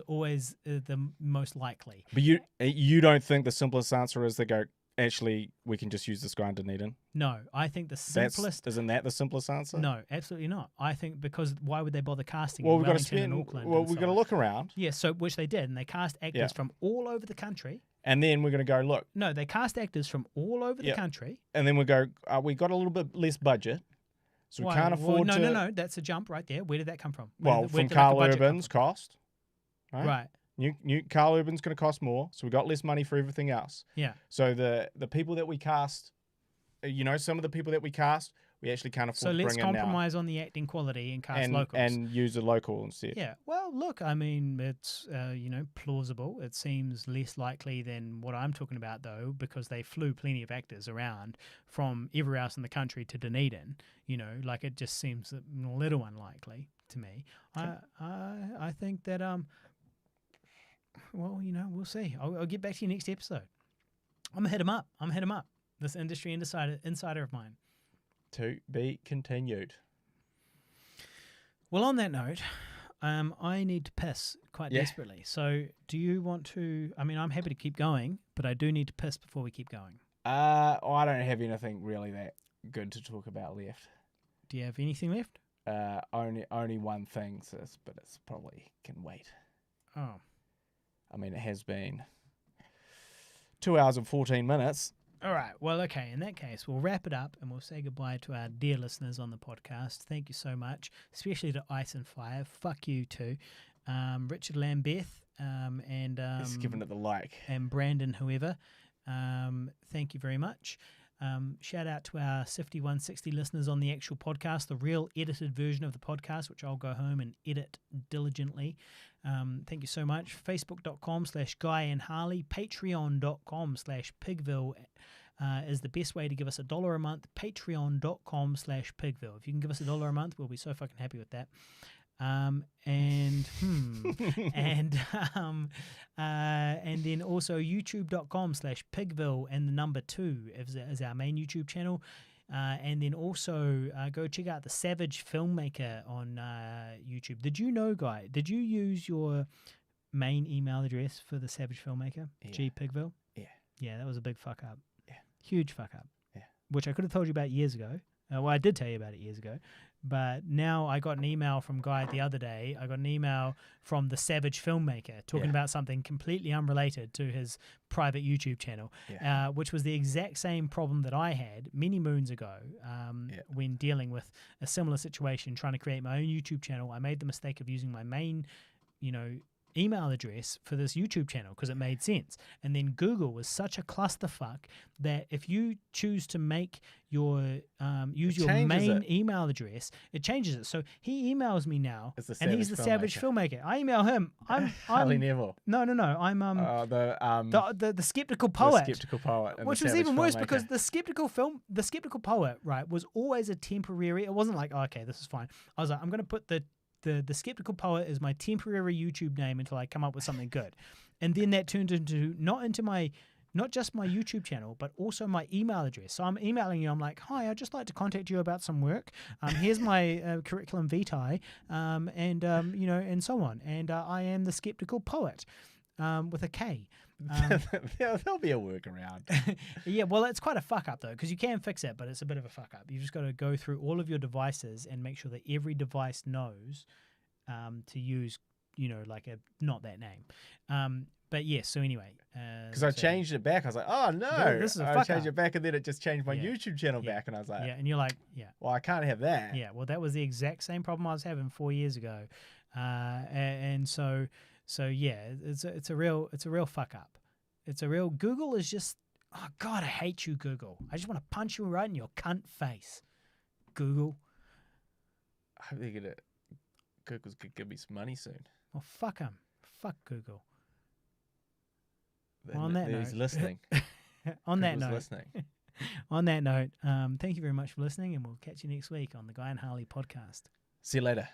always the most likely. But you don't think the simplest answer is to go, actually, we can just use this guy in Dunedin? No, I think the simplest. Isn't that the simplest answer? No, absolutely not. I think because why would they bother casting? Well, in we've got to Wellington and spend. Auckland Well, and we've so got to on? look around, Yeah, so which they did, and they cast actors Yeah. from all over the country. and then we're going to go look, No, they cast actors from all over the Yeah. country. and then we go. We got a little bit less budget, so we Why? can't Well, afford to. No, that's a jump right there. Where did that come from? Well, where from did the Carl budget come Urban's cost. from? Right. New Carl Urban's going to cost more, so we got less money for everything else. Yeah. So the people that we cast, some of the people that we cast, we actually can't afford So to let's bring in now. compromise on the acting quality and cast and locals. and use a local instead. Yeah, well, look, I mean, it's plausible. It seems less likely than what I'm talking about, though, because they flew plenty of actors around from everywhere else in the country to Dunedin. It just seems a little unlikely to me. I think that we'll see. I'll get back to you next episode. I'm gonna hit him up. This industry insider of mine. To be continued. Well, on that note, I need to piss quite Yeah. desperately. So do you want to... I mean, I'm happy to keep going, but I do need to piss before we keep going. I don't have anything really that good to talk about left. Do you have anything left? Only one thing, sis, but it's probably can wait. Oh. I mean, it has been 2 hours and 14 minutes. All right. Well, okay. In that case, we'll wrap it up and we'll say goodbye to our dear listeners on the podcast. Thank you so much, especially to Ice and Fire. Fuck you too. Richard Lambeth and He's giving it the like. and Brandon, whoever. Thank you very much. Shout out to our Sifty 160 listeners on the actual podcast, the real edited version of the podcast, which I'll go home and edit diligently. Thank you so much. Facebook.com/Guy and Harley. Patreon.com/Pigville is the best way to give us $1 a month. Patreon.com/Pigville. If you can give us $1 a month, we'll be so fucking happy with that. And then also youtube.com/Pigville and the number 2 is our main YouTube channel. And then also go check out the Savage Filmmaker on YouTube. Did you know, Guy? Did you use your main email address for the Savage Filmmaker? Yeah. G Pigville? Yeah. Yeah, that was a big fuck up. Yeah. Huge fuck up. Yeah. Which I could have told you about years ago. Well, I did tell you about it years ago. But now I got an email from Guy the other day. I got an email from the Savage Filmmaker talking Yeah. about something completely unrelated to his private YouTube channel, Yeah. which was the exact same problem that I had many moons ago when dealing with a similar situation, trying to create my own YouTube channel. I made the mistake of using my main, email address for this YouTube channel because it made sense. And then Google was such a clusterfuck that if you choose to make your use your main email address, it changes it. So he emails me now, and he's the Savage Filmmaker. I email him. I'm Harley Neville. No. I'm the Skeptical Poet. The Skeptical Poet, which was even worse because the Skeptical Poet, right, was always a temporary. It wasn't like, oh, okay, this is fine. I was like, I'm gonna put the Skeptical Poet is my temporary YouTube name until I come up with something good. And then that turned into not just my YouTube channel, but also my email address. So I'm emailing you. I'm like, hi, I'd just like to contact you about some work. Here's my curriculum vitae, and so on. And I am the Skeptical Poet with a K. There'll be a workaround. Yeah, well, it's quite a fuck up though, because you can fix it, but it's a bit of a fuck up. You just got to go through all of your devices and make sure that every device knows to use, like not that name. But yes, so anyway, because I changed it back. I was like, oh no, this is a I fuck changed up. it back, and then it just changed my YouTube channel back, and I was like, yeah, and you're like, yeah, well, I can't have that. Yeah, well, that was the exact same problem I was having 4 years ago, and so yeah, it's a real fuck up. It's a real Google is just, oh God, I hate you, Google. I just want to punch you right in your cunt face, Google. I hope Google's gonna give me some money soon. Well, fuck them. Fuck Google. Then On that note, he's listening. On that Google's note, listening. On that note, thank you very much for listening, and we'll catch you next week on the Guy and Harley podcast. See you later.